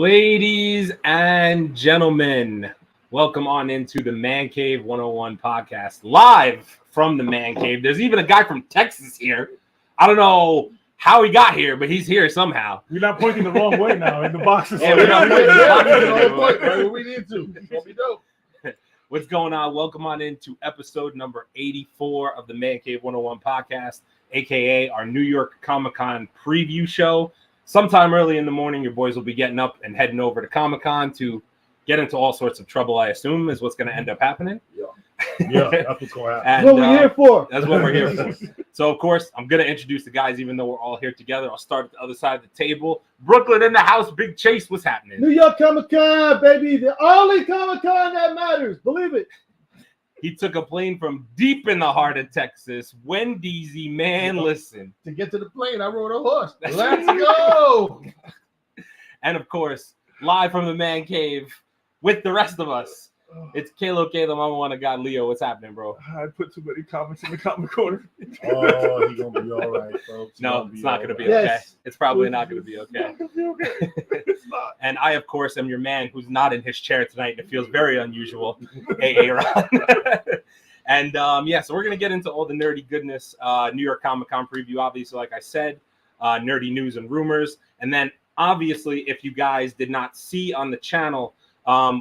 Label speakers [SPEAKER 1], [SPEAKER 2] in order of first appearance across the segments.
[SPEAKER 1] Ladies and gentlemen, welcome on into the Mancave101 Podcast, live from the Man Cave. There's even a guy from Texas here. I don't know how he got here, but he's here somehow.
[SPEAKER 2] We're not pointing the wrong way now in the boxes.
[SPEAKER 1] Yeah, we're not pointing the boxes
[SPEAKER 3] right where we need to. Won't be dope.
[SPEAKER 1] What's going on? Welcome on into episode number 84 of the Mancave101 Podcast, aka our New York Comic-Con preview show. Sometime early in the morning, your boys will be getting up and heading over to Comic-Con to get into all sorts of trouble, I assume, is what's going to end up happening.
[SPEAKER 3] Yeah, that's what's going to happen.
[SPEAKER 1] And,
[SPEAKER 2] That's what we're here for.
[SPEAKER 1] That's what we're here for. So, of course, I'm going to introduce the guys, even though we're all here together. I'll start at the other side of the table. Brooklyn in the house. Big Chase, what's happening?
[SPEAKER 2] New York Comic-Con, baby. The only Comic-Con that matters. Believe it.
[SPEAKER 1] He took a plane from deep in the heart of Texas. Wendy's, man, listen.
[SPEAKER 3] To get to the plane, I rode a horse.
[SPEAKER 1] That's
[SPEAKER 3] Let's
[SPEAKER 1] right.
[SPEAKER 3] go.
[SPEAKER 1] And, of course, live from the Man Cave with the rest of us, it's Kalo K, the mama wanna God Leo. What's happening, bro?
[SPEAKER 2] I put too many comics in the comic corner.
[SPEAKER 3] Oh, he's going to be all right, folks.
[SPEAKER 1] No, it's not going to be
[SPEAKER 2] right.
[SPEAKER 1] okay.
[SPEAKER 2] Yes.
[SPEAKER 1] It's probably not going to be okay.
[SPEAKER 2] It's not.
[SPEAKER 1] And I, of course, am your man who's not in his chair tonight, and it feels very unusual, AA Ron. And, so we're going to get into all the nerdy goodness, New York Comic-Con preview, obviously, like I said, nerdy news and rumors. And then, obviously, if you guys did not see on the channel,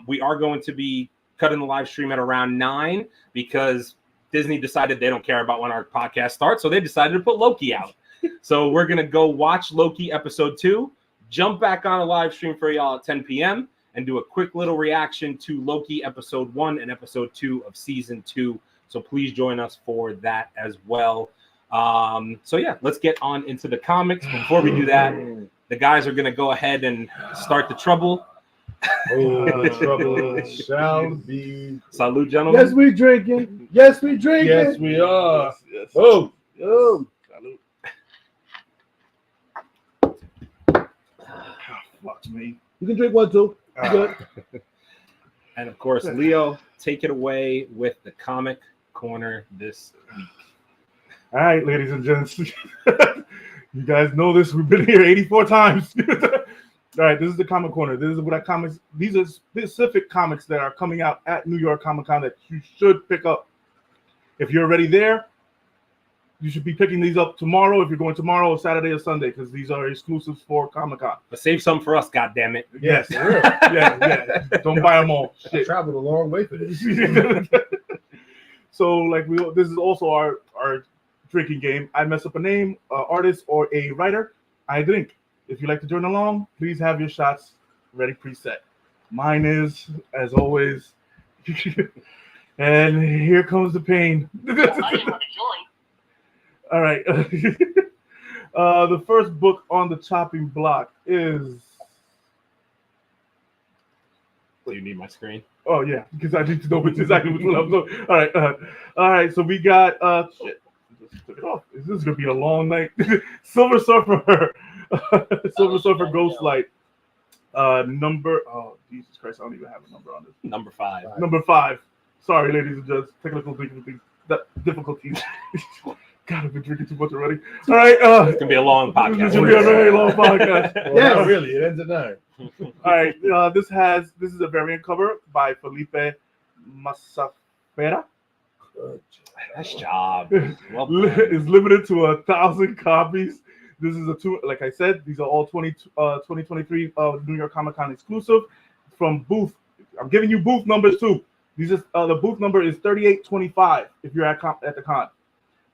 [SPEAKER 1] we are going to be cutting the live stream at around 9 because Disney decided they don't care about when our podcast starts, so they decided to put Loki out. So we're going to go watch Loki episode 2, jump back on a live stream for y'all at 10 p.m., and do a quick little reaction to Loki episode 1 and episode 2 of season 2. So please join us for that as well. Let's get on into the comics. Before we do that, the guys are going to go ahead and start the trouble.
[SPEAKER 3] Oh, trouble shall be.
[SPEAKER 1] Salute, gentlemen.
[SPEAKER 2] Yes, we drinking. Yes, we drinking.
[SPEAKER 3] Yes, we are.
[SPEAKER 2] Yes.
[SPEAKER 3] Oh,
[SPEAKER 2] Oh.
[SPEAKER 3] fuck me.
[SPEAKER 2] You can drink one too. You good?
[SPEAKER 1] And of course, Leo, take it away with the comic corner this week.
[SPEAKER 2] All right, ladies and gents. You guys know this. We've been here 84 times. All right, this is the comic corner. This is what I comics. These are specific comics that are coming out at New York Comic-Con that you should pick up. If you're already there, you should be picking these up tomorrow. If you're going tomorrow or Saturday or Sunday, because these are exclusives for Comic-Con.
[SPEAKER 1] But save some for us, goddammit.
[SPEAKER 2] Yes,
[SPEAKER 3] for real.
[SPEAKER 2] yeah. Don't buy them all.
[SPEAKER 3] I traveled a long way for this.
[SPEAKER 2] So, this is also our drinking game. I mess up a name, artist, or a writer. I drink. If you'd like to join along, please have your shots ready preset. Mine is, as always, and here comes the pain. All right. The first book on the chopping block is...
[SPEAKER 1] Do you need my screen?
[SPEAKER 2] Oh, yeah, because I need to know exactly which one I'm doing. All right, so we got... shit. Just took it off. This is going to be a long night. Silver Surfer. Silver Surfer Ghostlight. Oh, Jesus Christ, I don't even have a number on this.
[SPEAKER 1] Number 5.
[SPEAKER 2] Number 5. Sorry, ladies and gents. Technical difficulties. God, I've been drinking too much already. All right.
[SPEAKER 1] It's going to be a long podcast.
[SPEAKER 2] This is going to be a very long podcast.
[SPEAKER 3] Well, not really. It ends at 9.
[SPEAKER 2] All right. This is a variant cover by Felipe Masafera.
[SPEAKER 1] Nice job. Well
[SPEAKER 2] It's limited to 1,000 copies. This is like I said, these are all 2023 New York Comic-Con exclusive from booth. I'm giving you booth numbers too. These is the booth number is 3825 if you're at the con.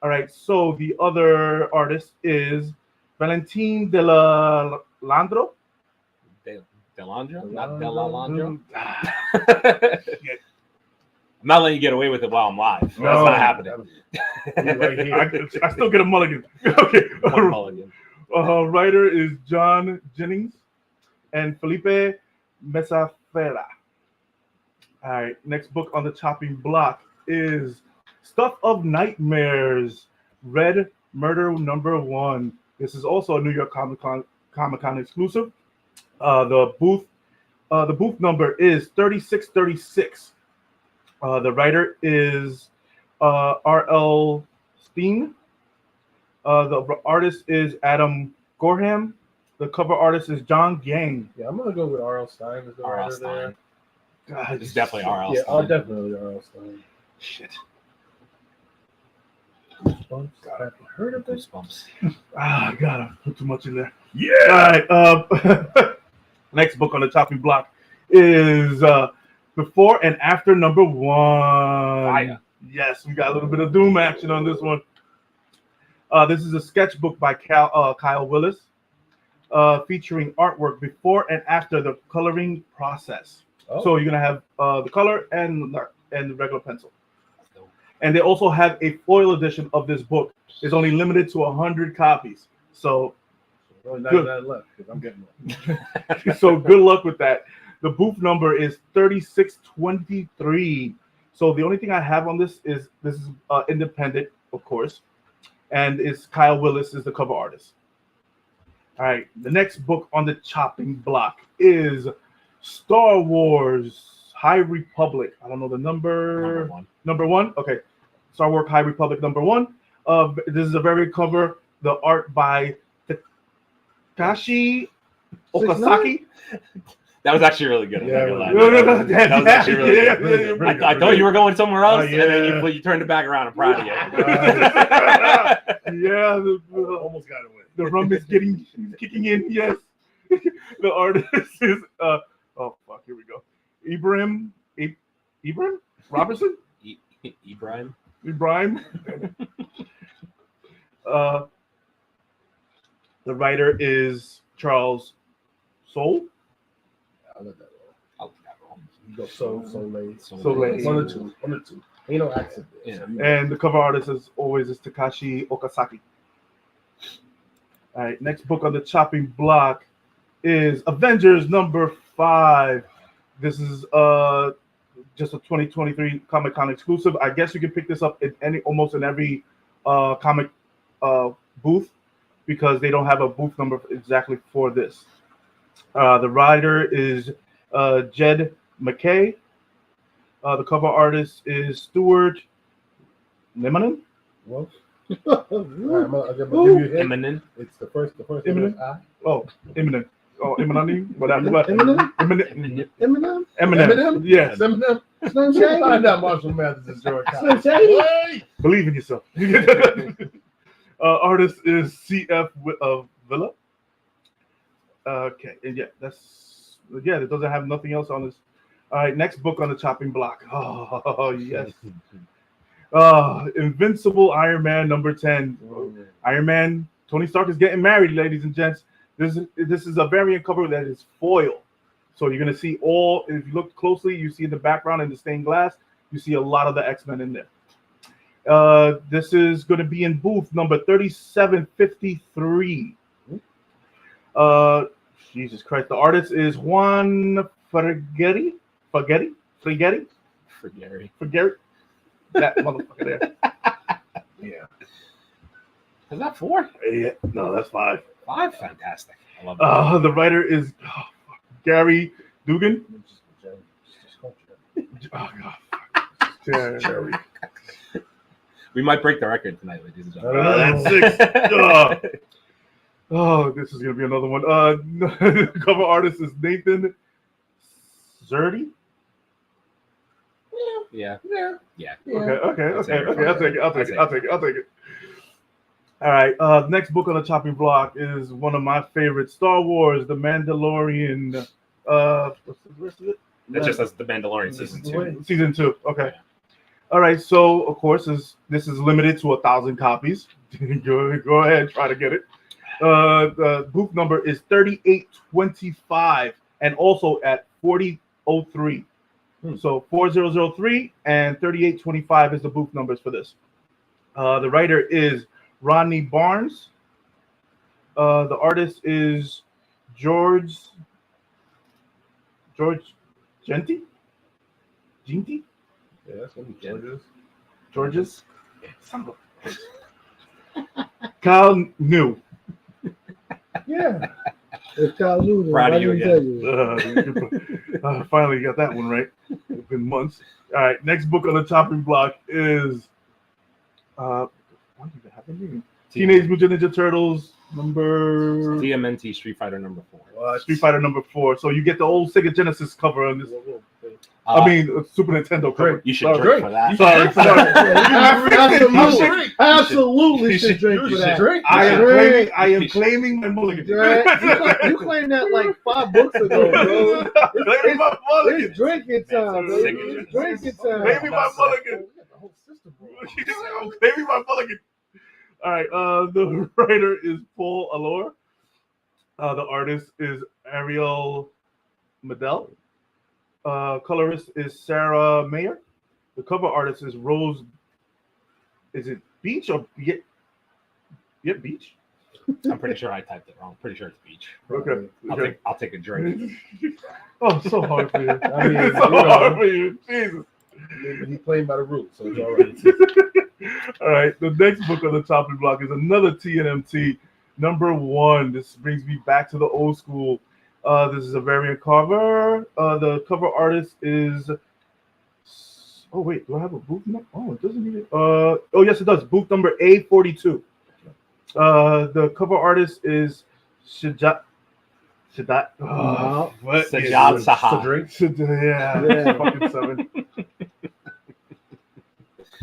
[SPEAKER 2] All right, so the other artist is Valentin Delandro.
[SPEAKER 1] Delandro? Not Delandro? I'm not letting you get away with it while I'm live. That's not happening.
[SPEAKER 2] I still get a mulligan. Okay.
[SPEAKER 1] One mulligan.
[SPEAKER 2] Writer is John Jennings and Felipe Mesafera. All right. Next book on the chopping block is Stuff of Nightmares, Red Murder #1. This is also a New York Comic-Con exclusive. The booth number is 3636. The writer is R.L. Steen. The artist is Adam Gorham. The cover artist is John Gang.
[SPEAKER 3] Yeah, I'm gonna go with R.L. Stein as the
[SPEAKER 1] R.L.
[SPEAKER 3] writer there.
[SPEAKER 1] Stein.
[SPEAKER 2] God,
[SPEAKER 1] It's definitely R.L.
[SPEAKER 3] Yeah,
[SPEAKER 1] Stein.
[SPEAKER 3] definitely R.L. Stein.
[SPEAKER 1] Shit.
[SPEAKER 3] Goosebumps. Have you heard of this?
[SPEAKER 1] Goosebumps.
[SPEAKER 2] I gotta put too much in there. Yeah. All right. Next book on the chopping block is Before and After number 1.
[SPEAKER 1] Fire.
[SPEAKER 2] Yes, we got a little bit of Doom action on this one. This is a sketchbook by Kyle Willis, featuring artwork before and after the coloring process.
[SPEAKER 3] Oh.
[SPEAKER 2] So you're gonna have the color and the regular pencil. And they also have a foil edition of this book. It's only limited to 100 copies. So,
[SPEAKER 3] Only
[SPEAKER 2] Good.
[SPEAKER 3] 99 left because I'm getting one.
[SPEAKER 2] so good luck with that. The booth number is 3623. So the only thing I have on this is independent, of course, and it's Kyle Willis is the cover artist. All right, the next book on the chopping block is Star Wars High Republic. I don't know the number. Number one. Okay, Star Wars High Republic number 1. This is a very cover. The art by Takashi Okazaki.
[SPEAKER 1] That was actually really good.
[SPEAKER 3] Yeah,
[SPEAKER 1] I'm not
[SPEAKER 2] No,
[SPEAKER 1] gonna lie.
[SPEAKER 2] no,
[SPEAKER 1] That was actually really good.
[SPEAKER 3] Really
[SPEAKER 1] I thought you were going somewhere else,
[SPEAKER 3] Oh, yeah.
[SPEAKER 1] and then you turned it back around. I'm proud of you.
[SPEAKER 2] Yeah,
[SPEAKER 3] Almost got it away.
[SPEAKER 2] the rum is kicking in. Yes, the artist is oh fuck, here we go. Ibrahim Robertson.
[SPEAKER 1] Ibrahim.
[SPEAKER 2] The writer is Charles Soule.
[SPEAKER 3] I'll let that roll.
[SPEAKER 1] I'll let that roll.
[SPEAKER 3] You go Soleil.
[SPEAKER 2] Soleil.
[SPEAKER 3] One or two. Ain't no accent there.
[SPEAKER 1] Yeah.
[SPEAKER 3] So
[SPEAKER 2] And the cover artist, as always, is Takashi Okazaki. All right, next book on the chopping block is Avengers number 5. This is just a 2023 Comic-Con exclusive. I guess you can pick this up in almost in every comic booth because they don't have a booth number exactly for this. The writer is Jed McKay. The cover artist is Stuart Nemanen.
[SPEAKER 3] Well, I'm gonna give you a hint.
[SPEAKER 1] Eminem.
[SPEAKER 3] It's the first
[SPEAKER 2] Eminem?
[SPEAKER 3] I.
[SPEAKER 2] Oh, Eminem. Oh, Eminem.
[SPEAKER 3] Eminem?
[SPEAKER 2] Eminem.
[SPEAKER 3] Eminem?
[SPEAKER 2] Eminem. Yes.
[SPEAKER 3] Eminem?
[SPEAKER 4] Slim Shady?
[SPEAKER 3] Find out Marshall Mathers is George
[SPEAKER 4] Slim Shady?
[SPEAKER 3] Wait!
[SPEAKER 2] Believe in yourself. Artist is CF Villa. Okay, and it doesn't have nothing else on this. All right, next book on the chopping block. Oh yes. Invincible Iron Man number 10. Iron Man, Tony Stark is getting married, ladies and gents. This is a variant cover that is foil. So you're gonna see if you look closely, you see in the background in the stained glass, you see a lot of the X-Men in there. This is gonna be in booth number 3753. Jesus Christ. The artist is Juan Frigeri. That motherfucker there.
[SPEAKER 3] Yeah.
[SPEAKER 1] Is that 4?
[SPEAKER 2] Yeah, no, that's 5.
[SPEAKER 1] 5? Fantastic. I love that.
[SPEAKER 2] The writer is Gary Dugan. Oh God.
[SPEAKER 3] Cherry.
[SPEAKER 1] We might break the record tonight, ladies and gentlemen.
[SPEAKER 2] That's 6. Oh, this is gonna be another one. The cover artist is Nathan Zerdy.
[SPEAKER 1] Yeah.
[SPEAKER 2] Okay. I'll
[SPEAKER 1] That's
[SPEAKER 2] take
[SPEAKER 1] it.
[SPEAKER 2] it. All right. Next book on the chopping block is one of my favorites, Star Wars: The Mandalorian. What's the rest of it?
[SPEAKER 1] That just says The Mandalorian season 2.
[SPEAKER 2] Season 2. Okay. All right. So of course, this is limited to 1,000 copies. Go ahead, try to get it. The booth number is 3825 and also at 4003. So 4003 and 3825 is the booth numbers for this. The writer is Rodney Barnes. The artist is George Genty?
[SPEAKER 3] Yeah, that's gonna be
[SPEAKER 2] George's? Kyle New.
[SPEAKER 4] Yeah. It's Kyle Luther.
[SPEAKER 1] Proud of you
[SPEAKER 2] Finally got that one right. It's been months. All right, next book on the chopping block is what do you have in here? Teenage Mutant Ninja Turtles Number
[SPEAKER 1] DMNT Street Fighter number 4.
[SPEAKER 2] Street Fighter number 4. So you get the old Sega Genesis cover on this. Super Nintendo cover.
[SPEAKER 1] You should drink for that.
[SPEAKER 2] Sorry.
[SPEAKER 4] Absolutely should drink for that.
[SPEAKER 2] I am claiming my mulligan.
[SPEAKER 4] You claimed that like 5 books ago, bro.
[SPEAKER 2] Claiming my mulligan.
[SPEAKER 4] It's drinking time, baby. It's drinking time.
[SPEAKER 2] Claiming my mulligan. Claiming my mulligan. All right. The writer is Paul Allor. The artist is Ariel Medel. Colorist is Sarah Mayer. The cover artist is Rose. Is it Beach or Beach?
[SPEAKER 1] I'm pretty sure I typed it wrong. Pretty sure it's Beach.
[SPEAKER 2] Okay.
[SPEAKER 1] I'll take a drink.
[SPEAKER 2] Oh, so hard for you.
[SPEAKER 3] I mean,
[SPEAKER 2] it's so hard for you. Jesus.
[SPEAKER 3] He playing by the rules, so it's all right.
[SPEAKER 2] All right. The next book on the chopping block is another TNMT number 1. This brings me back to the old school. This is a variant cover. The cover artist is. Oh wait, do I have a booth number? Oh, it doesn't need it. Oh yes, it does. Booth number A42. The cover artist is Sajad.
[SPEAKER 1] Sajad
[SPEAKER 2] Saha. Yeah, fucking 7.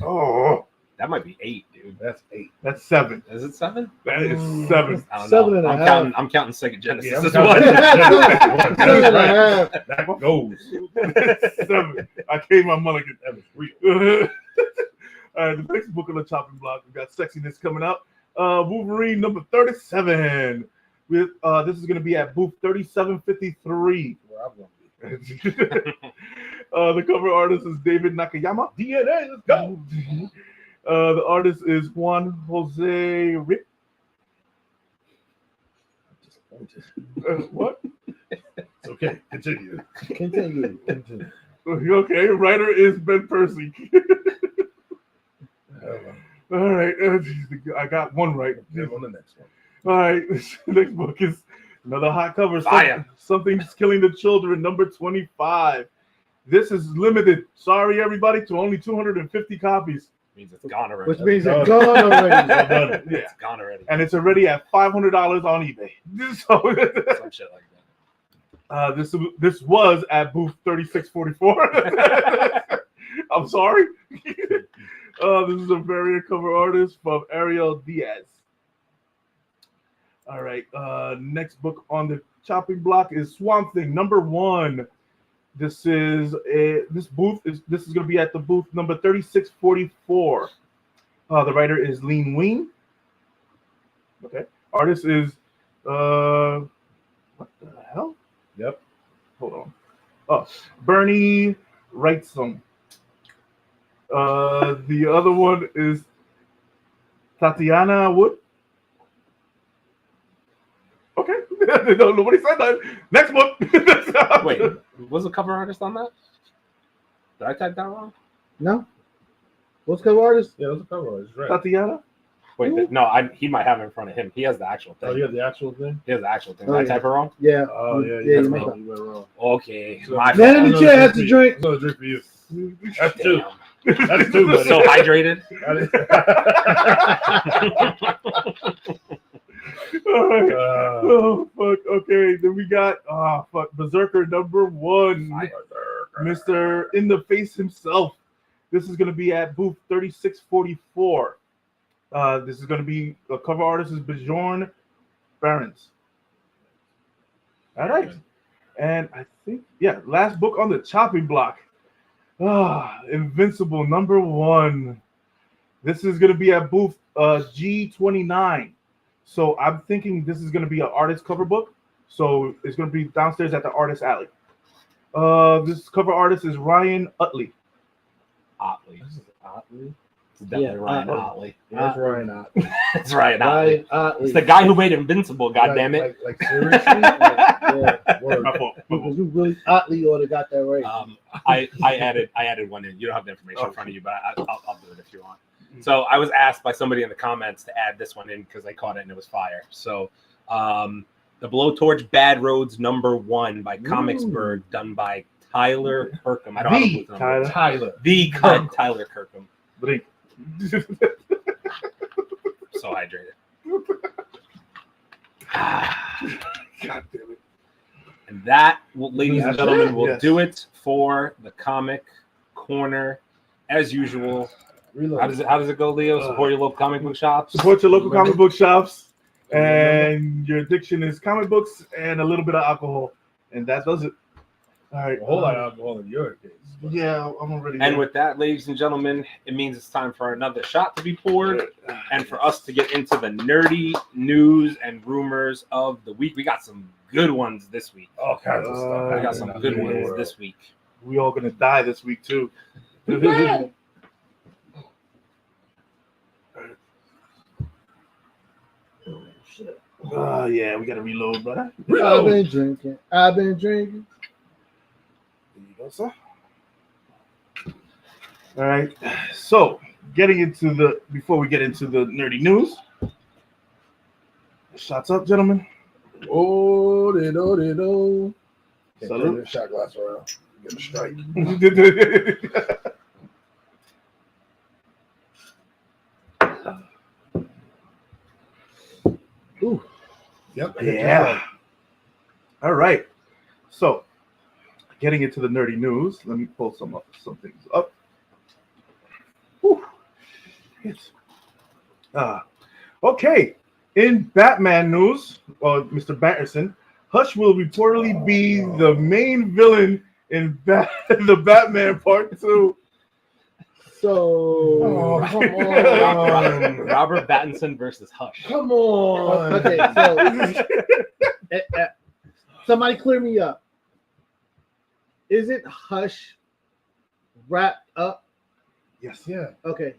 [SPEAKER 2] Oh,
[SPEAKER 1] that might be 8, dude.
[SPEAKER 3] That's 8.
[SPEAKER 2] That's 7.
[SPEAKER 1] Is it 7?
[SPEAKER 2] That is 7.
[SPEAKER 1] I don't
[SPEAKER 4] 7
[SPEAKER 1] know.
[SPEAKER 4] and a
[SPEAKER 1] I'm
[SPEAKER 4] half.
[SPEAKER 1] counting Sega Genesis.
[SPEAKER 3] Yeah,
[SPEAKER 1] as
[SPEAKER 3] I'm
[SPEAKER 1] one.
[SPEAKER 4] Seven and a half.
[SPEAKER 3] That goes.
[SPEAKER 2] 7. I came my mulligan.
[SPEAKER 3] That was real.
[SPEAKER 2] All right, the next book on the chopping block, we got Sexiness coming up. Wolverine number 37. With this is going to be at booth 3753.
[SPEAKER 3] Where I'm going to be.
[SPEAKER 2] The cover artist is David Nakayama.
[SPEAKER 3] DNA, let's go.
[SPEAKER 2] The artist is Juan Jose Rick. What?
[SPEAKER 3] It's okay. Continue.
[SPEAKER 2] Okay, writer is Ben Percy. All right, I got one right.
[SPEAKER 3] On the next one.
[SPEAKER 2] All right, this next book is another hot cover.
[SPEAKER 1] Fire.
[SPEAKER 2] Something's Killing the Children, number 25. This is limited. Sorry, everybody, to only 250 copies.
[SPEAKER 1] Means it's gone already.
[SPEAKER 4] Which means it's gone already.
[SPEAKER 2] Yeah,
[SPEAKER 1] It's gone already.
[SPEAKER 2] and it's already at $500 on eBay. So,
[SPEAKER 1] Some shit like
[SPEAKER 2] this was at booth 3644. I'm sorry. This is a variant cover artist from Ariel Diaz. All right. Next book on the chopping block is Swamp Thing number 1. This is going to be at the booth number 3644. The writer is Lean Ween. Okay. Artist is what the hell?
[SPEAKER 3] Yep.
[SPEAKER 2] Hold on. Oh, Bernie Wrightson. The other one is Tatiana Wood. Okay. Nobody said that. Next book.
[SPEAKER 1] Wait, was the cover artist on that? Did I type that wrong?
[SPEAKER 4] No? What's cover artist?
[SPEAKER 3] Yeah, those are cover artists, right?
[SPEAKER 2] Tatiana?
[SPEAKER 1] Wait, no, he might have it in front of him. He has the actual thing.
[SPEAKER 3] Oh, you have the actual thing?
[SPEAKER 1] He has the actual thing.
[SPEAKER 4] Oh,
[SPEAKER 1] Did I
[SPEAKER 4] yeah.
[SPEAKER 1] type it wrong?
[SPEAKER 4] Yeah.
[SPEAKER 3] Oh, yeah.
[SPEAKER 4] Yeah,
[SPEAKER 3] You
[SPEAKER 4] you
[SPEAKER 3] went
[SPEAKER 4] messed
[SPEAKER 3] wrong. You went wrong.
[SPEAKER 1] Okay.
[SPEAKER 3] So-
[SPEAKER 1] My
[SPEAKER 4] Man
[SPEAKER 1] fault.
[SPEAKER 4] in the chair has to drink.
[SPEAKER 3] Another drink for you. That's
[SPEAKER 1] Damn.
[SPEAKER 3] 2. That's 2, buddy.
[SPEAKER 1] So hydrated.
[SPEAKER 2] Oh, fuck. Okay. Then we got Berserker number 1. Mr. In the Face himself. This is going to be at booth 3644. This is going to be the cover artist is Bjorn Barons. All right. And I think, last book on the chopping block. Invincible number 1. This is going to be at booth G29. So I'm thinking this is going to be an artist cover book. So it's going to be downstairs at the Artist Alley. This cover artist is Ryan Utley.
[SPEAKER 1] Otley.
[SPEAKER 3] This is Otley.
[SPEAKER 1] It's definitely
[SPEAKER 4] Yeah,
[SPEAKER 1] Ryan
[SPEAKER 4] Otley.
[SPEAKER 1] Otley.
[SPEAKER 3] That's Ryan Otley.
[SPEAKER 1] It's Ryan Otley.
[SPEAKER 4] Ryan Otley.
[SPEAKER 1] It's the guy who made Invincible, goddammit.
[SPEAKER 3] Like seriously?
[SPEAKER 4] Yeah.
[SPEAKER 3] Word.
[SPEAKER 2] My fault.
[SPEAKER 4] Because you really Otley ought to got that right.
[SPEAKER 1] I added one in. You don't have the information in front of you, but I'll do it if you want. So I was asked by somebody in the comments to add this one in because I caught it and it was fire. So the Blowtorch Bad Roads number 1 by Comicsburg, done by Tyler Kirkham. I don't have a booth number.
[SPEAKER 3] Tyler.
[SPEAKER 1] The Tyler Kirkham.
[SPEAKER 2] Drink.
[SPEAKER 1] So hydrated.
[SPEAKER 2] God damn it.
[SPEAKER 1] And that, ladies and
[SPEAKER 3] That's
[SPEAKER 1] gentlemen,
[SPEAKER 3] it?
[SPEAKER 1] will
[SPEAKER 2] Yes.
[SPEAKER 1] do it for the comic corner. As usual, how does it go, Leo? Support your local comic book shops.
[SPEAKER 2] Support your local comic book shops. And your addiction is comic books and a little bit of alcohol. And that does it. All right.
[SPEAKER 3] A whole lot of alcohol in your case.
[SPEAKER 2] Yeah, I'm already.
[SPEAKER 1] And with that, ladies and gentlemen, it means it's time for another shot to be poured and for us to get into the nerdy news and rumors of the week. We got some good ones this week.
[SPEAKER 3] All kinds of stuff.
[SPEAKER 1] We got some good ones
[SPEAKER 2] Yeah.
[SPEAKER 1] this week.
[SPEAKER 2] We all gonna die this week too. Yeah, we gotta reload, brother.
[SPEAKER 4] I've been drinking.
[SPEAKER 2] There you go, sir. All right. So, before we get into the nerdy news, shots up, gentlemen.
[SPEAKER 3] Oh, they know. Can't
[SPEAKER 2] Salute.
[SPEAKER 3] turn this shot glass around. Get a strike.
[SPEAKER 4] Ooh.
[SPEAKER 3] Yep.
[SPEAKER 2] Yeah. All right. So, getting into the nerdy news, let me pull some things up. Whew. Yes. Okay. In Batman news, Mr. Batterson, Hush will reportedly be the main villain in the Batman Part 2.
[SPEAKER 4] So,
[SPEAKER 3] Oh, come on.
[SPEAKER 1] Robert Pattinson versus Hush.
[SPEAKER 3] Come on.
[SPEAKER 4] okay, so somebody clear me up. Isn't Hush wrapped up?
[SPEAKER 2] Yes.
[SPEAKER 3] Yeah.
[SPEAKER 4] Okay.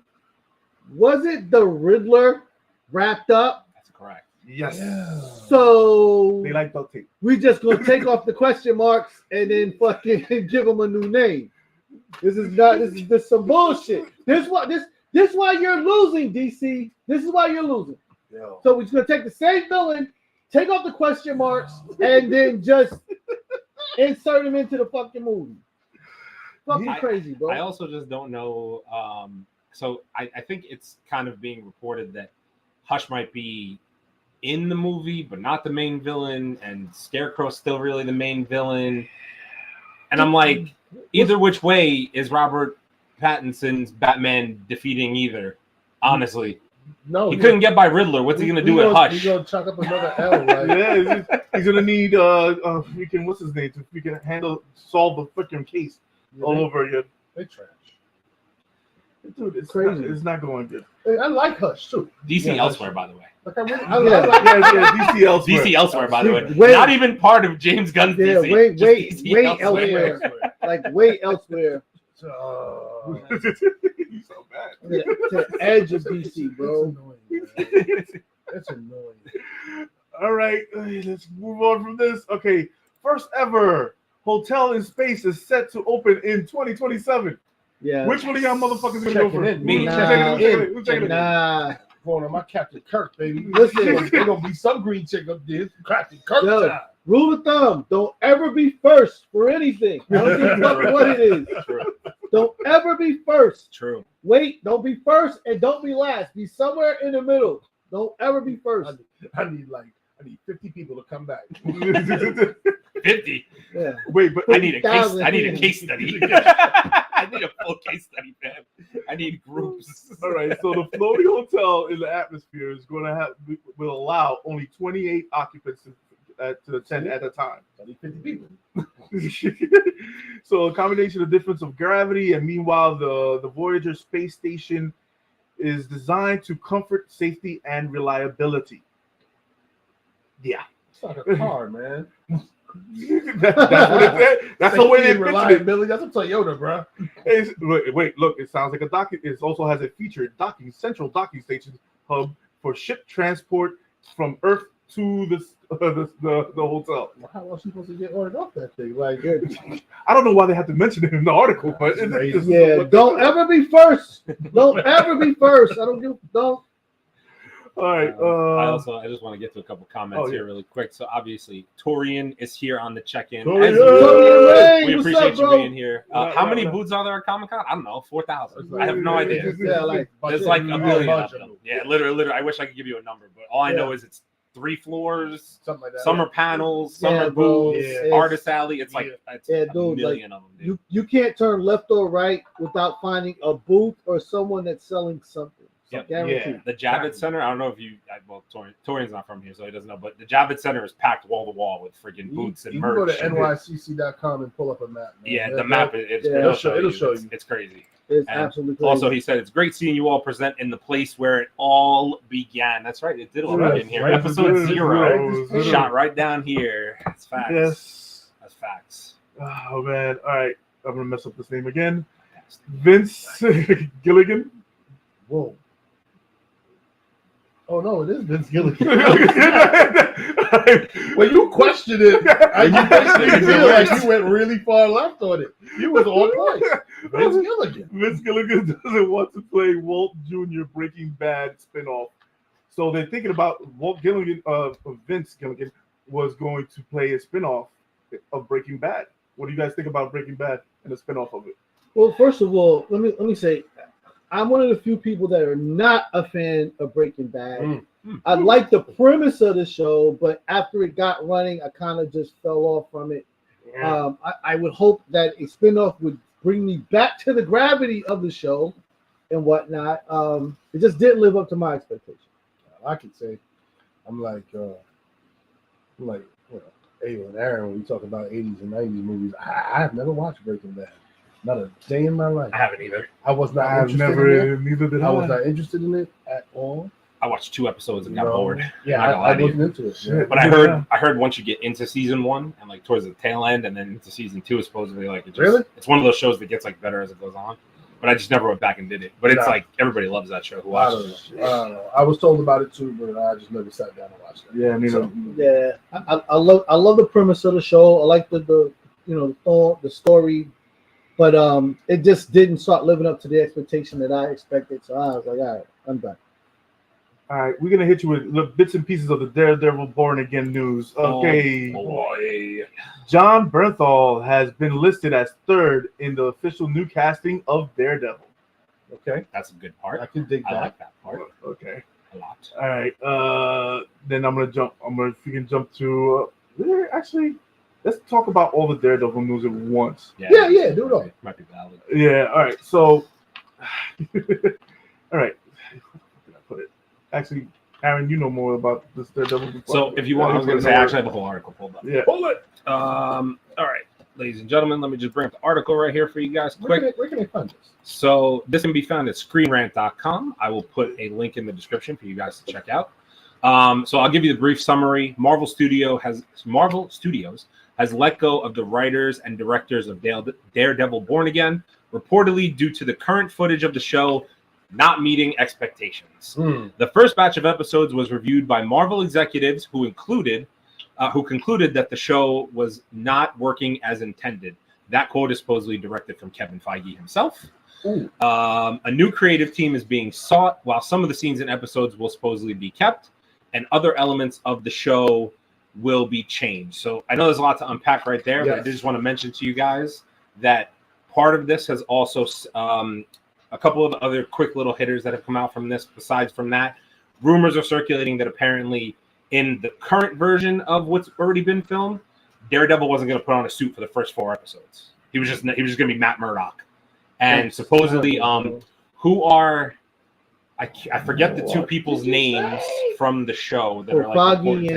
[SPEAKER 4] Was it the Riddler wrapped up?
[SPEAKER 1] That's correct.
[SPEAKER 2] Yes.
[SPEAKER 3] Yeah.
[SPEAKER 4] So
[SPEAKER 2] They like duct tape.
[SPEAKER 4] we just gonna take off the question marks and then fucking give them a new name. This is some bullshit. This why you're losing, DC. This is why you're losing.
[SPEAKER 3] Yo.
[SPEAKER 4] So we're just gonna take the same villain, take off the question marks, and then just insert him into the fucking movie. Fucking crazy, bro.
[SPEAKER 1] I also just don't know. So I think it's kind of being reported that Hush might be in the movie, but not the main villain, and Scarecrow's still really the main villain. And I'm like, either which way is Robert Pattinson's Batman defeating either? Honestly,
[SPEAKER 3] No,
[SPEAKER 1] he couldn't get by Riddler. What's he gonna do with Hush?
[SPEAKER 3] He's gonna chuck up another L, right?
[SPEAKER 2] Yeah, he's gonna need freaking what's his name to freaking solve the freaking case all over again.
[SPEAKER 3] They trash.
[SPEAKER 2] Dude, it's
[SPEAKER 4] Crazy.
[SPEAKER 2] It's not going good.
[SPEAKER 3] Hey, I like Hush too.
[SPEAKER 1] DC
[SPEAKER 3] Yeah,
[SPEAKER 1] elsewhere, by the way.
[SPEAKER 3] Like I really,
[SPEAKER 4] Yeah.
[SPEAKER 3] like
[SPEAKER 2] DC elsewhere.
[SPEAKER 1] DC elsewhere, by the way.
[SPEAKER 4] Wait.
[SPEAKER 1] Not even part of James Gunn's
[SPEAKER 4] Yeah,
[SPEAKER 1] DC.
[SPEAKER 4] wait
[SPEAKER 1] just DC
[SPEAKER 4] elsewhere. Like way elsewhere.
[SPEAKER 2] He's so bad.
[SPEAKER 4] To the edge of DC, bro.
[SPEAKER 3] Annoying, man. That's annoying.
[SPEAKER 2] All right, let's move on from this. Okay, first ever hotel in space is set to open in 2027.
[SPEAKER 4] Yeah.
[SPEAKER 2] Which one of y'all motherfuckers gonna go
[SPEAKER 3] Checking
[SPEAKER 2] first?
[SPEAKER 3] in.
[SPEAKER 1] Me.
[SPEAKER 2] Who's taking it?
[SPEAKER 4] Nah.
[SPEAKER 3] Going on my Captain Kirk, baby.
[SPEAKER 4] Listen.
[SPEAKER 3] There's gonna be some green chick up there. Captain Kirk
[SPEAKER 4] Yo.
[SPEAKER 3] time.
[SPEAKER 4] Rule of thumb: don't ever be first for anything. I don't give a fuck what it is.
[SPEAKER 1] True.
[SPEAKER 4] Don't ever be first.
[SPEAKER 1] True.
[SPEAKER 4] Wait, don't be first and don't be last. Be somewhere in the middle. Don't ever be first.
[SPEAKER 3] I need 50 people to come back.
[SPEAKER 1] 50.
[SPEAKER 4] Yeah.
[SPEAKER 2] Wait, but
[SPEAKER 1] I need a case.
[SPEAKER 4] 50,000.
[SPEAKER 1] I need a case study. I need a full case study, man. I need groups.
[SPEAKER 2] all right. So the floating hotel in the atmosphere is going to will allow only 28 occupants to attend at a time.
[SPEAKER 3] I need 50 people.
[SPEAKER 2] So a combination of difference of gravity, and meanwhile the Voyager space station is designed to comfort, safety, and reliability. Yeah.
[SPEAKER 3] It's like a car, man.
[SPEAKER 2] That's what it said. That's the way they
[SPEAKER 3] Safety and
[SPEAKER 2] pictured it.
[SPEAKER 3] reliability. That's a Toyota, bro.
[SPEAKER 2] Wait, look, it sounds like a docking. It also has a featured central docking station hub for ship transport from Earth to the hotel.
[SPEAKER 3] How else are you supposed to get ordered off that thing? Like,
[SPEAKER 2] I don't know why they have to mention it in the article, but it's
[SPEAKER 4] Yeah. Don't ever be first. Don't ever be first. Don't.
[SPEAKER 2] All right.
[SPEAKER 1] I just want to get to a couple comments here really quick. So obviously, Torian is here on the check-in.
[SPEAKER 2] Torian!
[SPEAKER 1] As usual.
[SPEAKER 4] Torian,
[SPEAKER 1] We
[SPEAKER 4] what's
[SPEAKER 1] appreciate
[SPEAKER 4] up,
[SPEAKER 1] you
[SPEAKER 4] bro?
[SPEAKER 1] being here.
[SPEAKER 2] Yeah,
[SPEAKER 1] How many
[SPEAKER 2] yeah.
[SPEAKER 1] booths are there at Comic-Con? I don't know, 4,000. I have no idea.
[SPEAKER 4] Yeah, like
[SPEAKER 1] There's like a million of
[SPEAKER 3] bunch of
[SPEAKER 1] them. Yeah, literally. I wish I could give you a number, but all I know is it's 3 floors.
[SPEAKER 3] Something like that.
[SPEAKER 1] Some are panels, some
[SPEAKER 4] Yeah,
[SPEAKER 1] are
[SPEAKER 4] bro,
[SPEAKER 1] booths,
[SPEAKER 3] it's-
[SPEAKER 1] artist alley. It's like it's
[SPEAKER 4] Yeah,
[SPEAKER 1] a
[SPEAKER 4] dude,
[SPEAKER 1] million of them. Dude.
[SPEAKER 4] You can't turn left or right without finding a booth or someone that's selling something.
[SPEAKER 1] Yep.
[SPEAKER 4] Guaranteed.
[SPEAKER 1] The Javits Center, I don't know if you, well, Torian's not from here, so he doesn't know, but the Javits Center is packed wall to wall with freaking booths and
[SPEAKER 3] you
[SPEAKER 1] merch.
[SPEAKER 3] can go to nycc.com and pull up a map. Man.
[SPEAKER 1] Yeah,
[SPEAKER 3] They're-
[SPEAKER 1] the map, it'll show
[SPEAKER 3] it'll
[SPEAKER 1] you.
[SPEAKER 3] show
[SPEAKER 1] It's,
[SPEAKER 3] you.
[SPEAKER 1] it's crazy.
[SPEAKER 4] It's
[SPEAKER 1] And
[SPEAKER 4] absolutely crazy.
[SPEAKER 1] Also, he said, it's great seeing you all present in the place where it all began. That's right. It did all
[SPEAKER 2] Yes,
[SPEAKER 1] begin here.
[SPEAKER 2] right.
[SPEAKER 1] Episode
[SPEAKER 2] It
[SPEAKER 1] 0.
[SPEAKER 2] was
[SPEAKER 1] Shot right down here. That's facts.
[SPEAKER 2] Yes.
[SPEAKER 1] That's facts.
[SPEAKER 2] Oh man. All right. I'm gonna mess up this name again. Vince Gilligan.
[SPEAKER 3] Whoa. Oh no, it is Vince Gilligan. When you question it, and you basically feel like you went really far left on it. You was on point. Vince Gilligan.
[SPEAKER 2] Vince Gilligan doesn't want to play Walt Jr. Breaking Bad spinoff. So they're thinking about Vince Gilligan was going to play a spinoff of Breaking Bad. What do you guys think about Breaking Bad and the spinoff of it?
[SPEAKER 4] Well, first of all, let me say, I'm one of the few people that are not a fan of Breaking Bad. I like the premise of the show, but after it got running, I kind of just fell off from it. I would hope that a spinoff would bring me back to the gravity of the show and whatnot. It just didn't live up to my expectations.
[SPEAKER 3] I could say, I'm like Ava and Aaron when we talk about 80s and 90s movies. I have never watched Breaking Bad. Not a day in my life.
[SPEAKER 1] I haven't either.
[SPEAKER 3] I was not
[SPEAKER 2] I've
[SPEAKER 3] interested
[SPEAKER 2] never,
[SPEAKER 3] in
[SPEAKER 2] neither did
[SPEAKER 3] it. I was not interested in it at all.
[SPEAKER 1] I watched 2 episodes and got
[SPEAKER 3] No.
[SPEAKER 1] bored.
[SPEAKER 3] Yeah,
[SPEAKER 1] I'm not gonna lie
[SPEAKER 3] I
[SPEAKER 1] to you.
[SPEAKER 3] wasn't into it.
[SPEAKER 2] Shit.
[SPEAKER 1] But I heard once you get into season 1 and like towards the tail end and then into season 2 is supposedly like
[SPEAKER 3] Really?
[SPEAKER 1] it's one of those shows that gets like better as it goes on. But I just never went back and did it. But it's
[SPEAKER 3] No.
[SPEAKER 1] like everybody loves that show who
[SPEAKER 3] I
[SPEAKER 1] watches
[SPEAKER 3] don't know. I was told about it too, but I just never sat down and watched it.
[SPEAKER 2] Yeah, neither.
[SPEAKER 4] Yeah, I love the premise of the show. I like the story, but it just didn't start living up to the expectation that I expected. So I was like, all right, I'm done.
[SPEAKER 2] All right, we're gonna hit you with the bits and pieces of the Daredevil Born Again news. Okay,
[SPEAKER 1] Oh, boy.
[SPEAKER 2] John Bernthal has been listed as 3rd in the official new casting of Daredevil.
[SPEAKER 3] Okay,
[SPEAKER 1] That's a good part.
[SPEAKER 3] I can dig
[SPEAKER 1] I
[SPEAKER 3] that.
[SPEAKER 1] like that part
[SPEAKER 2] Okay.
[SPEAKER 1] a lot.
[SPEAKER 2] All right. Then I'm gonna jump. If we can jump to actually, let's talk about all the Daredevil news at once.
[SPEAKER 3] Yeah, do it all.
[SPEAKER 1] Might be valid.
[SPEAKER 2] Yeah. All right. So, all right. Where did I put it? Actually, Aaron, you know more about this Daredevil.
[SPEAKER 1] So if you want, I was going to say, I actually have the whole article pulled up.
[SPEAKER 2] Yeah.
[SPEAKER 3] Hold it.
[SPEAKER 1] All right, ladies and gentlemen, let me just bring up the article right here for you guys quick.
[SPEAKER 3] Where can I find this?
[SPEAKER 1] So this can be found at screenrant.com. I will put a link in the description for you guys to check out. So I'll give you the brief summary. Marvel Studios has let go of the writers and directors of Daredevil Born Again, reportedly due to the current footage of the show not meeting expectations. The first batch of episodes was reviewed by Marvel executives who concluded that the show was not working as intended. That quote is supposedly directed from Kevin Feige himself. A new creative team is being sought, while some of the scenes and episodes will supposedly be kept, and other elements of the show will be changed. So I know there's a lot to unpack right there, but I just want to mention to you guys that part of this has also a couple of other quick little hitters that have come out from this. Besides from that, rumors are circulating that apparently in the current version of what's already been filmed, Daredevil wasn't going to put on a suit for the first 4 episodes. He was just going to be Matt Murdock. And supposedly, I forget the 2 people's names from the show that are like
[SPEAKER 4] Foggy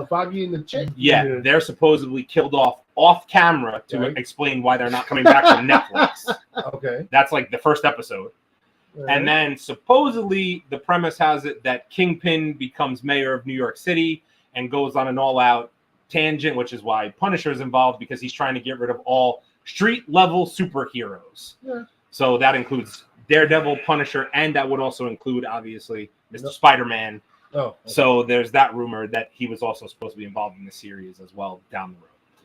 [SPEAKER 3] Foggy and the chick.
[SPEAKER 1] yeah, they're supposedly killed off camera to explain why they're not coming back from Netflix.
[SPEAKER 3] Okay.
[SPEAKER 1] That's like the first episode. And then supposedly the premise has it that Kingpin becomes mayor of New York City and goes on an all-out tangent, which is why Punisher is involved, because he's trying to get rid of all street-level superheroes.
[SPEAKER 3] Yeah.
[SPEAKER 1] So that includes Daredevil, Punisher, and that would also include, obviously, Mr. Spider-Man.
[SPEAKER 3] Oh. Okay.
[SPEAKER 1] So there's that rumor that he was also supposed to be involved in the series as well down the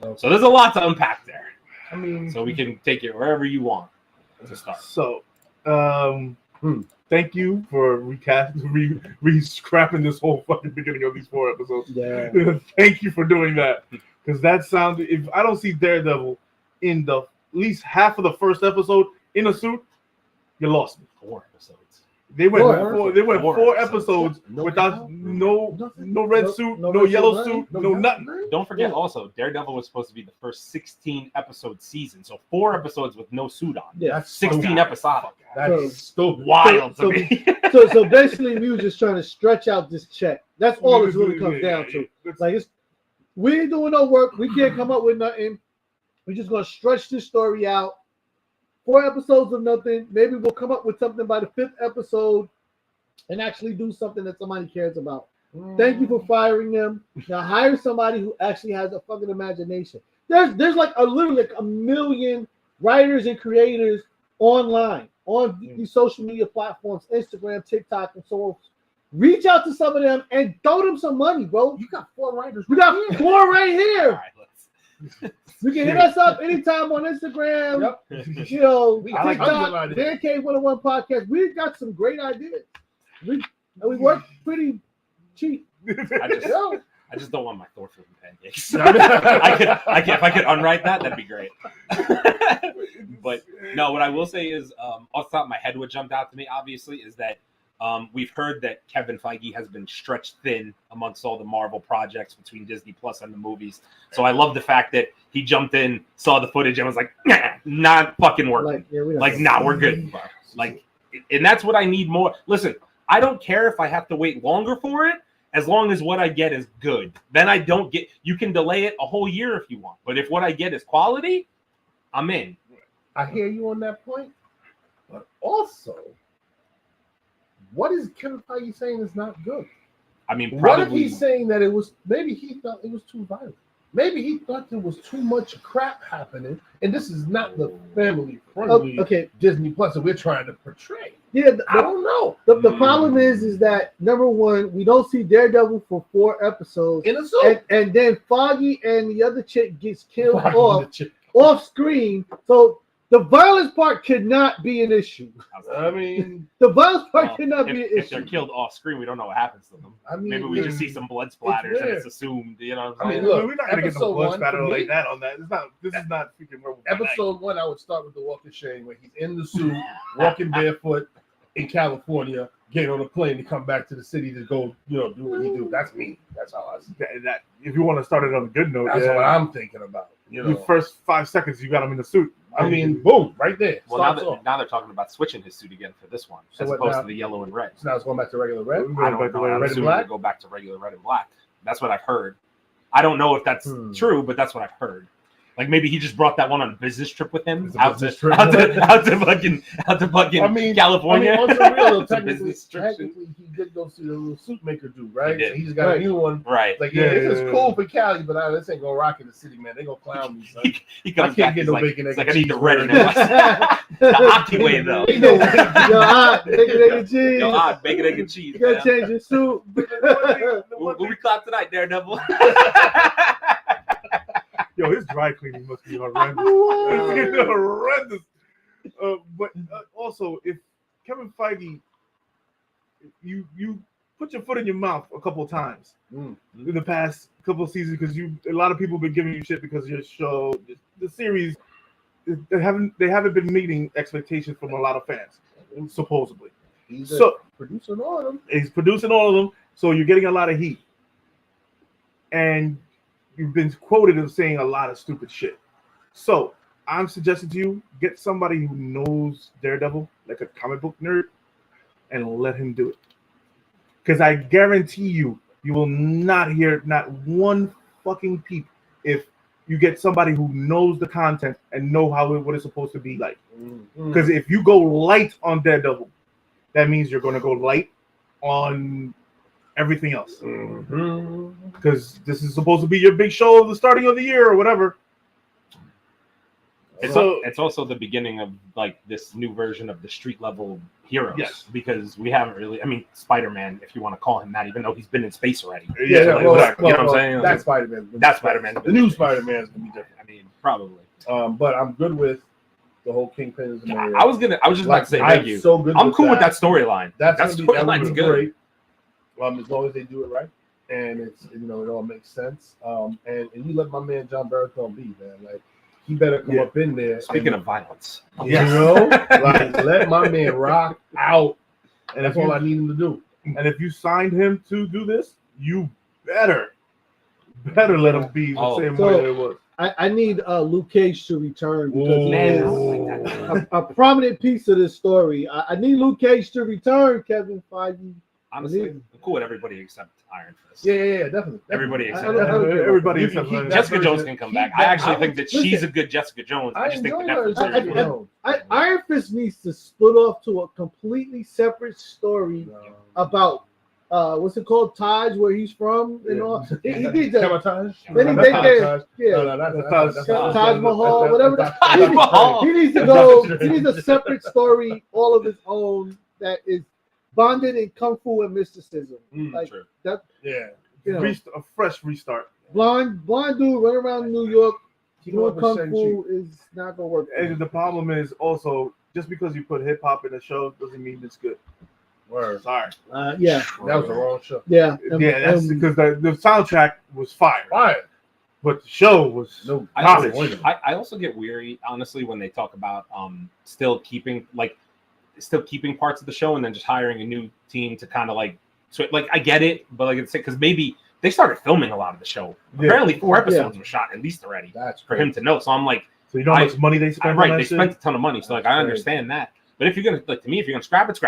[SPEAKER 1] road.
[SPEAKER 3] Okay.
[SPEAKER 1] So there's a lot to unpack there.
[SPEAKER 3] I mean,
[SPEAKER 1] So we can take it wherever you want to start.
[SPEAKER 2] So, thank you for re-scrapping this whole fucking beginning of these 4 episodes.
[SPEAKER 4] Yeah.
[SPEAKER 2] Thank you for doing that, because that sounded. If I don't see Daredevil in the at least half of the first episode in a suit, you lost me.
[SPEAKER 1] 4 episodes.
[SPEAKER 2] They went
[SPEAKER 4] Four
[SPEAKER 2] four episodes without no red suit, no yellow suit, no nothing.
[SPEAKER 1] Don't forget also, Daredevil was supposed to be the first 16 episode season, so 4 episodes with no suit on.
[SPEAKER 4] Yeah,
[SPEAKER 3] That's
[SPEAKER 1] 16 episodic.
[SPEAKER 3] That's stupid.
[SPEAKER 1] Wild to me.
[SPEAKER 4] so basically, we were just trying to stretch out this check. That's all it really comes down to. Like we ain't doing no work. We can't come up with nothing. We're just gonna stretch this story out. 4 episodes of nothing. Maybe we'll come up with something by the 5th episode and actually do something that somebody cares about. Thank you for firing them. Now hire somebody who actually has a fucking imagination. There's like literally like a million writers and creators online on these social media platforms, Instagram, TikTok, and so on. Reach out to some of them and throw them some money, bro.
[SPEAKER 3] You got 4 writers.
[SPEAKER 4] We got 4 right here.
[SPEAKER 1] All right,
[SPEAKER 4] You can hit us up anytime on Instagram.
[SPEAKER 3] Yep.
[SPEAKER 4] You know,
[SPEAKER 3] like
[SPEAKER 4] TikTok,
[SPEAKER 3] ideas.
[SPEAKER 4] Mancave101 Podcast. We've got some great ideas. We work pretty cheap.
[SPEAKER 1] I just don't want my Thor food and pancakes. If I could unwrite that, that'd be great. But no, what I will say is, off the top of my head, what jumped out to me, obviously, is that we've heard that Kevin Feige has been stretched thin amongst all the Marvel projects between Disney Plus and the movies. So I love the fact that he jumped in, saw the footage, and was like, nah, not fucking working. Nah, we're good. Like, and that's what I need more. Listen, I don't care if I have to wait longer for it, as long as what I get is good. Then I don't get. You can delay it a whole year if you want, but if what I get is quality, I'm in.
[SPEAKER 3] I hear you on that point, but also, what is Kevin Feige saying is not good?
[SPEAKER 1] I mean,
[SPEAKER 3] what if
[SPEAKER 1] probably.
[SPEAKER 3] he's saying that it was, maybe he thought it was too violent. Maybe he thought there was too much crap happening, and this is not the family-friendly Disney Plus that we're trying to portray.
[SPEAKER 4] Yeah,
[SPEAKER 3] I don't know.
[SPEAKER 4] The problem is that number one, we don't see Daredevil for 4 episodes,
[SPEAKER 3] In a suit.
[SPEAKER 4] and then Foggy and the other chick gets killed off screen. So the violence part could not be an issue.
[SPEAKER 3] I mean,
[SPEAKER 4] the violence part could not be an issue.
[SPEAKER 1] If they're killed off screen, we don't know what happens to them.
[SPEAKER 3] I mean,
[SPEAKER 1] maybe we just see some blood splatters and it's assumed. You know what I'm saying?
[SPEAKER 3] I mean, look,
[SPEAKER 2] we're not gonna get no
[SPEAKER 3] episode
[SPEAKER 2] blood
[SPEAKER 3] 1
[SPEAKER 2] splatter
[SPEAKER 3] for
[SPEAKER 2] like
[SPEAKER 3] me-
[SPEAKER 2] that on that. This is not freaking Werewolf by Night.
[SPEAKER 3] Episode 1, I would start with the walk of shame, where he's in the suit, walking barefoot in California, getting on a plane to come back to the city to go, do what he do. That's me. That's how I see it.
[SPEAKER 2] That if you want to start it on a good note,
[SPEAKER 3] That's what I'm thinking about.
[SPEAKER 2] The first 5 seconds you got him in the suit.
[SPEAKER 3] I mean, boom, right there.
[SPEAKER 1] Well, now they're talking about switching his suit again for this one,
[SPEAKER 3] So
[SPEAKER 1] as
[SPEAKER 3] what
[SPEAKER 1] opposed
[SPEAKER 3] now?
[SPEAKER 1] to the yellow and red.
[SPEAKER 3] So now it's going back to regular red.
[SPEAKER 1] I don't know. I'm
[SPEAKER 3] red and
[SPEAKER 1] assuming
[SPEAKER 3] black?
[SPEAKER 1] they go back to regular red and black. That's what I've heard. I don't know if that's true, but that's what I've heard. Like maybe he just brought that one on a business trip with him out to fucking California.
[SPEAKER 3] I mean, on the real,
[SPEAKER 1] It's a business trip.
[SPEAKER 3] technically, he did go see the little suit maker dude, right?
[SPEAKER 1] He did.
[SPEAKER 3] So he's got a new one.
[SPEAKER 1] Right.
[SPEAKER 3] Like, this is cool for Cali, but this ain't gonna rock in the city, man. They gonna clown me, son.
[SPEAKER 1] He comes
[SPEAKER 3] I can't
[SPEAKER 1] back,
[SPEAKER 3] get
[SPEAKER 1] he's
[SPEAKER 3] no
[SPEAKER 1] like,
[SPEAKER 3] bacon,
[SPEAKER 1] he's
[SPEAKER 3] egg,
[SPEAKER 1] like, I need the
[SPEAKER 3] cheese
[SPEAKER 1] red and
[SPEAKER 3] burger.
[SPEAKER 1] the Aki way though.
[SPEAKER 4] Bacon, egg, and cheese.
[SPEAKER 1] Yo, bacon, egg, and cheese.
[SPEAKER 4] You gotta
[SPEAKER 1] Man.
[SPEAKER 4] change your suit.
[SPEAKER 1] Who we clap tonight, Daredevil?
[SPEAKER 2] Yo, his dry cleaning must be horrendous. It's horrendous. But also, if Kevin Feige, you put your foot in your mouth a couple of times in the past couple of seasons, because a lot of people have been giving you shit because your show, the series, they haven't been meeting expectations from a lot of fans, supposedly.
[SPEAKER 3] He's producing all of them.
[SPEAKER 2] He's producing all of them, so you're getting a lot of heat. And you've been quoted as saying a lot of stupid shit. So I'm suggesting to you, get somebody who knows Daredevil, like a comic book nerd, and let him do it. Because I guarantee you will not hear not one fucking peep if you get somebody who knows the content and know what it's supposed to be like. Because if you go light on Daredevil, that means you're going to go light on everything else. Because this is supposed to be your big show of the starting of the year or whatever.
[SPEAKER 1] It's also the beginning of like this new version of the street level heroes. Yes. Because we haven't really, I mean, Spider-Man, if you want to call him that, even though he's been in space already.
[SPEAKER 3] Yeah,
[SPEAKER 1] you know what I'm saying?
[SPEAKER 3] That's Spider-Man.
[SPEAKER 1] That's Spider-Man.
[SPEAKER 3] The new Spider-Man is gonna be different.
[SPEAKER 1] I mean, probably.
[SPEAKER 3] But I'm good with the whole Kingpin.
[SPEAKER 1] I was just about to say thank you.
[SPEAKER 3] So good.
[SPEAKER 1] I'm cool with that storyline.
[SPEAKER 3] That
[SPEAKER 1] storyline's good.
[SPEAKER 3] Great. As long as they do it right, and it all makes sense. And you let my man John Baratheon be, man. Like, he better come up in there.
[SPEAKER 1] Speaking of violence,
[SPEAKER 3] like let my man rock out
[SPEAKER 2] And
[SPEAKER 3] That's
[SPEAKER 2] if
[SPEAKER 3] all
[SPEAKER 2] you,
[SPEAKER 3] I need him to do.
[SPEAKER 2] and if you signed him to do this, you better let him be the same way that it was.
[SPEAKER 4] I need Luke Cage to return because he
[SPEAKER 1] Man, I
[SPEAKER 4] is
[SPEAKER 1] don't like that.
[SPEAKER 4] a prominent piece of this story. I need Luke Cage to return, Kevin Feige.
[SPEAKER 1] Honestly, I'm cool with everybody except Iron Fist.
[SPEAKER 3] Yeah, definitely.
[SPEAKER 1] Everybody except
[SPEAKER 2] Everybody
[SPEAKER 3] You
[SPEAKER 2] except
[SPEAKER 3] can keep
[SPEAKER 1] Jessica
[SPEAKER 3] that
[SPEAKER 1] Jones
[SPEAKER 3] version.
[SPEAKER 1] can come
[SPEAKER 3] Keep
[SPEAKER 1] back.
[SPEAKER 3] that-
[SPEAKER 1] I actually
[SPEAKER 3] I
[SPEAKER 1] think that
[SPEAKER 4] listen,
[SPEAKER 1] she's a good Jessica Jones. I just think the
[SPEAKER 3] enjoy
[SPEAKER 1] Netflix
[SPEAKER 3] her
[SPEAKER 1] series
[SPEAKER 3] as
[SPEAKER 1] is
[SPEAKER 3] Jessica
[SPEAKER 1] good.
[SPEAKER 3] Jones.
[SPEAKER 4] Iron Fist needs to split off to a completely separate story about what's it called, Taj, where he's from and all. He needs a
[SPEAKER 3] Sabotage?
[SPEAKER 4] Then he
[SPEAKER 3] That's
[SPEAKER 4] take
[SPEAKER 3] not
[SPEAKER 4] their-
[SPEAKER 3] Taj.
[SPEAKER 4] yeah.
[SPEAKER 3] No, that's
[SPEAKER 4] Taj Mahal, whatever.
[SPEAKER 1] Taj Mahal.
[SPEAKER 4] He needs to go. He needs a separate story, all of his own, that is bonded in kung fu and mysticism. Like
[SPEAKER 1] True.
[SPEAKER 4] that,
[SPEAKER 3] Yeah.
[SPEAKER 4] you know,
[SPEAKER 2] A fresh restart.
[SPEAKER 4] blind dude running around New York
[SPEAKER 3] Keep
[SPEAKER 4] doing
[SPEAKER 3] up with
[SPEAKER 4] kung
[SPEAKER 3] Shang-Chi.
[SPEAKER 4] fu is not gonna work.
[SPEAKER 2] And the problem is also, just because you put hip hop in a show doesn't mean it's good.
[SPEAKER 3] Word.
[SPEAKER 2] Sorry.
[SPEAKER 4] Yeah,
[SPEAKER 3] That was the wrong show.
[SPEAKER 4] yeah,
[SPEAKER 2] Yeah, that's because the soundtrack was fire,
[SPEAKER 3] Fire.
[SPEAKER 2] but the show was
[SPEAKER 3] No.
[SPEAKER 2] garbage.
[SPEAKER 1] I also get weary, honestly, when they talk about still keeping parts of the show and then just hiring a new team to kind of like I get it, but like it's because maybe they started filming a lot of the show.
[SPEAKER 2] Yeah.
[SPEAKER 1] Apparently 4 episodes were shot at least already
[SPEAKER 3] That's
[SPEAKER 1] for him to know. So I'm like,
[SPEAKER 2] So you know how much money they spent on
[SPEAKER 1] right,
[SPEAKER 2] that
[SPEAKER 1] they
[SPEAKER 2] shit?
[SPEAKER 1] spent a ton of money. So like I understand that. But if you're gonna to me, if you're gonna scrap it,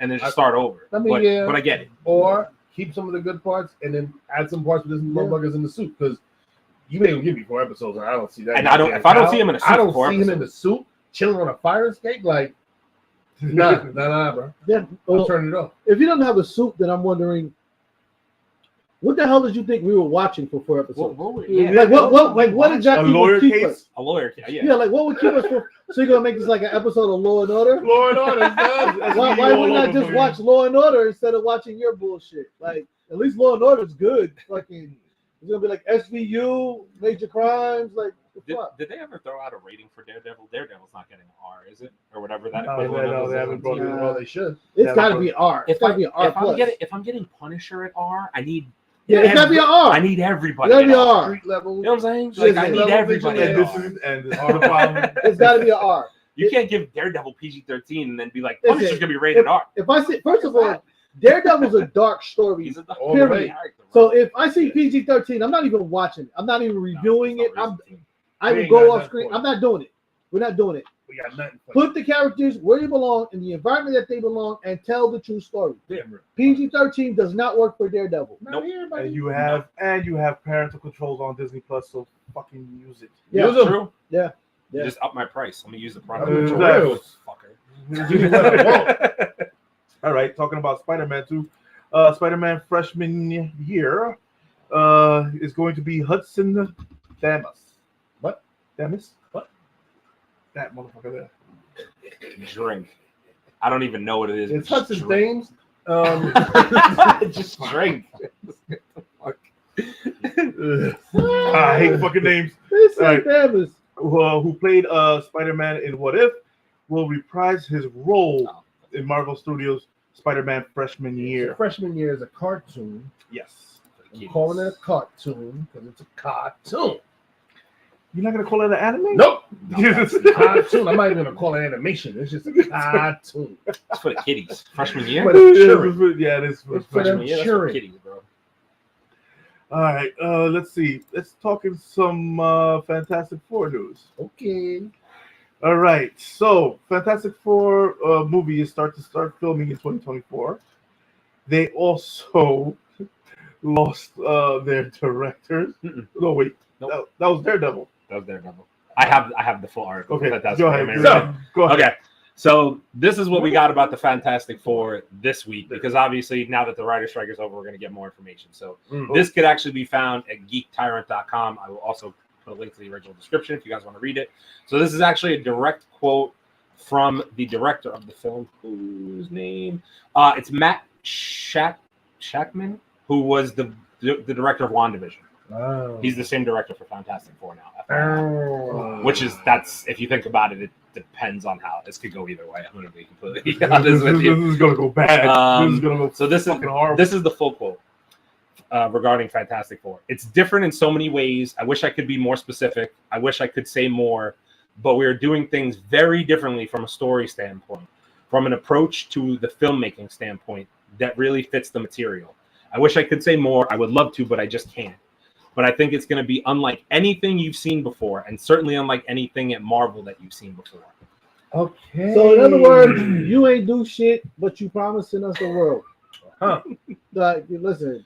[SPEAKER 1] and then just start over.
[SPEAKER 3] I mean,
[SPEAKER 1] but,
[SPEAKER 3] yeah.
[SPEAKER 1] but I get it.
[SPEAKER 3] Or keep some of the good parts and then add some parts with this motherfuckers in the suit, because you may give me 4 episodes and I don't see that.
[SPEAKER 1] And if I don't see him in a suit,
[SPEAKER 3] I don't
[SPEAKER 1] for 4
[SPEAKER 3] see him in the
[SPEAKER 1] episodes.
[SPEAKER 3] suit chilling on a fire escape. Like, nah, bro.
[SPEAKER 4] Yeah,
[SPEAKER 3] I'm
[SPEAKER 4] well,
[SPEAKER 3] turning it off.
[SPEAKER 4] if you don't have a suit, then I'm wondering, what the hell did you think we were watching for 4 episodes? Like what
[SPEAKER 2] A
[SPEAKER 4] exactly
[SPEAKER 2] lawyer
[SPEAKER 4] would keep
[SPEAKER 2] case?
[SPEAKER 4] us?
[SPEAKER 1] A lawyer, yeah.
[SPEAKER 4] Yeah, like what would keep us for? So you're gonna make this like an episode of Law and Order?
[SPEAKER 3] Law and Order, man.
[SPEAKER 4] Why would not just watch Law and Order instead of watching your bullshit? Like at least Law and Order's good. Fucking, it's gonna be like SVU, Major Crimes, like the fuck.
[SPEAKER 1] Did they ever throw out a rating for Daredevil? Daredevil's not getting an R, is it, or whatever that?
[SPEAKER 2] No,
[SPEAKER 1] equivalent
[SPEAKER 2] no,
[SPEAKER 1] of
[SPEAKER 2] they
[SPEAKER 1] is.
[SPEAKER 2] haven't brought it.
[SPEAKER 3] Well, they should.
[SPEAKER 4] It's
[SPEAKER 2] Yeah,
[SPEAKER 4] gotta
[SPEAKER 2] but
[SPEAKER 4] be R. It's gotta be an R plus.
[SPEAKER 1] If I'm getting Punisher at R, I need.
[SPEAKER 4] Yeah, it's gotta be an R.
[SPEAKER 1] I need everybody.
[SPEAKER 4] It's gotta be
[SPEAKER 1] at
[SPEAKER 4] an
[SPEAKER 1] R.
[SPEAKER 4] R.
[SPEAKER 3] Street level.
[SPEAKER 1] You know what I'm saying? Like I need
[SPEAKER 3] Level
[SPEAKER 1] everybody.
[SPEAKER 2] And
[SPEAKER 1] at
[SPEAKER 2] this
[SPEAKER 1] R.
[SPEAKER 2] is the problem.
[SPEAKER 4] It's gotta be an R.
[SPEAKER 1] You can't give Daredevil PG-13 and then be like
[SPEAKER 4] Listen,
[SPEAKER 1] Punisher's gonna be rated R.
[SPEAKER 4] If I see, first of all, Daredevil's a dark story.
[SPEAKER 1] He's a
[SPEAKER 3] All the way.
[SPEAKER 1] character,
[SPEAKER 4] So
[SPEAKER 1] bro.
[SPEAKER 4] if I see PG-13, I'm not even watching it. I'm not even reviewing it. I
[SPEAKER 3] We
[SPEAKER 4] will
[SPEAKER 3] ain't
[SPEAKER 4] go
[SPEAKER 3] got
[SPEAKER 4] off
[SPEAKER 3] nothing
[SPEAKER 4] screen.
[SPEAKER 3] for it.
[SPEAKER 4] I'm not doing it. We're not doing it.
[SPEAKER 3] We got nothing. For
[SPEAKER 4] Put the characters where they belong in the environment that they belong and tell the true story. PG-13 does not work for Daredevil.
[SPEAKER 3] Not here, buddy.
[SPEAKER 2] And you have parental controls on Disney Plus, so fucking use it.
[SPEAKER 4] Yeah,
[SPEAKER 3] Use 'em.
[SPEAKER 1] True.
[SPEAKER 4] Yeah.
[SPEAKER 1] You just up my price. Let me use the
[SPEAKER 3] I'm
[SPEAKER 1] product.
[SPEAKER 3] with
[SPEAKER 2] Exactly.
[SPEAKER 3] you.
[SPEAKER 1] Fucker.
[SPEAKER 3] Give me what I want.
[SPEAKER 2] All right, talking about Spider-Man 2. Spider-Man freshman year is going to be Hudson Damas.
[SPEAKER 3] What?
[SPEAKER 2] Damas?
[SPEAKER 3] What?
[SPEAKER 2] That motherfucker there.
[SPEAKER 1] Drink. I don't even know what it is.
[SPEAKER 3] It's
[SPEAKER 1] but just
[SPEAKER 3] Hudson
[SPEAKER 1] drink.
[SPEAKER 3] Thames.
[SPEAKER 1] Just drink.
[SPEAKER 2] I hate fucking names.
[SPEAKER 4] This
[SPEAKER 2] Right.
[SPEAKER 4] is Davis.
[SPEAKER 2] Who played Spider-Man in What If, will reprise his role in Marvel Studios' Spider-Man freshman year.
[SPEAKER 3] Freshman year is a cartoon.
[SPEAKER 2] Yes.
[SPEAKER 3] I'm calling it a cartoon because it's a cartoon.
[SPEAKER 2] You're not gonna call it an anime?
[SPEAKER 3] Nope.
[SPEAKER 2] Yes.
[SPEAKER 3] Cartoon. I'm not even gonna call it animation. It's just a cartoon.
[SPEAKER 1] It's for the kiddies. Freshman year.
[SPEAKER 3] But it's cheering.
[SPEAKER 2] Yeah, it is.
[SPEAKER 3] It's for
[SPEAKER 1] Freshman
[SPEAKER 3] them
[SPEAKER 1] year. That's for
[SPEAKER 3] cheering.
[SPEAKER 1] kiddies, bro.
[SPEAKER 2] All right, let's see. Let's talk in some Fantastic Four news.
[SPEAKER 3] Okay.
[SPEAKER 2] All right, so Fantastic Four movie is start filming in 2024. They also lost their directors.
[SPEAKER 1] Mm-mm.
[SPEAKER 2] No, wait,
[SPEAKER 1] Nope.
[SPEAKER 2] that was Daredevil.
[SPEAKER 1] That was Daredevil. I have the full article.
[SPEAKER 2] Okay,
[SPEAKER 1] Fantastic
[SPEAKER 2] go
[SPEAKER 1] Four
[SPEAKER 2] ahead.
[SPEAKER 1] animated.
[SPEAKER 2] Go ahead.
[SPEAKER 1] Okay, so this is what we got about the Fantastic Four this week, because obviously now that the writer's strike is over, we're going to get more information. So this could actually be found at geektyrant.com. I will also put a link to the original description if you guys want to read it. So this is actually a direct quote from the director of the film, whose name? It's Matt Shackman, who was the director of WandaVision.
[SPEAKER 3] Oh.
[SPEAKER 1] He's the same director for Fantastic Four now.
[SPEAKER 3] Oh.
[SPEAKER 1] Which is, that's, if you think about it, it depends on how this could go either way. I'm going to be completely honest with you.
[SPEAKER 2] This is gonna go bad. This is gonna go
[SPEAKER 1] So this is
[SPEAKER 2] fucking horrible.
[SPEAKER 1] this is the full quote regarding Fantastic Four. It's different in so many ways. I wish I could be more specific. I wish I could say more, but we are doing things very differently from a story standpoint. from an approach to the filmmaking standpoint that really fits the material. I wish I could say more. I would love to, but I just can't. But I think it's going to be unlike anything you've seen before, and certainly unlike anything at Marvel that you've seen before.
[SPEAKER 3] Okay.
[SPEAKER 4] So in other words, you ain't do shit, but you promising us the world.
[SPEAKER 3] Huh.
[SPEAKER 4] Listen.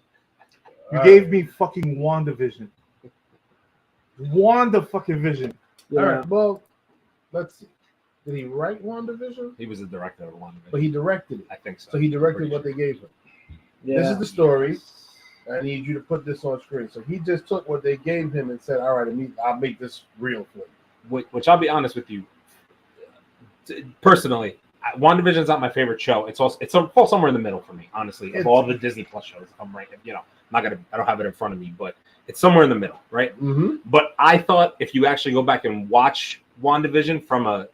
[SPEAKER 2] You gave me fucking WandaVision. Wanda fucking Vision.
[SPEAKER 4] Yeah.
[SPEAKER 3] All right. Well, let's see. Did he write WandaVision?
[SPEAKER 1] He was the director of one.
[SPEAKER 3] But he directed it.
[SPEAKER 1] I think so.
[SPEAKER 3] So he directed what they gave him.
[SPEAKER 4] Yeah.
[SPEAKER 3] This is the story. I need you to put this on screen. So he just took what they gave him and said, all right, I'll make this real for you.
[SPEAKER 1] Which I'll be honest with you. Personally, WandaVision is not my favorite show. It falls somewhere in the middle for me, honestly. Of all the Disney Plus shows, I'm right. I don't have it in front of me, but it's somewhere in the middle, right?
[SPEAKER 3] Mm-hmm.
[SPEAKER 1] But I thought if you actually go back and watch WandaVision from a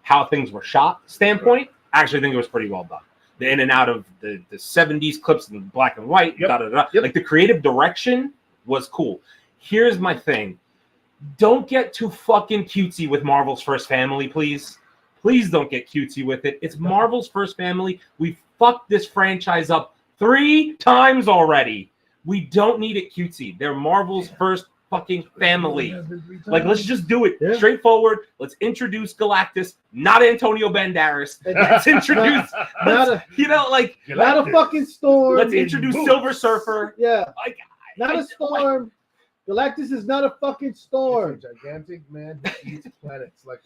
[SPEAKER 1] how things were shot standpoint, I actually think it was pretty well done. The in and out of the 70s clips in black and white,
[SPEAKER 3] Yep.
[SPEAKER 1] like the creative direction was cool. Here's my thing. Don't get too fucking cutesy with Marvel's First Family, please. Please don't get cutesy with it. It's Marvel's First Family. We fucked this franchise up 3 times already. We don't need it cutesy. They're Marvel's first fucking family. Like, let's just do it straightforward. Let's introduce Galactus, not Antonio Banderas. Let's introduce, not
[SPEAKER 4] a fucking Storm.
[SPEAKER 1] Let's introduce Silver Surfer.
[SPEAKER 4] Yeah,
[SPEAKER 1] like
[SPEAKER 4] not a Storm. Galactus is not a fucking Storm.
[SPEAKER 3] He's a gigantic man who eats planets. Like,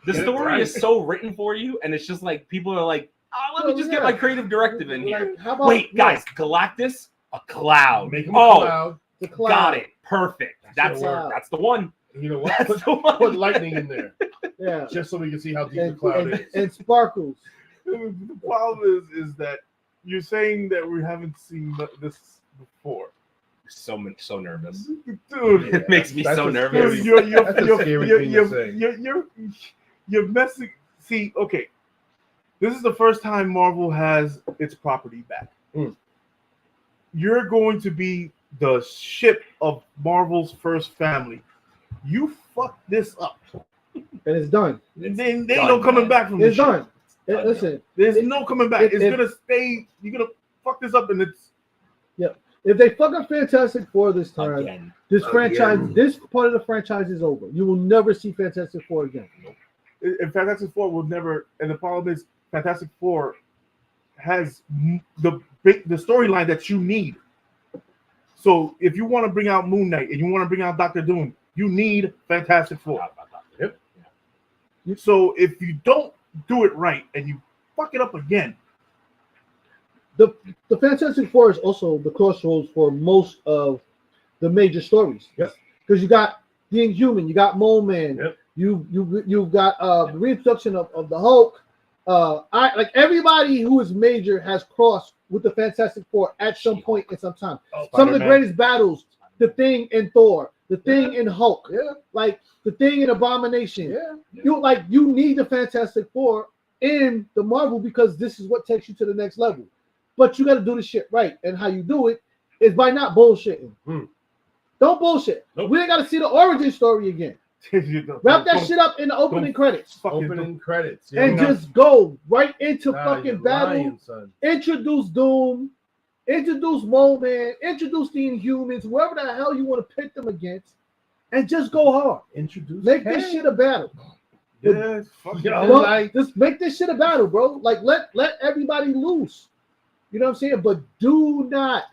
[SPEAKER 1] the story is so written for you, and it's just like people are like, "Oh, let me just get my creative directive in here."
[SPEAKER 4] Like, how about,
[SPEAKER 1] wait, guys, Galactus, a cloud.
[SPEAKER 3] Make him a cloud.
[SPEAKER 4] The cloud.
[SPEAKER 1] Got it. Perfect. That's the one.
[SPEAKER 3] You know what?
[SPEAKER 1] That's the one.
[SPEAKER 3] Put lightning in there.
[SPEAKER 4] Yeah.
[SPEAKER 3] Just so we can see how deep the cloud is.
[SPEAKER 4] And sparkles.
[SPEAKER 2] The problem is that you're saying that we haven't seen this before.
[SPEAKER 1] So nervous.
[SPEAKER 2] Dude,
[SPEAKER 1] It makes me so nervous.
[SPEAKER 2] You're messing. See, okay. This is the first time Marvel has its property back. You're going to be the ship of Marvel's first family. You fuck this up.
[SPEAKER 4] And it's done.
[SPEAKER 2] They ain't no coming back from this.
[SPEAKER 4] It's done. Listen,
[SPEAKER 2] there's no coming back. It's gonna stay. You're gonna fuck this up, and it's.
[SPEAKER 4] Yep. If they fuck up Fantastic Four this time, this part of the franchise is over. You will never see Fantastic Four again.
[SPEAKER 2] And Fantastic Four will never. And the problem is, Fantastic Four has the storyline that you need. So if you want to bring out Moon Knight and you want to bring out Doctor Doom, you need Fantastic Four.
[SPEAKER 3] Yep.
[SPEAKER 2] So if you don't do it right and you fuck it up again,
[SPEAKER 4] the Fantastic Four is also the crossroads for most of the major stories.
[SPEAKER 3] Yes.
[SPEAKER 4] Because you got the Inhuman, you got Mole Man,
[SPEAKER 3] Yep.
[SPEAKER 4] you've got the reintroduction of the Hulk. Like everybody who is major has crossed with the Fantastic Four at some point in some time. Some of the greatest battles, the Thing in Thor, the Thing in Hulk, like the Thing in Abomination. You need the Fantastic Four in the Marvel because this is what takes you to the next level. But you got to do the shit right, and how you do it is by not bullshitting. Don't bullshit.
[SPEAKER 3] Nope.
[SPEAKER 4] We ain't got to see the origin story again. Wrap that shit up in the opening credits.
[SPEAKER 3] Opening credits.
[SPEAKER 4] And just go right into fucking battle.
[SPEAKER 3] Lying, son.
[SPEAKER 4] Introduce Doom. Introduce Mole Man. Introduce the Inhumans. Whoever the hell you want to pit them against. And just go hard. Make this shit a battle. Just make this shit a battle, bro. Like, let everybody loose. You know what I'm saying? But do not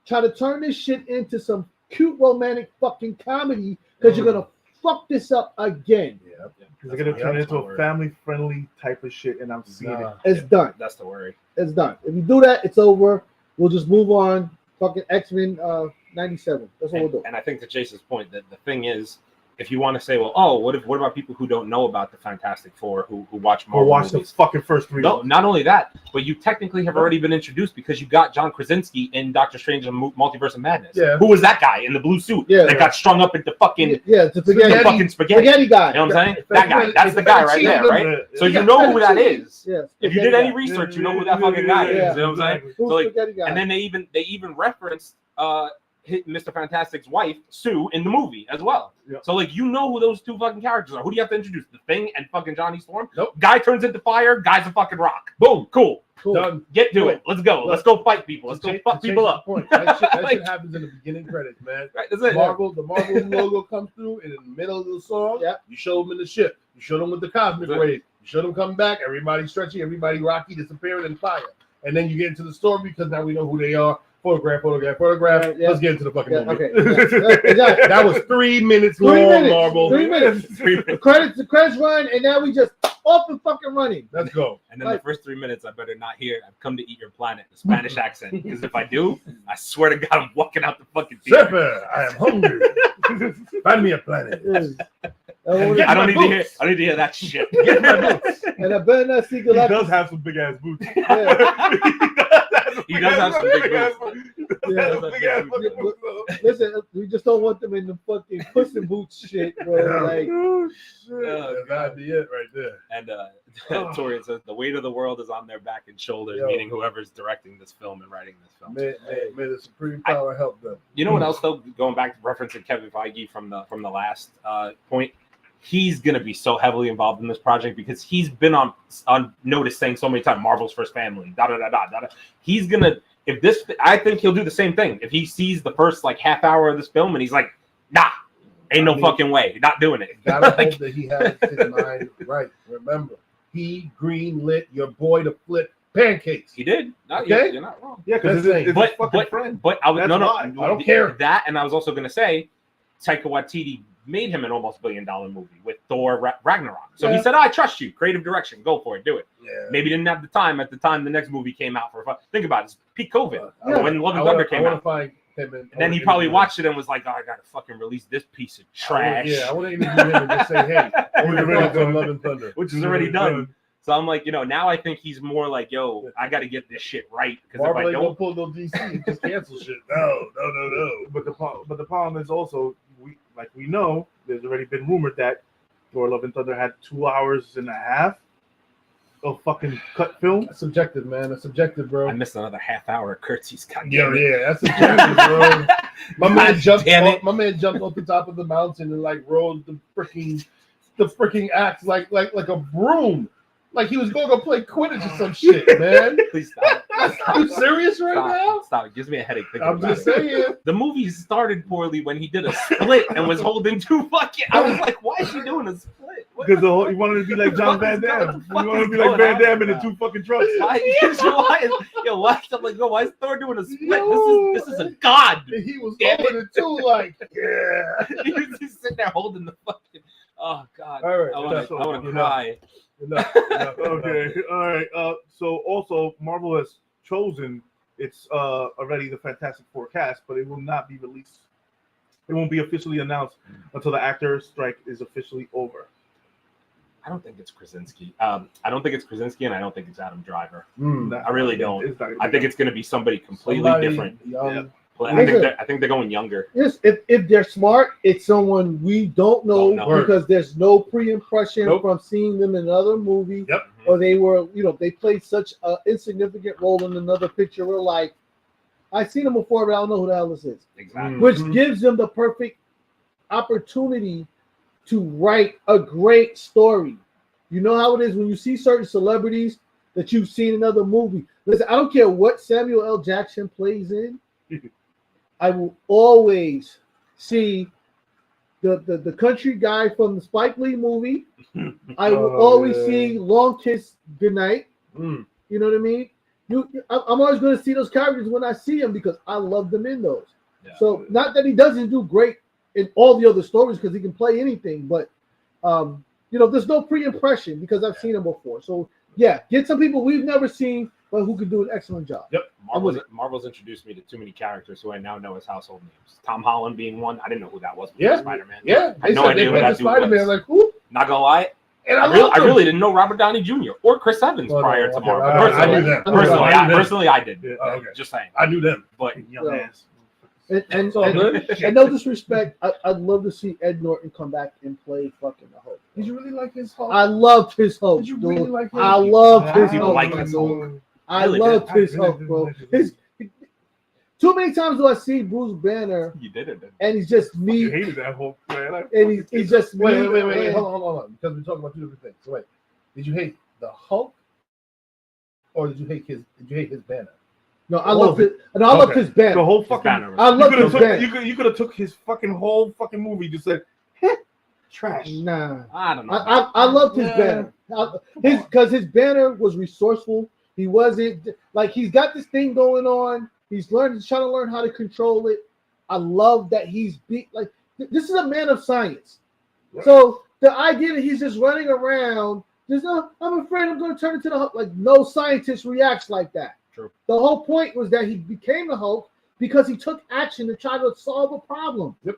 [SPEAKER 4] try to turn this shit into some cute romantic fucking comedy because you're gonna fuck this up again.
[SPEAKER 2] They're gonna turn it into a family-friendly type of shit, and I'm seeing it.
[SPEAKER 4] It's done.
[SPEAKER 1] That's the worry.
[SPEAKER 4] It's done. If you do that, it's over. We'll just move on. Fucking X-Men 97. That's what we'll do.
[SPEAKER 1] And I think to Jason's point, that the thing is, if you want to say, well, what about people who don't know about the Fantastic Four who watch Marvel
[SPEAKER 2] watch
[SPEAKER 1] movies?
[SPEAKER 2] the fucking first 3?
[SPEAKER 1] No, not only that, but you technically have already been introduced because you got John Krasinski in Doctor Strange and Multiverse of Madness.
[SPEAKER 2] Yeah.
[SPEAKER 1] Who was that guy in the blue suit that got strung up into fucking
[SPEAKER 4] spaghetti
[SPEAKER 1] guy? You know what I'm saying? That guy. That's the guy right there, right? So you know who that is. If you did any research, you know who that fucking guy is. You know what I'm saying? So like, and then they even referenced Mr. Fantastic's wife, Sue, in the movie as well.
[SPEAKER 2] Yep.
[SPEAKER 1] So, like, you know who those two fucking characters are. Who do you have to introduce? The Thing and fucking Johnny Storm?
[SPEAKER 3] Nope.
[SPEAKER 1] Guy turns into fire, guy's a fucking rock. Boom, cool.
[SPEAKER 3] Done.
[SPEAKER 1] Get to it. Let's go. Let's go fight people. Let's go fuck people up.
[SPEAKER 3] That shit
[SPEAKER 1] Like-
[SPEAKER 3] happens in the beginning credits, man.
[SPEAKER 1] Right, that's it.
[SPEAKER 3] The Marvel logo comes through, and in the middle of the song,
[SPEAKER 4] Yep.
[SPEAKER 3] you show them in the ship. You show them with the cosmic
[SPEAKER 1] That's it.
[SPEAKER 3] rays. You show them coming back. Everybody stretchy, everybody rocky, disappearing in fire. And then you get into the story because now we know who they are. Photograph.
[SPEAKER 4] Yeah.
[SPEAKER 3] Let's get into the fucking movie.
[SPEAKER 4] Okay. Yeah, exactly.
[SPEAKER 3] That was 3 minutes
[SPEAKER 4] 3
[SPEAKER 3] long,
[SPEAKER 4] minutes.
[SPEAKER 3] Marvel.
[SPEAKER 4] 3 minutes. The credits run, and now we just off and fucking running.
[SPEAKER 3] Let's go.
[SPEAKER 1] And then the first 3 minutes, I better not hear I've come to eat your planet, the Spanish accent. Because if I do, I swear to God, I'm walking out the fucking theater.
[SPEAKER 3] Shepherd, I am hungry. Find me a planet.
[SPEAKER 1] I don't need to hear that shit.
[SPEAKER 3] Get my boots.
[SPEAKER 4] And I better not see
[SPEAKER 2] He
[SPEAKER 4] Galactus.
[SPEAKER 2] does have some big ass boots.
[SPEAKER 1] He does have some big boots.
[SPEAKER 4] Yeah. Listen, we just don't want them in the fucking Puss in Boots shit, bro. Like,
[SPEAKER 2] Oh, shit.
[SPEAKER 3] That'd be it right there.
[SPEAKER 1] And Torian says the weight of the world is on their back and shoulders,
[SPEAKER 3] Yo.
[SPEAKER 1] meaning whoever's directing this film and writing this film.
[SPEAKER 3] May the supreme power help them.
[SPEAKER 1] You know what else though? Going back to referencing Kevin Feige from the last point, he's gonna be so heavily involved in this project because he's been on notice saying so many times Marvel's first family. Da da da da da. He's gonna I think he'll do the same thing if he sees the first like half hour of this film and he's like, nah, ain't no fucking way, not doing it.
[SPEAKER 3] Gotta hope that he has his mind right. Remember, he greenlit your boy to flip pancakes.
[SPEAKER 1] He did. No,
[SPEAKER 3] Okay.
[SPEAKER 1] you're not wrong.
[SPEAKER 2] Yeah, because
[SPEAKER 3] That's
[SPEAKER 2] it's his fucking friend.
[SPEAKER 1] But I was
[SPEAKER 2] That's
[SPEAKER 1] no.
[SPEAKER 2] why.
[SPEAKER 3] I don't care.
[SPEAKER 1] That, and I was also gonna say, Taika Waititi made him an almost $1 billion movie with Thor Ragnarok. So he said, I trust you. Creative direction. Go for it. Do it.
[SPEAKER 3] Yeah.
[SPEAKER 1] Maybe didn't have the time at the time the next movie came out for think about it. It's peak COVID.
[SPEAKER 4] Yeah.
[SPEAKER 1] When Love and Thunder came out.
[SPEAKER 3] Find him and
[SPEAKER 1] And then he probably watched it and was like, oh, I gotta fucking release this piece of trash.
[SPEAKER 3] I want to interview him and just say, hey, what are your thoughts on Love and Thunder?
[SPEAKER 1] Which is already done. So I'm like, now I think he's more like, yo, I gotta get this shit right. Because if
[SPEAKER 3] Marvel
[SPEAKER 1] I
[SPEAKER 3] ain't gonna
[SPEAKER 1] don't,
[SPEAKER 3] pull no DC and just cancel shit. No.
[SPEAKER 2] But the problem is also we know there's already been rumored that Thor: Love and Thunder had 2 hours and a half of fucking cut film.
[SPEAKER 3] That's subjective, man. That's subjective, bro.
[SPEAKER 1] I missed another half hour of Curtsi's cut.
[SPEAKER 3] Yeah, that's subjective, bro. My man
[SPEAKER 1] damn it.
[SPEAKER 3] jumped off the top of the mountain and like rode the freaking axe like a broom. Like he was going to play Quidditch or some shit, man.
[SPEAKER 1] Please stop.
[SPEAKER 3] Are you serious right now?
[SPEAKER 1] Stop. It gives me a headache thinking
[SPEAKER 3] I'm
[SPEAKER 1] about
[SPEAKER 3] just
[SPEAKER 1] it.
[SPEAKER 3] saying.
[SPEAKER 1] The movie started poorly when he did a split and was holding two fucking. I was like, why is he doing a split? What
[SPEAKER 2] Because he wanted to be like John Van Damme. He wanted to be like Van Damme in the 2 fucking trucks.
[SPEAKER 1] why is Thor doing a split? This is a god.
[SPEAKER 3] And he was
[SPEAKER 1] Damn
[SPEAKER 3] over it too, like, yeah.
[SPEAKER 1] He was just sitting there holding the fucking. Oh god.
[SPEAKER 3] All right,
[SPEAKER 1] I want to
[SPEAKER 3] enough.
[SPEAKER 1] cry.
[SPEAKER 3] Enough.
[SPEAKER 2] Okay, all right. So also Marvel has chosen it's already the Fantastic Four cast, but it will not be released. It won't be officially announced until the actor strike is officially over.
[SPEAKER 1] I don't think it's Krasinski. I don't think it's Krasinski, and I don't think it's Adam Driver.
[SPEAKER 3] Mm.
[SPEAKER 1] I really don't.
[SPEAKER 2] It's not gonna
[SPEAKER 1] I
[SPEAKER 2] be
[SPEAKER 1] think
[SPEAKER 2] done.
[SPEAKER 1] it's going to be somebody completely
[SPEAKER 3] Somebody
[SPEAKER 1] different.
[SPEAKER 3] young.
[SPEAKER 1] I think they're going younger.
[SPEAKER 4] yes, if they're smart, it's someone we don't know
[SPEAKER 1] Don't know.
[SPEAKER 4] because there's no pre-impression
[SPEAKER 3] Nope.
[SPEAKER 4] from seeing them in another movie.
[SPEAKER 3] Yep.
[SPEAKER 4] Or they were, they played such an insignificant role in another picture. We're like, I've seen them before, but I don't know who the hell this is.
[SPEAKER 1] Exactly.
[SPEAKER 4] Which
[SPEAKER 3] Mhm.
[SPEAKER 4] gives them the perfect opportunity to write a great story. You know how it is when you see certain celebrities that you've seen in other movies. Listen, I don't care what Samuel L. Jackson plays in. I will always see the country guy from the Spike Lee movie. I will always see Long Kiss Goodnight.
[SPEAKER 3] Mm.
[SPEAKER 4] You know what I mean? I'm always going to see those characters when I see them because I love them in those.
[SPEAKER 1] Yeah.
[SPEAKER 4] So not that he doesn't do great in all the other stories because he can play anything, but there's no pre-impression because I've seen him before. So yeah, get some people we've never seen, but who could do an excellent job.
[SPEAKER 3] Yep.
[SPEAKER 1] Marvel's introduced me to too many characters who I now know as household names. Tom Holland being one. I didn't know who that was.
[SPEAKER 3] Yeah.
[SPEAKER 1] Spider-Man.
[SPEAKER 3] Yeah.
[SPEAKER 1] I had no idea who
[SPEAKER 3] they
[SPEAKER 1] that
[SPEAKER 3] had
[SPEAKER 1] dude
[SPEAKER 3] Spider-Man,
[SPEAKER 1] was.
[SPEAKER 3] like, who?
[SPEAKER 1] Not gonna lie,
[SPEAKER 3] And
[SPEAKER 1] I really didn't know Robert Downey Jr. or Chris Evans
[SPEAKER 3] Well,
[SPEAKER 1] prior
[SPEAKER 3] no,
[SPEAKER 1] to
[SPEAKER 3] okay,
[SPEAKER 1] Marvel.
[SPEAKER 3] I knew that.
[SPEAKER 1] Personally, I did.
[SPEAKER 2] Yeah.
[SPEAKER 3] Oh, okay.
[SPEAKER 1] Just saying.
[SPEAKER 3] I knew them.
[SPEAKER 1] But
[SPEAKER 2] Young
[SPEAKER 4] Yeah.
[SPEAKER 2] ass.
[SPEAKER 4] And
[SPEAKER 3] all good.
[SPEAKER 4] no disrespect, I'd love to see Ed Norton come back and play fucking the Hulk.
[SPEAKER 3] Did you really like his Hulk?
[SPEAKER 4] I loved his Hulk.
[SPEAKER 3] Did you
[SPEAKER 4] dude.
[SPEAKER 3] really like him?
[SPEAKER 4] I loved his
[SPEAKER 1] People
[SPEAKER 4] Hulk.
[SPEAKER 1] like his Hulk.
[SPEAKER 4] I
[SPEAKER 1] Really
[SPEAKER 4] loved
[SPEAKER 2] did.
[SPEAKER 4] his Hulk, bro. Too many times do I see Bruce Banner
[SPEAKER 1] You did it.
[SPEAKER 4] and he's just
[SPEAKER 2] You
[SPEAKER 4] me,
[SPEAKER 2] hated that whole man.
[SPEAKER 4] and he's just me.
[SPEAKER 3] Wait.
[SPEAKER 4] and-
[SPEAKER 3] Hold on. Because we're talking about two different things. So wait, did you hate the Hulk, or did you hate his banner?
[SPEAKER 4] No, I loved it. And I loved his
[SPEAKER 2] The
[SPEAKER 4] banner.
[SPEAKER 2] whole
[SPEAKER 1] His
[SPEAKER 2] fucking.
[SPEAKER 1] banner was-
[SPEAKER 4] I
[SPEAKER 2] You
[SPEAKER 4] loved
[SPEAKER 2] could
[SPEAKER 4] his
[SPEAKER 2] have
[SPEAKER 4] banner.
[SPEAKER 2] took. You could have took his fucking whole fucking movie. Just said, trash.
[SPEAKER 4] Nah.
[SPEAKER 1] I don't know.
[SPEAKER 4] I loved his
[SPEAKER 3] Yeah.
[SPEAKER 4] banner. Because his banner was resourceful. He wasn't like he's got this thing going on. He's trying to learn how to control it. I love that he's this is a man of science.
[SPEAKER 3] Right.
[SPEAKER 4] So the idea that he's just running around, I'm afraid I'm going to turn into the Hulk. Like no scientist reacts like that.
[SPEAKER 1] True.
[SPEAKER 4] The whole point was that he became the Hulk because he took action to try to solve a problem.
[SPEAKER 3] Yep.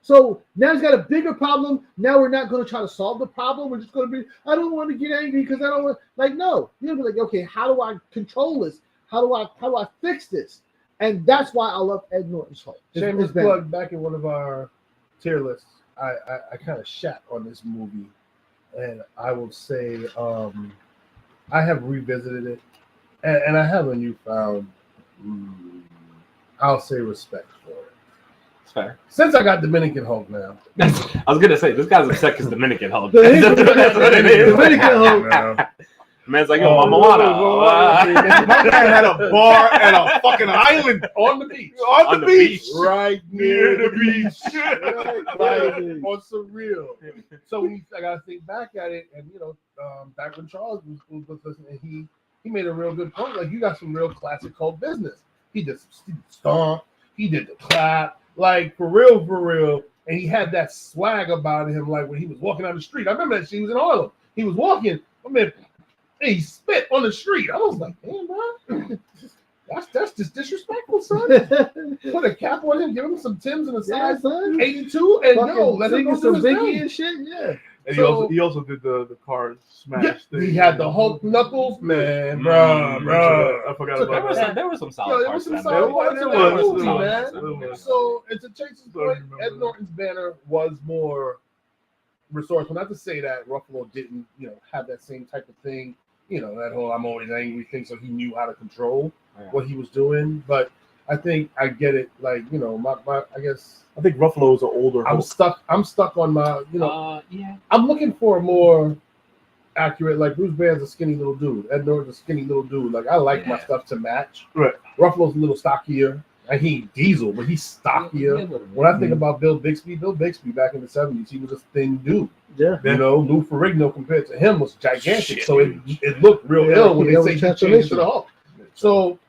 [SPEAKER 4] So now he's got a bigger problem. Now we're not going to try to solve the problem. We're just going to be, I don't want to get angry because I don't want, like, no. You're going to be like, okay, how do I control this? How do I fix this? And that's why I love Ed Norton's Hulk.
[SPEAKER 3] Shameless plug, back in one of our tier lists, I kind of shat on this movie, and I will say I have revisited it, and I have a newfound, I'll say, respect for it.
[SPEAKER 1] It's fair.
[SPEAKER 3] Since I got Dominican Hulk now.
[SPEAKER 1] I was gonna say this guy's upset because Dominican Hulk.
[SPEAKER 4] Dominican
[SPEAKER 1] That's what it is.
[SPEAKER 4] Hulk.
[SPEAKER 1] Man's like, yo, Mama
[SPEAKER 2] My man had a bar and a fucking island
[SPEAKER 3] On the beach.
[SPEAKER 2] on the beach.
[SPEAKER 3] Right
[SPEAKER 2] Near
[SPEAKER 3] near
[SPEAKER 2] the beach.
[SPEAKER 3] Like, on surreal. So I gotta think back at it, and back when Charles was listening, he made a real good point. Like, you got some real classic Hulk business. He did some stomp, he did the clap, like for real. And he had that swag about him, like when he was walking down the street. I remember that shit. He was in Harlem. He was walking. I mean, he spit on the street. I was like, damn, bro. That's just disrespectful, son. Put a cap on him, give him some Timbs and a
[SPEAKER 4] Yeah,
[SPEAKER 3] size
[SPEAKER 4] son.
[SPEAKER 3] 82, and let him go
[SPEAKER 4] Singing some
[SPEAKER 3] do his
[SPEAKER 4] Biggie
[SPEAKER 3] thing.
[SPEAKER 4] and shit. Yeah.
[SPEAKER 2] And
[SPEAKER 3] So-
[SPEAKER 2] he also did the car smash
[SPEAKER 3] Yeah,
[SPEAKER 2] thing.
[SPEAKER 3] he had the Hulk knuckles, man, bro.
[SPEAKER 2] I forgot
[SPEAKER 3] So
[SPEAKER 2] about that.
[SPEAKER 1] There were some solid
[SPEAKER 3] Yo, there
[SPEAKER 1] parts.
[SPEAKER 3] was some
[SPEAKER 1] to that
[SPEAKER 3] solid
[SPEAKER 1] movie.
[SPEAKER 3] parts
[SPEAKER 2] There
[SPEAKER 3] in that
[SPEAKER 2] was,
[SPEAKER 3] movie,
[SPEAKER 2] there
[SPEAKER 3] man.
[SPEAKER 2] was.
[SPEAKER 3] So, and to Chase's
[SPEAKER 2] Don't
[SPEAKER 3] point,
[SPEAKER 2] remember
[SPEAKER 3] Ed
[SPEAKER 2] that.
[SPEAKER 3] Norton's banner was more resourceful. Not to say that Ruffalo didn't, have that same type of thing, that whole I'm always angry thing, so he knew how to control what he was doing. But I think I get it. Like, I guess
[SPEAKER 2] I think Ruffalo is an older
[SPEAKER 3] I'm
[SPEAKER 2] Hulk.
[SPEAKER 3] stuck on my,
[SPEAKER 1] Yeah.
[SPEAKER 3] I'm looking for a more accurate, like Bruce Banner's a skinny little dude. Ed Norton's a skinny little dude. Like, I like my stuff to match.
[SPEAKER 2] Right.
[SPEAKER 3] Ruffalo's a little stockier. And he Diesel, but he's stockier. When I think about Bill Bixby back in the 70s, he was a thin dude.
[SPEAKER 4] Yeah.
[SPEAKER 3] Lou Ferrigno compared to him was gigantic.
[SPEAKER 1] Shit.
[SPEAKER 3] So it looked real
[SPEAKER 4] Yeah,
[SPEAKER 3] ill when
[SPEAKER 4] that
[SPEAKER 3] they
[SPEAKER 4] was
[SPEAKER 3] say he changed to the
[SPEAKER 4] transformation.
[SPEAKER 3] Hulk. So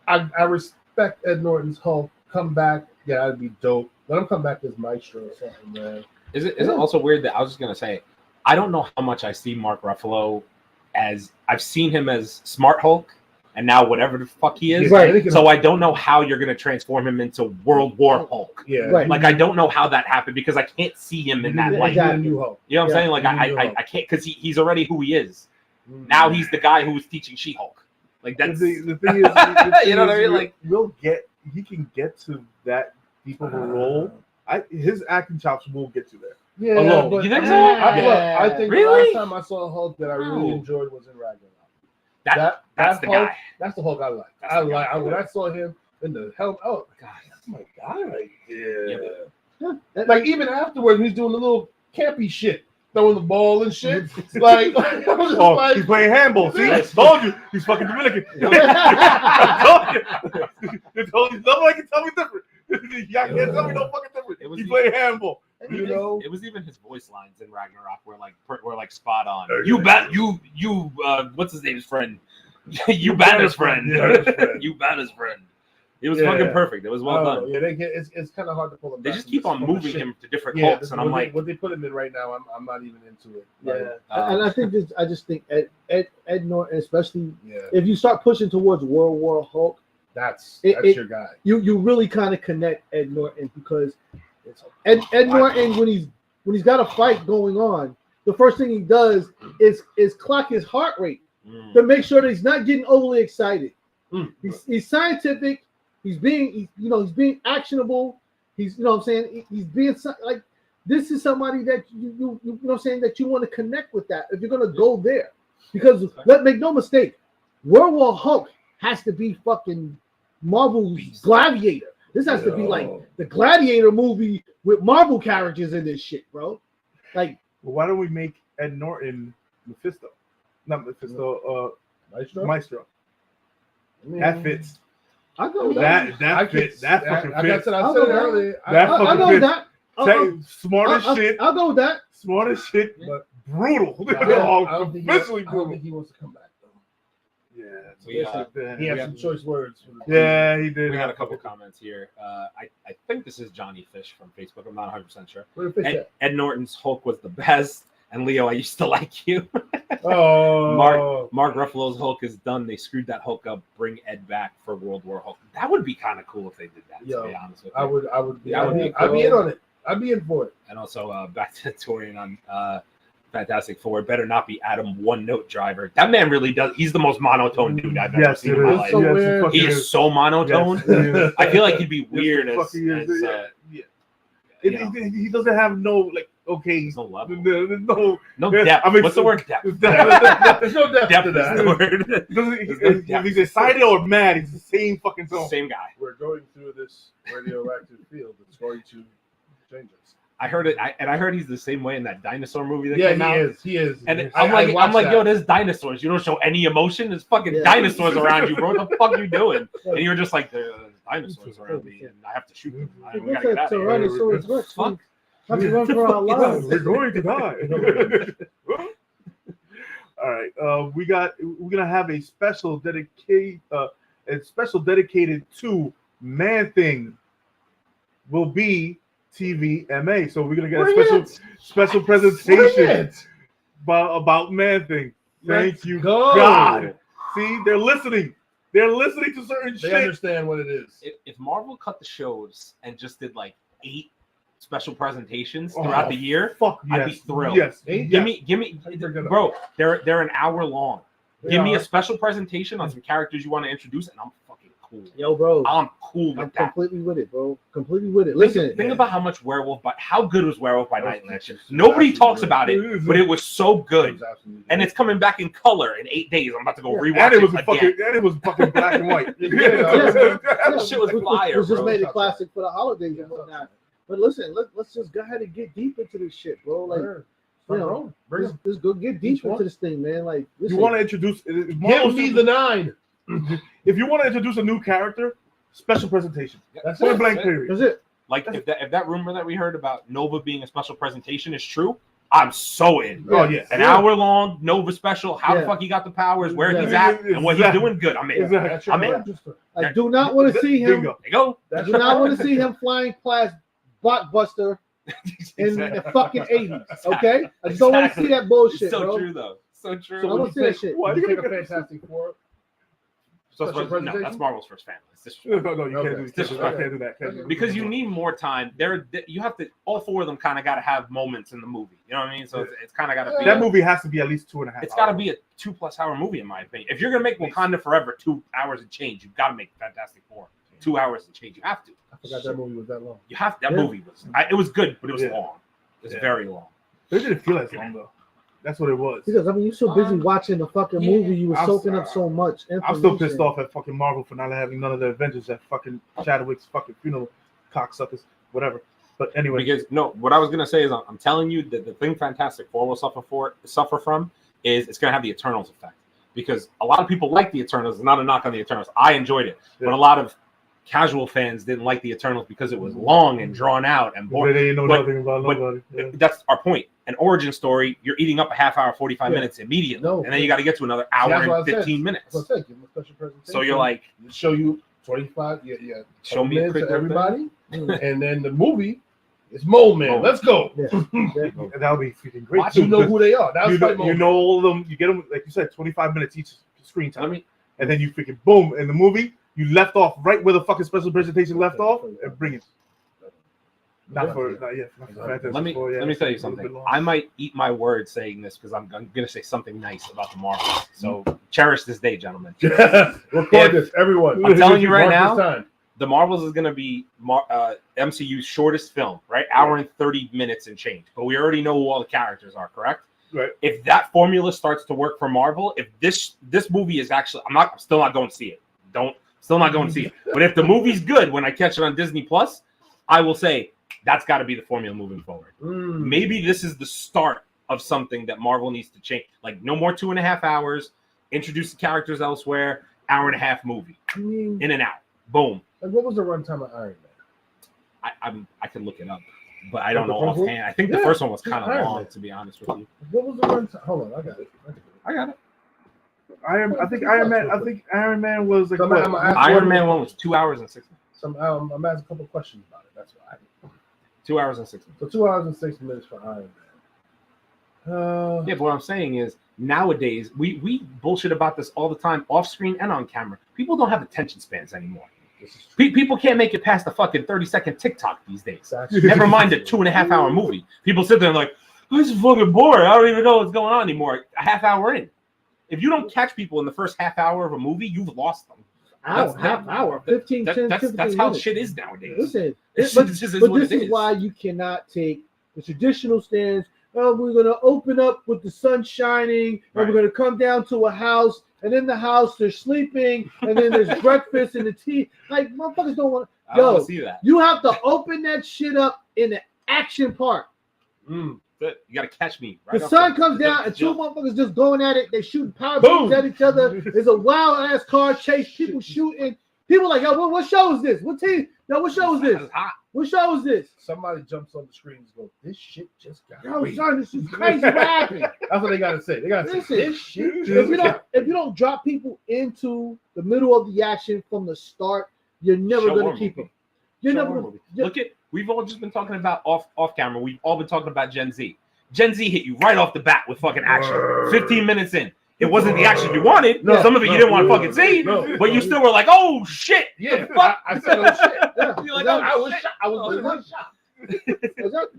[SPEAKER 3] I respect Ed Norton's Hulk. Come back, yeah, that'd be dope. Let him come back as Maestro or something, man.
[SPEAKER 1] Is it also weird that I was just gonna say, I don't know how much I see Mark Ruffalo as I've seen him as Smart Hulk, and now whatever the fuck he is.
[SPEAKER 4] Right.
[SPEAKER 1] So I don't know how you're gonna transform him into World War Hulk.
[SPEAKER 3] Yeah.
[SPEAKER 4] Right.
[SPEAKER 1] Like I don't know how that happened because I can't see him in that
[SPEAKER 3] Yeah,
[SPEAKER 1] light.
[SPEAKER 4] exactly.
[SPEAKER 3] New Hulk.
[SPEAKER 1] You know what I'm
[SPEAKER 4] Yeah.
[SPEAKER 1] saying? Like I can't because he's already who he is.
[SPEAKER 3] Mm.
[SPEAKER 1] Now he's the guy who was teaching She-Hulk. Like that's
[SPEAKER 2] The thing is,
[SPEAKER 1] You know what I mean? Like-
[SPEAKER 2] he can get to that deep of a role. His acting chops will get you there.
[SPEAKER 3] Yeah,
[SPEAKER 2] Alone.
[SPEAKER 3] but
[SPEAKER 1] You think so?
[SPEAKER 3] I think
[SPEAKER 1] Really?
[SPEAKER 3] the last time I saw a Hulk that I really
[SPEAKER 1] No.
[SPEAKER 3] enjoyed was in Ragnarok.
[SPEAKER 1] that's the
[SPEAKER 3] Hulk,
[SPEAKER 1] guy.
[SPEAKER 3] That's the Hulk I like.
[SPEAKER 1] That's the guy.
[SPEAKER 3] When I saw him in the helmet. Oh
[SPEAKER 1] God.
[SPEAKER 3] that's my guy right there.
[SPEAKER 1] Yeah.
[SPEAKER 3] Like even afterwards, he's doing the little campy shit, throwing the ball and shit. like I was just
[SPEAKER 2] Oh,
[SPEAKER 3] like,
[SPEAKER 2] he's playing handball. See, I
[SPEAKER 3] Yeah.
[SPEAKER 2] told you, he's fucking Dominican. I told you. Nobody can tell me different. Y'all can't tell me no fucking different.
[SPEAKER 1] It was
[SPEAKER 2] He
[SPEAKER 1] the-
[SPEAKER 2] playing handball.
[SPEAKER 3] you know.
[SPEAKER 1] It was even his voice lines in Ragnarok were like spot on.
[SPEAKER 2] Okay.
[SPEAKER 1] You what's his name's friend? You Banner's friend. You Banner's friend. It was
[SPEAKER 3] Yeah.
[SPEAKER 1] fucking perfect. It was well done.
[SPEAKER 3] Yeah, it's kind of hard to pull him
[SPEAKER 1] They
[SPEAKER 3] back
[SPEAKER 1] just
[SPEAKER 3] from
[SPEAKER 1] keep
[SPEAKER 3] this-
[SPEAKER 1] on
[SPEAKER 3] from the
[SPEAKER 1] moving
[SPEAKER 3] shit.
[SPEAKER 1] him to different
[SPEAKER 3] Yeah,
[SPEAKER 1] Hulks, and I'm like,
[SPEAKER 3] what they put him in right now, I'm not even into it.
[SPEAKER 4] Yeah.
[SPEAKER 3] Like,
[SPEAKER 4] And I think I just think Ed Norton, especially
[SPEAKER 3] yeah,
[SPEAKER 4] if you start pushing towards World War Hulk,
[SPEAKER 3] that's
[SPEAKER 4] It-
[SPEAKER 3] your guy.
[SPEAKER 4] you really kind of connect Ed Norton because
[SPEAKER 3] It's a-
[SPEAKER 4] Ed Norton when he's got a fight going on, the first thing he does is clock his heart rate to make sure that he's not getting overly excited. He's scientific. He's being actionable. He's what I'm saying. He's being like this is somebody that you know what I'm saying that you want to connect with that if you're gonna go there because make no mistake, World War Hulk has to be fucking Marvel's Gladiator. This has to be like the Gladiator movie with Marvel characters in this shit, bro. Like,
[SPEAKER 2] well, why don't we make Ed Norton Mephisto? Not Mephisto, Maestro. That fits.
[SPEAKER 4] I go with
[SPEAKER 2] that. That fits. That fucking fits.
[SPEAKER 3] I said it earlier.
[SPEAKER 2] That
[SPEAKER 4] I
[SPEAKER 2] fucking
[SPEAKER 4] go with
[SPEAKER 2] fits.
[SPEAKER 4] that.
[SPEAKER 2] Smart as shit.
[SPEAKER 4] I'll go with that.
[SPEAKER 2] Smart as shit, but brutal.
[SPEAKER 3] I don't think he wants to come back though.
[SPEAKER 2] Yeah,
[SPEAKER 3] he had some choice words.
[SPEAKER 2] Yeah, he did.
[SPEAKER 1] We got a couple comments here. I think this is Johnny Fish from Facebook. I'm not 100% sure.
[SPEAKER 3] Where the fish at?
[SPEAKER 1] Ed Norton's Hulk was the best. And Leo, I used to like you.
[SPEAKER 3] Oh,
[SPEAKER 1] Mark Ruffalo's Hulk is done. They screwed that Hulk up. Bring Ed back for World War Hulk. That would be kind of cool if they did that. To be honest with you,
[SPEAKER 3] I'd be in on it. I'd be in for it.
[SPEAKER 1] And also back to Torian on Fantastic Four. It better not be Adam One Note Driver. That man really does. He's the most monotone dude I've ever seen in my life.
[SPEAKER 3] So
[SPEAKER 1] he is so monotone.
[SPEAKER 2] Yes,
[SPEAKER 1] I feel like he'd be weird
[SPEAKER 2] he doesn't have no okay.
[SPEAKER 1] No level.
[SPEAKER 2] No
[SPEAKER 1] depth.
[SPEAKER 2] I mean,
[SPEAKER 1] what's the word? Depth.
[SPEAKER 3] There's no depth
[SPEAKER 1] Depth
[SPEAKER 3] to
[SPEAKER 1] is
[SPEAKER 3] that.
[SPEAKER 1] the word.
[SPEAKER 2] If he's excited or mad, he's the same fucking tone.
[SPEAKER 1] Same guy.
[SPEAKER 3] We're going through this radioactive field. It's going to change us.
[SPEAKER 1] I heard it, I heard he's the same way in that dinosaur movie that came out.
[SPEAKER 3] He is.
[SPEAKER 1] And I'm like, yo, there's dinosaurs. You don't show any emotion. There's fucking dinosaurs around you, bro. What the fuck are you doing? And you're just like, there's dinosaurs around me, and I have to shoot them. We gotta get out of here.
[SPEAKER 4] Fuck. Have to run for our lives.
[SPEAKER 2] We're going to die. All right, we're gonna have a special dedicated to Man Thing. Will be TVMA. So we're gonna get a special presentation about Man Thing. Thank you, God. See, they're listening. They're listening to certain shit.
[SPEAKER 3] They understand what it is.
[SPEAKER 1] If Marvel cut the shows and just did like 8 special presentations throughout the year, I'd be thrilled.
[SPEAKER 2] Yes.
[SPEAKER 1] Give me, bro. They're an hour long. Give me a special presentation on some characters you want to introduce, and I'm fucking cool.
[SPEAKER 4] Yo, bro,
[SPEAKER 1] I'm cool with that.
[SPEAKER 4] Completely with it, bro. Completely with it. Listen,
[SPEAKER 1] think about how much how good was Werewolf by Night last year. Nobody talks about it, but it was so good, and it's coming back in color in 8 days. I'm about to go rewatch
[SPEAKER 2] and it.
[SPEAKER 1] Again.
[SPEAKER 2] It was fucking black and white.
[SPEAKER 1] That shit was fire.
[SPEAKER 4] We just made it classic for the holidays and whatnot. But listen, let's just go ahead and get deep into this shit, bro. Like, you know, let's go get deep into this thing, man. Like, listen,
[SPEAKER 2] you want to introduce?
[SPEAKER 3] Give me the 9.
[SPEAKER 2] If you want to introduce a new character, special presentation.
[SPEAKER 3] That's
[SPEAKER 2] point
[SPEAKER 3] it.
[SPEAKER 2] blank period.
[SPEAKER 4] That's it.
[SPEAKER 1] Like if that rumor that we heard about Nova being a special presentation is true, I'm so in.
[SPEAKER 2] Oh yes,
[SPEAKER 1] an hour long Nova special. How the fuck he got the powers, where he's at, and what he's doing. Good. I'm in. I'm in.
[SPEAKER 4] I do not want to see him.
[SPEAKER 1] There you go.
[SPEAKER 4] I do not want to see him flying past Blockbuster in the fucking 80s. Okay, I just don't want to see that bullshit,
[SPEAKER 1] it's so
[SPEAKER 4] bro.
[SPEAKER 1] true though. So true.
[SPEAKER 4] I don't want to see that shit.
[SPEAKER 3] Why do you take a Fantastic Four?
[SPEAKER 1] No, that's Marvel's first family.
[SPEAKER 2] No, you can't do that.
[SPEAKER 1] Because you need more time. You have to. All 4 of them kind of got to have moments in the movie. You know what I mean? So it's kind of got to be.
[SPEAKER 2] That movie has to be at least 2.5 hours.
[SPEAKER 1] It's got to be a 2+ hour movie, in my opinion. If you're gonna make Wakanda Forever 2 hours and change, you've got to make Fantastic Four 2 hours and change. You have to.
[SPEAKER 3] I forgot that movie was that long.
[SPEAKER 1] You have that movie was. It was good, but it was long. It was very long.
[SPEAKER 2] It didn't feel as long though. That's what it was.
[SPEAKER 4] Because I mean, you're so busy watching the fucking movie, you were soaking up so much information.
[SPEAKER 2] I'm still pissed off at fucking Marvel for not having none of the Avengers at fucking Chadwick's fucking funeral, cocksuckers, whatever. But anyway,
[SPEAKER 1] because what I was gonna say is, I'm telling you that the thing Fantastic Four will suffer from is it's gonna have the Eternals effect. Because a lot of people like the Eternals. It's not a knock on the Eternals. I enjoyed it, but a lot of casual fans didn't like the Eternals because it was long and drawn out and boring.
[SPEAKER 2] They didn't know nothing about nobody.
[SPEAKER 1] That's our point. An origin story, you're eating up a half hour, 45 minutes immediately, and then you got to get to another hour and 15 minutes.
[SPEAKER 3] So
[SPEAKER 1] you're like,
[SPEAKER 3] show you 25,
[SPEAKER 1] show me
[SPEAKER 3] to everybody, and then the movie is Mole Man. Let's go.
[SPEAKER 2] That'll be freaking great.
[SPEAKER 3] You know who they are.
[SPEAKER 2] You know all of them. You get them, like you said, 25 minutes each screen time, and then you freaking boom in the movie. You left off right where the fucking special presentation left off, and bring it. Not yet.
[SPEAKER 1] Let me tell you something. I might eat my words saying this because I'm going to say something nice about the Marvels. So cherish this day, gentlemen.
[SPEAKER 3] Record this, everyone.
[SPEAKER 1] I'm telling you right now, the Marvels is going to be MCU's shortest film, right? Hour and 30 minutes and change. But we already know who all the characters are, correct?
[SPEAKER 2] Right.
[SPEAKER 1] If that formula starts to work for Marvel, if this movie is actually, I'm still not going to see it. Don't Still not going to see it. But if the movie's good, when I catch it on Disney Plus, I will say that's got to be the formula moving forward. Maybe this is the start of something that Marvel needs to change. Like no more 2.5 hours. Introduce the characters elsewhere. Hour-and-a-half movie. In and out. Boom.
[SPEAKER 3] Like, what was the runtime of Iron Man?
[SPEAKER 1] I can look it up, but I don't know offhand. I think the first one was kind of long, to be honest with you.
[SPEAKER 3] What was the runtime? Hold on, I got it.
[SPEAKER 2] I think Iron Man was like
[SPEAKER 1] Iron Man 1 was 2 hours and 6 minutes.
[SPEAKER 3] I'm asking a couple questions about it. That's why.
[SPEAKER 1] 2 hours and 6 minutes.
[SPEAKER 3] So 2 hours and 6 minutes for Iron Man.
[SPEAKER 1] Yeah, but what I'm saying is nowadays we bullshit about this all the time, off screen and on camera. People don't have attention spans anymore. People can't make it past the fucking 30-second TikTok these days. Never mind a 2.5 hour movie. People sit there and like, this is fucking boring. I don't even know what's going on anymore. A half hour in. If you don't catch people in the first half hour of a movie, you've lost them.
[SPEAKER 4] Half hour, 15, 10, 15
[SPEAKER 1] that's how
[SPEAKER 4] minutes.
[SPEAKER 1] shit is nowadays.
[SPEAKER 4] Listen,
[SPEAKER 1] But
[SPEAKER 4] this is why you cannot take the traditional stance. Oh, we're going to open up with the sun shining, and we're going to come down to a house, and in the house they're sleeping, and then there's breakfast and the tea. Like, motherfuckers don't want to.
[SPEAKER 1] I don't want to see that.
[SPEAKER 4] You have to open that shit up in the action part.
[SPEAKER 1] You got to catch me. Right
[SPEAKER 4] the sun comes down, and two motherfuckers just going at it. They shooting power beams at each other. There's a wild ass car chase. People shooting. People like, yo, what show is this? What team? Yo, what show is this? What show is this?
[SPEAKER 3] Somebody jumps on the screen and goes, this shit just got
[SPEAKER 4] Yo, son, this is crazy. What happened?
[SPEAKER 3] That's what they gotta say. They gotta say this shit.
[SPEAKER 4] If you don't drop people into the middle of the action from the start, you're never gonna keep them. You're never gonna
[SPEAKER 1] look at. We've all just been talking about off camera. We've all been talking about Gen Z. Gen Z hit you right off the bat with fucking action. 15 minutes in. It wasn't the action you wanted. Some of it you didn't want to fucking see, but you still were like, "Oh shit!"
[SPEAKER 3] Yeah, I said, "Oh shit!"
[SPEAKER 4] Yeah.
[SPEAKER 3] You're like, I was
[SPEAKER 4] shocked.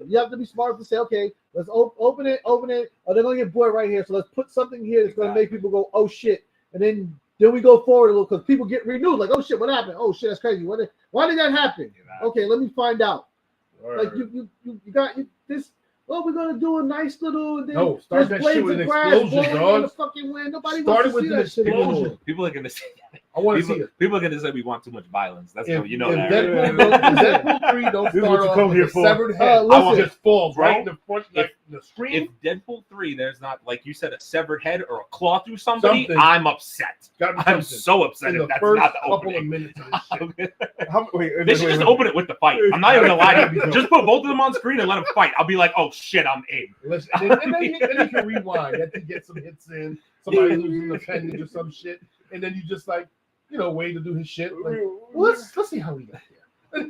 [SPEAKER 4] You have to be smart to say, "Okay, let's open it. Oh, they're gonna get bored right here, so let's put something here that's gonna make people go, oh shit!" And then we go forward a little because people get renewed. Like, "Oh shit, what happened? Oh shit, that's crazy. Why did that happen?" Okay, let me find out. Like you got this. Oh, we're gonna do a nice little.
[SPEAKER 3] Start that shit with an explosion, dog.
[SPEAKER 4] The fucking wind. Nobody
[SPEAKER 3] started
[SPEAKER 4] wants to
[SPEAKER 3] with
[SPEAKER 4] see
[SPEAKER 3] an
[SPEAKER 4] that
[SPEAKER 3] explosion.
[SPEAKER 4] shit.
[SPEAKER 1] People are gonna say.
[SPEAKER 3] I want to see it.
[SPEAKER 1] People are gonna say we want too much violence. That's
[SPEAKER 3] if,
[SPEAKER 1] you know
[SPEAKER 3] if
[SPEAKER 1] that.
[SPEAKER 3] Deadpool 3 don't start off with a severed head.
[SPEAKER 4] Listen,
[SPEAKER 3] Just falls right in the front, like the screen.
[SPEAKER 1] If Deadpool 3, there's not, like you said, a severed head or a claw through somebody, I'm upset. I'm so upset if that's not the opening.
[SPEAKER 3] Minutes of this shit.
[SPEAKER 1] They should just open it with the fight. I'm not even gonna lie to you. Just put both of them on screen and let them fight. I'll be like, oh shit, I'm in.
[SPEAKER 3] Listen, and then you can rewind. You have to get some hits in. Somebody losing an appendage or some shit, and then you just like, wait to do his shit. Like, let's see how we got here.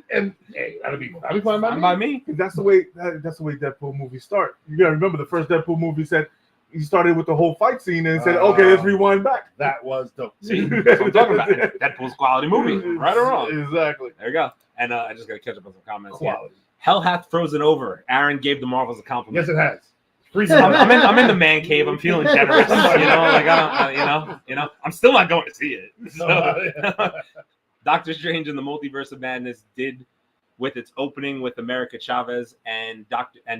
[SPEAKER 3] And hey, that'll be fine by me.
[SPEAKER 2] That's the way Deadpool movies start. You gotta remember the first Deadpool movie said he started with the whole fight scene and said, okay, let's rewind back.
[SPEAKER 3] That was dope.
[SPEAKER 1] See, that's what I'm talking about. Deadpool's quality movie, right or wrong.
[SPEAKER 2] Exactly.
[SPEAKER 1] There you go. And I just gotta catch up on some comments.
[SPEAKER 3] Quality.
[SPEAKER 1] Hell hath frozen over. Aaron gave the Marvels a compliment.
[SPEAKER 3] Yes, it has.
[SPEAKER 1] I'm in the man cave. I'm feeling generous. I'm still not going to see it. So, Doctor Strange and the Multiverse of Madness did with its opening with America Chavez and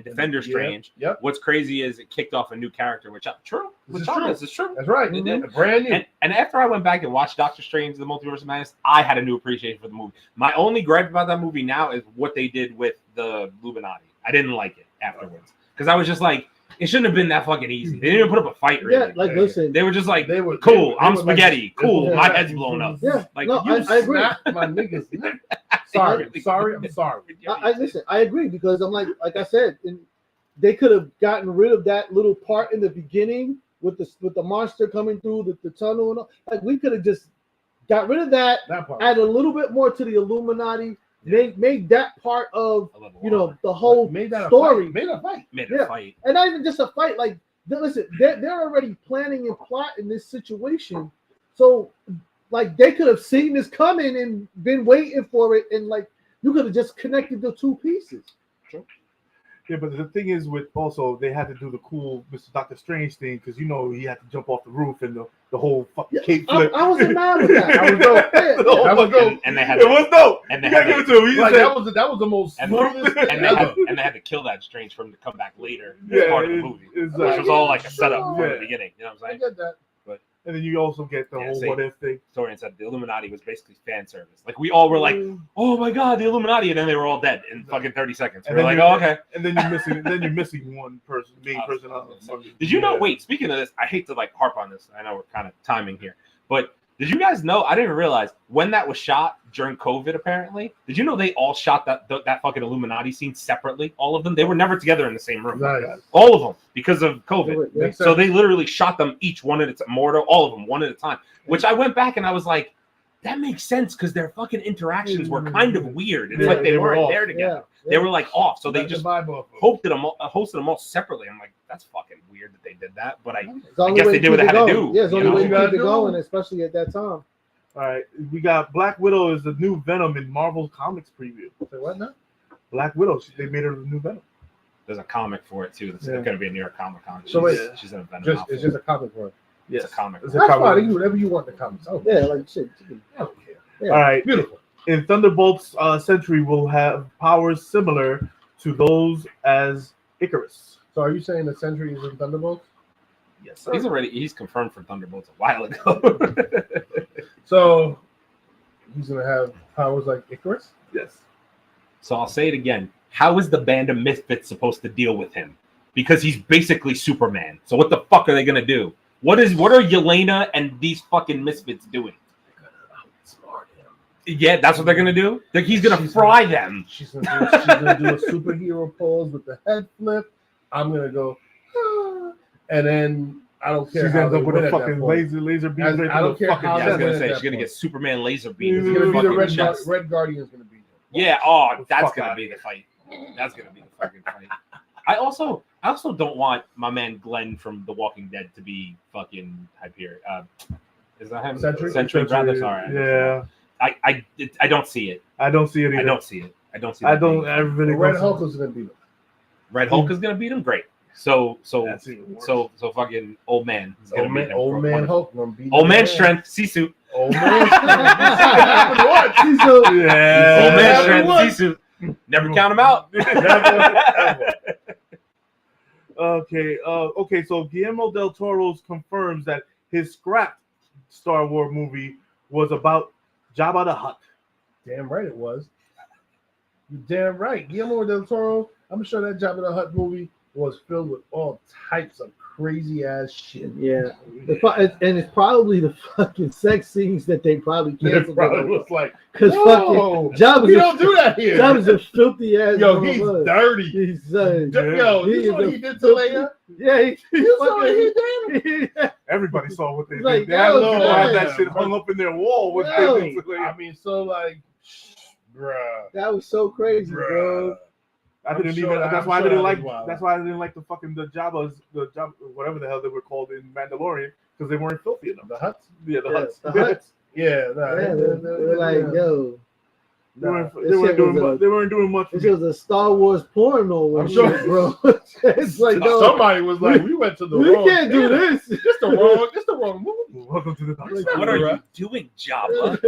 [SPEAKER 1] Defender Strange.
[SPEAKER 3] Yep.
[SPEAKER 1] What's crazy is it kicked off a new character, which Chavez is true.
[SPEAKER 3] That's right. Brand new.
[SPEAKER 1] And after I went back and watched Doctor Strange and the Multiverse of Madness, I had a new appreciation for the movie. My only gripe about that movie now is what they did with the Illuminati. I didn't like it afterwards because I was just like, it shouldn't have been that fucking easy. They didn't even put up a fight. Really.
[SPEAKER 4] Yeah, like listen,
[SPEAKER 1] they were just like, cool. I'm spaghetti.
[SPEAKER 3] Like,
[SPEAKER 1] cool. My head's blown up.
[SPEAKER 4] Yeah,
[SPEAKER 1] like
[SPEAKER 4] no, I agree.
[SPEAKER 3] My niggas. Sorry. I'm sorry.
[SPEAKER 4] Listen, I agree because I'm like I said, they could have gotten rid of that little part in the beginning with the monster coming through the tunnel and all. Like we could have just got rid of that
[SPEAKER 3] part.
[SPEAKER 4] Add a little bit more to the Illuminati. Made that part of the whole story.
[SPEAKER 3] Made a fight.
[SPEAKER 1] Made a fight.
[SPEAKER 4] And not even just a fight. Like listen, they're already planning and plotting this situation. So like they could have seen this coming and been waiting for it, and like you could have just connected the two pieces.
[SPEAKER 1] Sure.
[SPEAKER 2] Yeah, but the thing is, with also they had to do the cool Mr. Doctor Strange thing because he had to jump off the roof and the whole fucking cape flip.
[SPEAKER 4] I wasn't mad with that.
[SPEAKER 2] I was dope.
[SPEAKER 3] That was dope.
[SPEAKER 1] And they had
[SPEAKER 2] it was dope.
[SPEAKER 1] And they
[SPEAKER 2] had to give it to him.
[SPEAKER 3] That was the most smoothest.
[SPEAKER 1] And they had to kill that Strange for him to come back later as part of the movie, which was all like a setup from the beginning. You know what I'm saying?
[SPEAKER 3] I get that.
[SPEAKER 1] But
[SPEAKER 2] And then you also get the whole what if thing.
[SPEAKER 1] Torian said the Illuminati was basically fan service. Like we all were like, "Oh my god, the Illuminati!" And then they were all dead in fucking 30 seconds. We were like, "Oh, okay."
[SPEAKER 2] And then you're missing one person, main person.
[SPEAKER 1] Did you know? Wait, speaking of this, I hate to like harp on this. I know we're kind of timing here, but did you guys know? I didn't realize when that was shot during COVID. Apparently, did you know they all shot that fucking Illuminati scene separately? All of them. They were never together in the same room.
[SPEAKER 3] Nice.
[SPEAKER 1] All of them because of COVID.
[SPEAKER 3] Makes
[SPEAKER 1] So
[SPEAKER 3] sense.
[SPEAKER 1] they literally shot them each one at a time. All of them one at a time. Which I went back and I was like, that makes sense because their fucking interactions were kind of weird. It's like they weren't there together. They were like off. So they just hosted them all separately. I'm like, that's fucking weird that they did that. But I guess they did what they had to do.
[SPEAKER 4] Yeah, it's the only way to keep it
[SPEAKER 3] do.
[SPEAKER 4] going, especially at that time.
[SPEAKER 2] All right, we got Black Widow is the new Venom in Marvel Comics preview.
[SPEAKER 3] Say what now?
[SPEAKER 2] Black Widow, they made her the new Venom.
[SPEAKER 1] There's a comic for it too. It's going to be a New York Comic Con.
[SPEAKER 3] So wait,
[SPEAKER 1] she's in a Venom outfit.
[SPEAKER 3] It's just a comic for it.
[SPEAKER 2] Yes.
[SPEAKER 1] It's a comic.
[SPEAKER 2] It's
[SPEAKER 1] book.
[SPEAKER 2] a
[SPEAKER 3] That's
[SPEAKER 2] comic.
[SPEAKER 3] fine. You can do whatever you want in the comics. Oh,
[SPEAKER 4] Yeah, like shit.
[SPEAKER 3] I don't care.
[SPEAKER 4] Yeah.
[SPEAKER 2] All right,
[SPEAKER 3] Beautiful.
[SPEAKER 2] in Thunderbolts, Sentry will have powers similar to those as Icarus.
[SPEAKER 3] So are you saying the Sentry is in Thunderbolts?
[SPEAKER 2] Yes, sir.
[SPEAKER 1] He's confirmed for Thunderbolts a while ago.
[SPEAKER 3] So he's gonna have powers like Icarus?
[SPEAKER 2] Yes.
[SPEAKER 1] So I'll say it again. How is the band of misfits supposed to deal with him? Because he's basically Superman. So what the fuck are they gonna do? What are Yelena and these fucking misfits doing?
[SPEAKER 3] Outsmart him.
[SPEAKER 1] Yeah, that's what they're gonna do. Like he's gonna fry them.
[SPEAKER 3] She's gonna do a superhero pose with the head flip. I'm gonna go, "Ah," and then I don't care.
[SPEAKER 2] She's
[SPEAKER 3] how
[SPEAKER 2] ends
[SPEAKER 3] they
[SPEAKER 2] up with
[SPEAKER 3] win
[SPEAKER 2] a
[SPEAKER 3] at that
[SPEAKER 2] fucking
[SPEAKER 3] point.
[SPEAKER 2] laser beam.
[SPEAKER 3] I
[SPEAKER 2] right
[SPEAKER 3] don't
[SPEAKER 2] through
[SPEAKER 3] care
[SPEAKER 2] the fucking
[SPEAKER 3] how
[SPEAKER 1] Yeah, I was
[SPEAKER 3] that
[SPEAKER 1] gonna
[SPEAKER 3] win
[SPEAKER 1] say
[SPEAKER 3] at
[SPEAKER 1] she's gonna
[SPEAKER 3] that
[SPEAKER 1] get Superman laser beam.
[SPEAKER 3] It's
[SPEAKER 1] in
[SPEAKER 3] gonna
[SPEAKER 1] the
[SPEAKER 3] be the
[SPEAKER 1] fucking chest.
[SPEAKER 3] Red Guardian's gonna be.
[SPEAKER 1] Yeah, that's
[SPEAKER 2] Fuck
[SPEAKER 1] gonna
[SPEAKER 2] out.
[SPEAKER 1] be the fight. That's gonna be the fucking fight. I also don't want my man Glenn from The Walking Dead to be fucking Hyperion. Is that him?
[SPEAKER 3] Sentry?
[SPEAKER 1] Rather, sorry.
[SPEAKER 2] Yeah.
[SPEAKER 1] I don't see it.
[SPEAKER 2] I don't see it either.
[SPEAKER 1] I don't see it. I don't see.
[SPEAKER 2] I
[SPEAKER 1] that
[SPEAKER 2] don't.
[SPEAKER 1] being-
[SPEAKER 2] I really
[SPEAKER 3] The Red
[SPEAKER 2] don't
[SPEAKER 3] Hulk
[SPEAKER 2] see
[SPEAKER 3] is gonna beat him.
[SPEAKER 1] Red Hulk is gonna beat him. Great. So
[SPEAKER 2] That's even worse.
[SPEAKER 1] so fucking old man. Is gonna beat him.
[SPEAKER 3] Old man Hulk gonna beat
[SPEAKER 1] Old man
[SPEAKER 3] him.
[SPEAKER 1] strength. C-suit.
[SPEAKER 3] Old man strength.
[SPEAKER 4] So,
[SPEAKER 2] Yeah.
[SPEAKER 1] Old man
[SPEAKER 3] Never
[SPEAKER 1] strength.
[SPEAKER 3] won.
[SPEAKER 1] C-suit. Never count him out.
[SPEAKER 2] Okay. Okay. So Guillermo del Toro confirms that his scrapped Star Wars movie was about Jabba the Hutt.
[SPEAKER 3] Damn right it was. You're damn right. Guillermo del Toro, I'm sure that Jabba the Hutt movie was filled with all types of crazy ass shit.
[SPEAKER 4] yeah. And it's probably the fucking sex scenes that they probably
[SPEAKER 3] It
[SPEAKER 4] canceled.
[SPEAKER 3] probably was like,
[SPEAKER 4] Because
[SPEAKER 3] whoa,
[SPEAKER 4] fucking Jabba's
[SPEAKER 3] we don't do that here.
[SPEAKER 4] Jabba's a filthy ass.
[SPEAKER 3] Yo, he's
[SPEAKER 4] motherfucker.
[SPEAKER 3] dirty.
[SPEAKER 4] He's
[SPEAKER 3] Yo,
[SPEAKER 4] he
[SPEAKER 3] you
[SPEAKER 4] is
[SPEAKER 3] saw what
[SPEAKER 4] a
[SPEAKER 3] he did to Leia?
[SPEAKER 4] yeah,
[SPEAKER 3] You saw what he did?
[SPEAKER 2] Everybody saw what they
[SPEAKER 4] Like,
[SPEAKER 2] did. They had
[SPEAKER 4] yo,
[SPEAKER 2] that
[SPEAKER 3] man.
[SPEAKER 2] shit hung up in their wall. What
[SPEAKER 4] Yo.
[SPEAKER 2] they did.
[SPEAKER 3] I mean, so like, bruh.
[SPEAKER 4] That was so crazy, bro.
[SPEAKER 2] I didn't
[SPEAKER 3] I'm sure-
[SPEAKER 2] even. That's
[SPEAKER 3] I'm
[SPEAKER 2] why I
[SPEAKER 3] sure
[SPEAKER 2] didn't
[SPEAKER 3] that
[SPEAKER 2] like.
[SPEAKER 3] was wild.
[SPEAKER 2] That's why I didn't like the Jabbas, whatever the hell they were called in Mandalorian, because they weren't filthy enough.
[SPEAKER 3] The Hutts?
[SPEAKER 2] Yeah, the
[SPEAKER 4] Yeah,
[SPEAKER 2] Hutts.
[SPEAKER 4] the Hutts.
[SPEAKER 3] Yeah, nah,
[SPEAKER 4] Yeah, they're like, yo,
[SPEAKER 2] They weren't,
[SPEAKER 4] This
[SPEAKER 2] they weren't
[SPEAKER 4] shit
[SPEAKER 2] doing
[SPEAKER 4] was a-
[SPEAKER 2] much. They weren't doing much.
[SPEAKER 4] this was a Star Wars porno.
[SPEAKER 3] I'm
[SPEAKER 4] and
[SPEAKER 3] sure.
[SPEAKER 4] shit, bro. It's like, no,
[SPEAKER 3] somebody was like, we went to the
[SPEAKER 4] we
[SPEAKER 3] wrong.
[SPEAKER 4] can't do this.
[SPEAKER 3] It's the wrong movie.
[SPEAKER 2] Welcome to the dark side.
[SPEAKER 1] What are you doing, Jabba?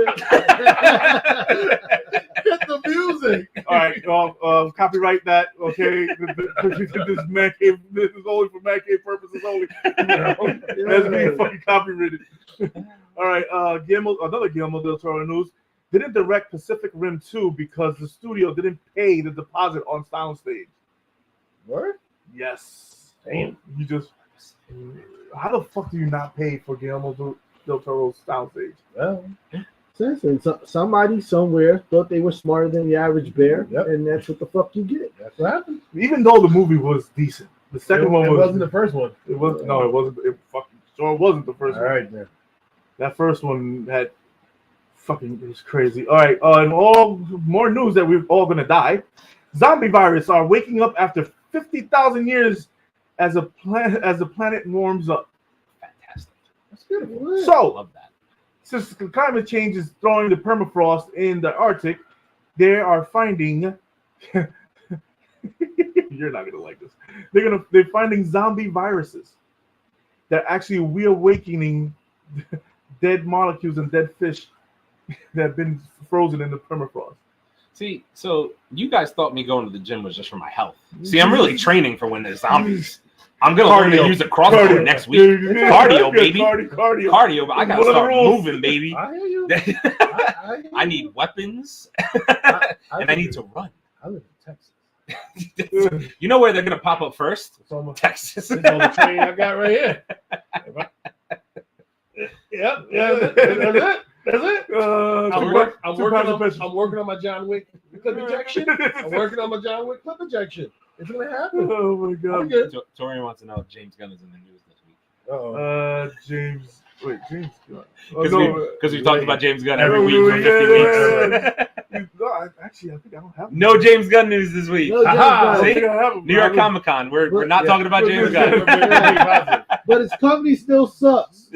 [SPEAKER 3] Hit the music.
[SPEAKER 2] All right, copyright that. Okay, this man cave. This is only for Mancave purposes only. That's being fucking copyrighted. All right, another Guillermo del Toro news. Didn't direct Pacific Rim 2 because the studio didn't pay the deposit on soundstage.
[SPEAKER 3] What?
[SPEAKER 2] Yes.
[SPEAKER 3] Damn.
[SPEAKER 2] You just. How the fuck do you not pay for Guillermo del Toro's soundstage?
[SPEAKER 3] Well,
[SPEAKER 4] Listen, somebody somewhere thought they were smarter than the average bear,
[SPEAKER 3] Yep.
[SPEAKER 4] and that's what the fuck you get.
[SPEAKER 3] that's what happened.
[SPEAKER 2] Even though the movie was decent, the second one
[SPEAKER 3] It
[SPEAKER 2] was.
[SPEAKER 3] wasn't the first one.
[SPEAKER 2] It was no, it wasn't. It fucking sure wasn't the first
[SPEAKER 3] All
[SPEAKER 2] one.
[SPEAKER 3] right, man.
[SPEAKER 2] That first one had fucking, it was crazy. All right, and all more news that we're all gonna die. Zombie virus are waking up after 50,000 years as the planet warms up.
[SPEAKER 1] Fantastic.
[SPEAKER 3] That's beautiful.
[SPEAKER 1] I
[SPEAKER 2] So,
[SPEAKER 1] love that.
[SPEAKER 2] since climate change is throwing the permafrost in the Arctic, they are finding. You're not gonna like this. They're finding zombie viruses. They're actually reawakening dead molecules and dead fish that have been frozen in the permafrost.
[SPEAKER 1] See, so you guys thought me going to the gym was just for my health. See, I'm really training for when there's zombies. I'm gonna learn to use a crossbow next week. Cardio, baby. Cardio. But I gotta start moving, baby.
[SPEAKER 3] I hear you.
[SPEAKER 1] I need weapons, and I need to run.
[SPEAKER 3] I live in Texas.
[SPEAKER 1] You know where they're gonna pop up first?
[SPEAKER 3] It's on
[SPEAKER 1] Texas.
[SPEAKER 3] the train I got right here. Yep. That's it. I'm working on my John Wick clip injection. I'm working on my John Wick clip injection. It's gonna happen.
[SPEAKER 2] Oh my god.
[SPEAKER 1] Torian wants to know if James Gunn is in the news this week.
[SPEAKER 2] James Gunn.
[SPEAKER 1] Because we talked about James Gunn every week for 50 weeks.
[SPEAKER 2] No, actually, I think I don't have him.
[SPEAKER 1] No James Gunn news this week.
[SPEAKER 4] No James Gunn.
[SPEAKER 2] I think I have him.
[SPEAKER 1] New York Comic Con. We're not talking about James Gunn.
[SPEAKER 4] But his company still sucks.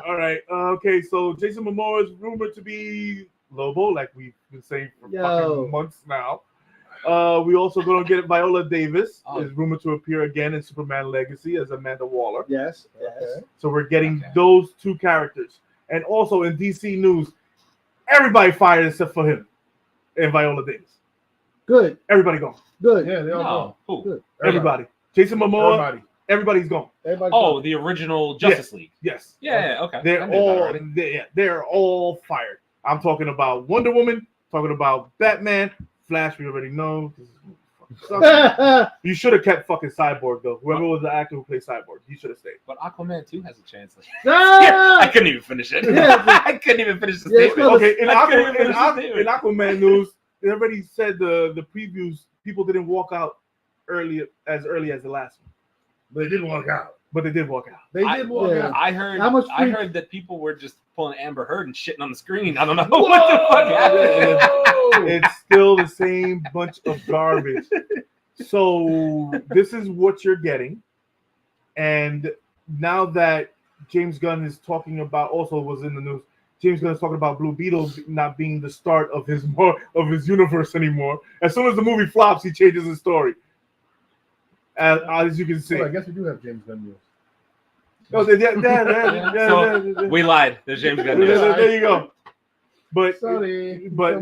[SPEAKER 2] All right. Okay. So Jason Momoa is rumored to be Lobo, like we've been saying for fucking months now. We also going to get Viola Davis is rumored to appear again in Superman Legacy as Amanda Waller.
[SPEAKER 4] Yes.
[SPEAKER 2] So we're getting those two characters, and also in DC news, everybody fired except for him and Viola Davis.
[SPEAKER 4] Good.
[SPEAKER 2] Everybody gone.
[SPEAKER 4] Good.
[SPEAKER 3] Yeah, they all
[SPEAKER 1] Who?
[SPEAKER 4] Good.
[SPEAKER 2] Everybody. Jason Momoa. Everybody's gone.
[SPEAKER 1] The original Justice League.
[SPEAKER 2] Yes.
[SPEAKER 1] Yeah. Okay.
[SPEAKER 2] They're all fired. I'm talking about Wonder Woman. Talking about Batman. Flash. We already know. You should have kept fucking Cyborg though. Whoever was the actor who played Cyborg, he should have stayed.
[SPEAKER 1] But Aquaman 2 has a chance. I couldn't even finish it. I couldn't even finish the statement.
[SPEAKER 2] Okay. In Aquaman news, they already said the previews. People didn't walk out early as the last one.
[SPEAKER 3] But they did walk out.
[SPEAKER 2] They did walk out.
[SPEAKER 1] I heard that people were just pulling Amber Heard and shitting on the screen. I don't know what the fuck happened.
[SPEAKER 2] It's still the same bunch of garbage. So this is what you're getting. And now that James Gunn is talking about, also was in the news, James Gunn is talking about Blue Beetle not being the start of his universe anymore. As soon as the movie flops, he changes his story. As you can see.
[SPEAKER 3] Well, I guess we do have James Gunn news.
[SPEAKER 2] Oh,
[SPEAKER 1] we lied. There's James Gunn news.
[SPEAKER 2] There you go. But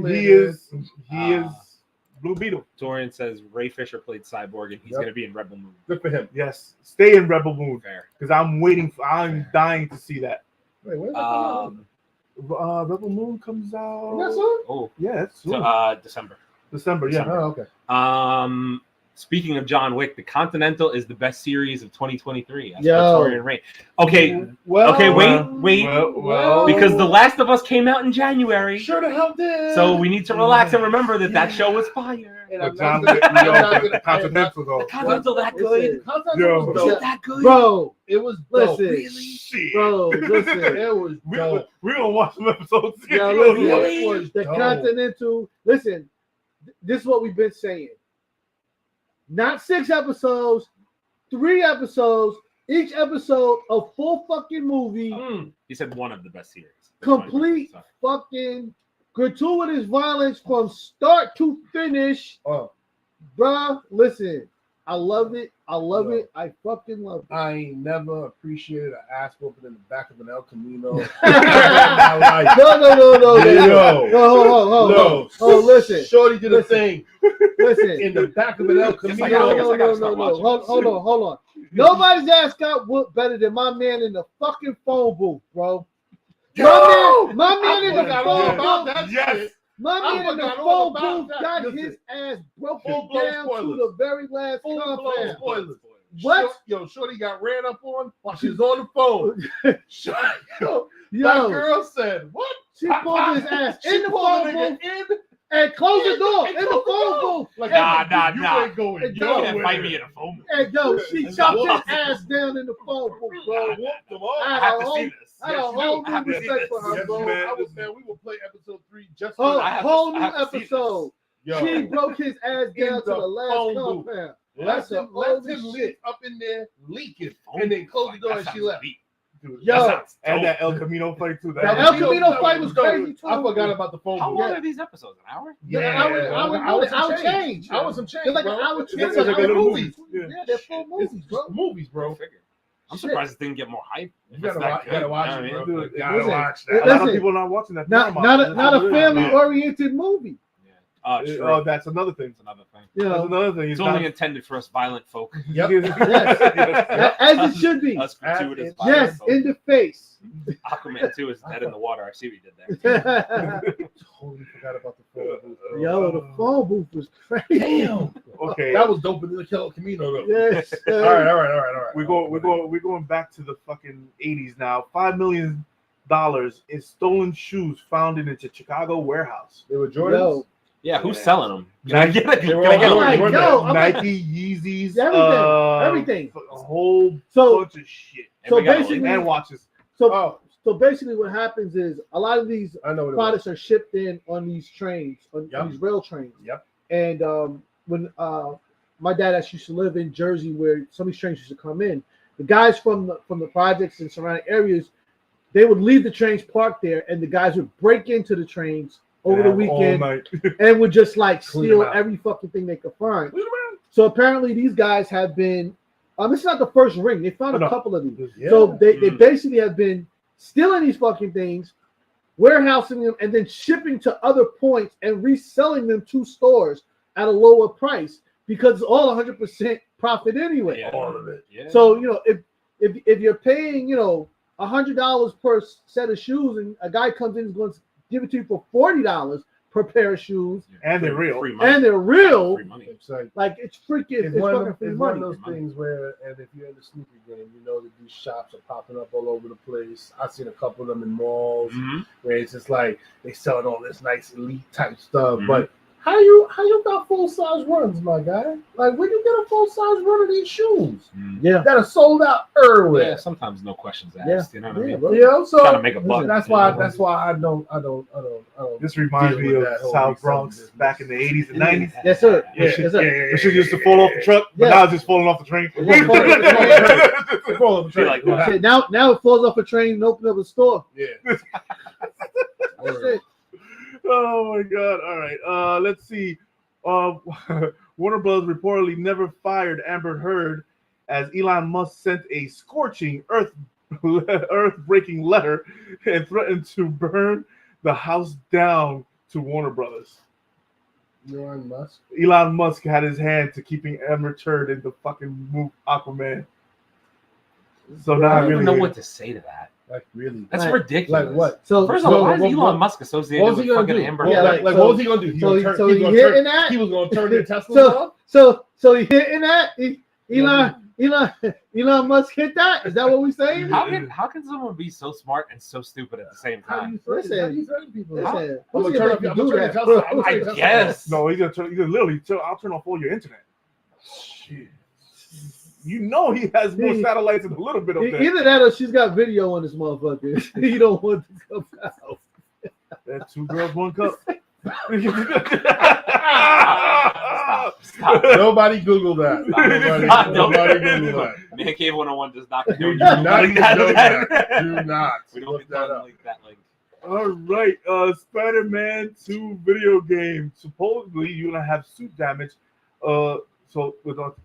[SPEAKER 2] he is Blue Beetle.
[SPEAKER 1] Torian says Ray Fisher played Cyborg and he's going to be in Rebel Moon.
[SPEAKER 3] Good for him.
[SPEAKER 2] Yes, stay in Rebel Moon.
[SPEAKER 1] Fair.
[SPEAKER 2] Because I'm dying to see that.
[SPEAKER 3] Wait, where's
[SPEAKER 2] Rebel Moon comes out.
[SPEAKER 3] That's all?
[SPEAKER 1] Oh,
[SPEAKER 2] yeah, it's soon.
[SPEAKER 1] December.
[SPEAKER 2] Yeah.
[SPEAKER 3] Oh, okay.
[SPEAKER 1] Speaking of John Wick, The Continental is the best series of 2023.
[SPEAKER 4] Yo.
[SPEAKER 1] Rain. Okay, wait. Because The Last of Us came out in January.
[SPEAKER 3] Sure the hell did.
[SPEAKER 1] So we need to relax and remember that show was fire.
[SPEAKER 2] The Continental though.
[SPEAKER 1] The Continental that good?
[SPEAKER 2] Yo.
[SPEAKER 1] Was it that good?
[SPEAKER 4] Bro,
[SPEAKER 3] it was
[SPEAKER 4] listen.
[SPEAKER 3] Really?
[SPEAKER 4] Bro, listen.
[SPEAKER 3] It was dope.
[SPEAKER 2] We're gonna watch some episodes.
[SPEAKER 4] Yeah, listen. The Continental. Listen, this is what we've been saying. Not 6 episodes, 3 episodes, each episode a full fucking movie.
[SPEAKER 1] He said one of the best series.
[SPEAKER 4] Complete fucking gratuitous violence from start to finish. Bruh, listen. I love it. I fucking love it.
[SPEAKER 3] I ain't never appreciated an ass whooping in the back of an El Camino.
[SPEAKER 4] No. Oh, listen.
[SPEAKER 3] Shorty did a thing.
[SPEAKER 4] Listen.
[SPEAKER 3] In the back of an El Camino.
[SPEAKER 4] No. Hold on. Nobody's ass got whooped better than my man in the fucking phone booth, bro. My man in the phone booth.
[SPEAKER 2] Yes.
[SPEAKER 4] My man in the phone booth got his ass broken down to the very last compound.
[SPEAKER 3] Spoilers.
[SPEAKER 4] What?
[SPEAKER 3] Shorty got ran up on while she was on the phone. That girl said, what?
[SPEAKER 4] She pulled his ass in the phone booth and closed the door in the phone booth.
[SPEAKER 1] Like,
[SPEAKER 3] nah. You ain't going.
[SPEAKER 1] You can't fight me in a phone booth.
[SPEAKER 4] And yo, she chopped his ass down in the phone booth, bro.
[SPEAKER 1] I have to see this.
[SPEAKER 4] I had a whole new respect for her, bro.
[SPEAKER 3] Man, we will play episode 3 just for
[SPEAKER 4] a whole new episode. She broke his ass down to the last compound.
[SPEAKER 3] Left him lit up in there leaking, and then closed the door and she left.
[SPEAKER 4] Yo,
[SPEAKER 2] and that El Camino fight too.
[SPEAKER 4] That El Camino fight was crazy too.
[SPEAKER 3] I forgot about the phone.
[SPEAKER 1] How long are these episodes? An hour?
[SPEAKER 4] I would change.
[SPEAKER 3] I was some change.
[SPEAKER 4] Like an hour change.
[SPEAKER 3] They're movies.
[SPEAKER 4] Yeah, they're full movies, bro.
[SPEAKER 3] Movies, bro.
[SPEAKER 1] I'm surprised it didn't get more hype.
[SPEAKER 3] You gotta watch it, bro. You gotta watch
[SPEAKER 2] that. A lot of people are not watching that.
[SPEAKER 4] Not a family-oriented movie.
[SPEAKER 1] True.
[SPEAKER 2] that's another thing.
[SPEAKER 1] That's another thing.
[SPEAKER 4] You
[SPEAKER 2] That's
[SPEAKER 4] know,
[SPEAKER 2] another thing.
[SPEAKER 1] It's only intended for us violent folk.
[SPEAKER 3] Yep.
[SPEAKER 4] as it should be.
[SPEAKER 1] Us gratuitous violent
[SPEAKER 4] Yes,
[SPEAKER 1] folk.
[SPEAKER 4] in the face.
[SPEAKER 1] Aquaman 2 is dead in the water. I see what you did there.
[SPEAKER 3] Totally forgot about the phone booth.
[SPEAKER 4] Yo, the phone booth was crazy.
[SPEAKER 3] Damn.
[SPEAKER 2] Okay.
[SPEAKER 3] That was dope in the El Camino though.
[SPEAKER 4] Yes.
[SPEAKER 3] All right.
[SPEAKER 2] We're going back to the fucking 80s now. $5 million in stolen shoes found in a Chicago warehouse.
[SPEAKER 3] They were Jordans.
[SPEAKER 4] Yo,
[SPEAKER 1] Yeah, who's selling them?
[SPEAKER 2] Nike-
[SPEAKER 1] Can I
[SPEAKER 3] They were
[SPEAKER 1] get
[SPEAKER 3] all
[SPEAKER 1] a
[SPEAKER 3] Jordan.
[SPEAKER 4] Yo, I'm like-
[SPEAKER 2] Nike, Yeezys,
[SPEAKER 4] everything.
[SPEAKER 2] a whole
[SPEAKER 4] So-
[SPEAKER 2] bunch of shit,
[SPEAKER 1] And
[SPEAKER 4] So
[SPEAKER 1] we got a
[SPEAKER 4] basically-
[SPEAKER 1] link.
[SPEAKER 2] and watches.
[SPEAKER 4] So,
[SPEAKER 3] Oh,
[SPEAKER 4] so basically, what happens is a lot of these
[SPEAKER 3] I know what it was.
[SPEAKER 4] products are shipped in on these trains, on
[SPEAKER 3] Yep.
[SPEAKER 4] these rail trains.
[SPEAKER 3] Yep.
[SPEAKER 4] And when my dad actually used to live in Jersey, where some of these trains used to come in, the guys from the projects and surrounding areas, they would leave the trains parked there, and the guys would break into the trains over the
[SPEAKER 2] All
[SPEAKER 4] weekend
[SPEAKER 2] night.
[SPEAKER 4] and would just like
[SPEAKER 3] Clean
[SPEAKER 4] steal
[SPEAKER 3] them out.
[SPEAKER 4] every fucking thing they could find. So apparently, these guys have been. This is not the first ring. They found a
[SPEAKER 2] No.
[SPEAKER 4] couple of these.
[SPEAKER 3] Yeah.
[SPEAKER 4] So they basically have been stealing these fucking things, warehousing them, and then shipping to other points and reselling them to stores at a lower price because it's all 100% profit anyway.
[SPEAKER 1] Yeah.
[SPEAKER 3] all of it.
[SPEAKER 1] Yeah.
[SPEAKER 4] So if you're paying $100 per set of shoes and a guy comes in and is going to give it to you for $40 per pair of shoes
[SPEAKER 2] And they're real.
[SPEAKER 1] Free money.
[SPEAKER 4] and they're real,
[SPEAKER 1] Free money.
[SPEAKER 3] It's like
[SPEAKER 4] like it's freaking
[SPEAKER 3] it's,
[SPEAKER 4] it's
[SPEAKER 3] one,
[SPEAKER 4] fucking
[SPEAKER 3] of,
[SPEAKER 4] free
[SPEAKER 3] it's one of
[SPEAKER 4] money.
[SPEAKER 3] those things where, and if you're in the sneaker game, you know that these shops are popping up all over the place. I've seen a couple of them in malls
[SPEAKER 1] Mhm.
[SPEAKER 3] where it's just like they selling all this nice elite type stuff.
[SPEAKER 1] Mhm.
[SPEAKER 3] But how you got full size runs, my guy? Like when you get a full size run of these shoes
[SPEAKER 1] Mm.
[SPEAKER 4] Yeah.
[SPEAKER 3] that are sold out early?
[SPEAKER 1] Yeah, sometimes no questions asked. You know what I mean?
[SPEAKER 4] bro.
[SPEAKER 3] You know, so
[SPEAKER 1] Trying to make a buck.
[SPEAKER 3] that's why I don't.
[SPEAKER 2] This reminds
[SPEAKER 3] deal
[SPEAKER 2] me
[SPEAKER 3] with
[SPEAKER 2] of
[SPEAKER 3] that whole
[SPEAKER 2] South
[SPEAKER 3] reselling
[SPEAKER 2] Bronx
[SPEAKER 3] business.
[SPEAKER 2] back in the 80s and 90s.
[SPEAKER 4] Yes, sir.
[SPEAKER 3] Yeah.
[SPEAKER 4] Yes, sir.
[SPEAKER 2] It should used to fall off the truck, but
[SPEAKER 4] Yeah.
[SPEAKER 2] now it's just falling off the train.
[SPEAKER 4] Yeah, fall off the
[SPEAKER 3] They call them
[SPEAKER 1] Feel like
[SPEAKER 3] trains.
[SPEAKER 1] that.
[SPEAKER 4] Shit, now it falls off a train and open up a store.
[SPEAKER 3] Yeah.
[SPEAKER 4] That's it.
[SPEAKER 2] Oh my god! All right, let's see. Warner Bros. Reportedly never fired Amber Heard as Elon Musk sent a scorching earth-breaking letter and threatened to burn the house down to Warner Brothers.
[SPEAKER 3] Elon Musk.
[SPEAKER 2] Elon Musk had his hand to keeping Amber Heard in the fucking move Aquaman. So
[SPEAKER 1] I
[SPEAKER 2] now I
[SPEAKER 1] don't even
[SPEAKER 2] really
[SPEAKER 1] know what to say to that.
[SPEAKER 3] Like really?
[SPEAKER 1] That's
[SPEAKER 4] Like-
[SPEAKER 1] ridiculous.
[SPEAKER 3] Like what?
[SPEAKER 4] So
[SPEAKER 1] First of all, why is
[SPEAKER 3] what-
[SPEAKER 1] Elon Musk associated
[SPEAKER 3] What was
[SPEAKER 1] with
[SPEAKER 3] he gonna
[SPEAKER 1] fucking
[SPEAKER 3] do?
[SPEAKER 1] Amber
[SPEAKER 4] Yeah,
[SPEAKER 1] Heard?
[SPEAKER 3] Like
[SPEAKER 4] so-
[SPEAKER 3] what was he gonna do? He
[SPEAKER 4] so
[SPEAKER 3] was
[SPEAKER 4] he
[SPEAKER 3] gonna
[SPEAKER 4] hitting that?
[SPEAKER 3] turn their Teslas off.
[SPEAKER 4] So he hitting that? Elon Musk hit that? Is that what we saying?
[SPEAKER 1] How can someone be so smart and so stupid at the same
[SPEAKER 3] How do
[SPEAKER 1] time?
[SPEAKER 3] you threaten?
[SPEAKER 4] Listen,
[SPEAKER 3] How do you threaten people?
[SPEAKER 4] Listen,
[SPEAKER 3] I'm
[SPEAKER 4] who's
[SPEAKER 3] gonna turn
[SPEAKER 4] gonna
[SPEAKER 3] up.
[SPEAKER 4] make
[SPEAKER 3] I'm
[SPEAKER 4] you
[SPEAKER 3] gonna
[SPEAKER 4] do
[SPEAKER 3] turn your
[SPEAKER 4] that?
[SPEAKER 3] Tesla. I'm gonna
[SPEAKER 1] I
[SPEAKER 3] turn your Tesla
[SPEAKER 1] guess.
[SPEAKER 2] No, he's gonna literally. I'll turn off all your internet. Shit. You know he has more satellites than a little bit of that.
[SPEAKER 4] Either that or she's got video on this motherfucker. You don't want to come out.
[SPEAKER 2] That's 2 girls, 1 cup.
[SPEAKER 1] Stop.
[SPEAKER 3] Nobody Google that.
[SPEAKER 1] Stop.
[SPEAKER 3] Nobody Google that.
[SPEAKER 1] Mancave101 does not condone you
[SPEAKER 3] Do not
[SPEAKER 1] Googling that.
[SPEAKER 3] condone that. Do not.
[SPEAKER 1] We don't
[SPEAKER 3] Look that
[SPEAKER 1] condone
[SPEAKER 3] up.
[SPEAKER 1] like that link.
[SPEAKER 2] All right, Spider-Man 2 video game. Supposedly, you're gonna have suit damage.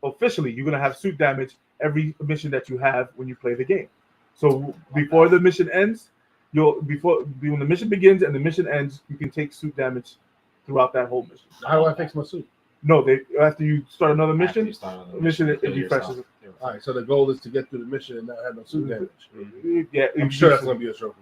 [SPEAKER 2] Officially, you're gonna have suit damage every mission that you have when you play the game. So before the mission ends, when the mission begins and the mission ends, you can take suit damage throughout that whole mission.
[SPEAKER 3] How do I fix my suit?
[SPEAKER 2] No, after you start another
[SPEAKER 1] After you
[SPEAKER 2] mission,
[SPEAKER 1] start another
[SPEAKER 2] mission it
[SPEAKER 1] kill
[SPEAKER 2] refreshes.
[SPEAKER 1] yourself.
[SPEAKER 3] All right, so the goal is to get through the mission and not have no suit damage.
[SPEAKER 2] Yeah,
[SPEAKER 3] I'm sure that's gonna be a trophy.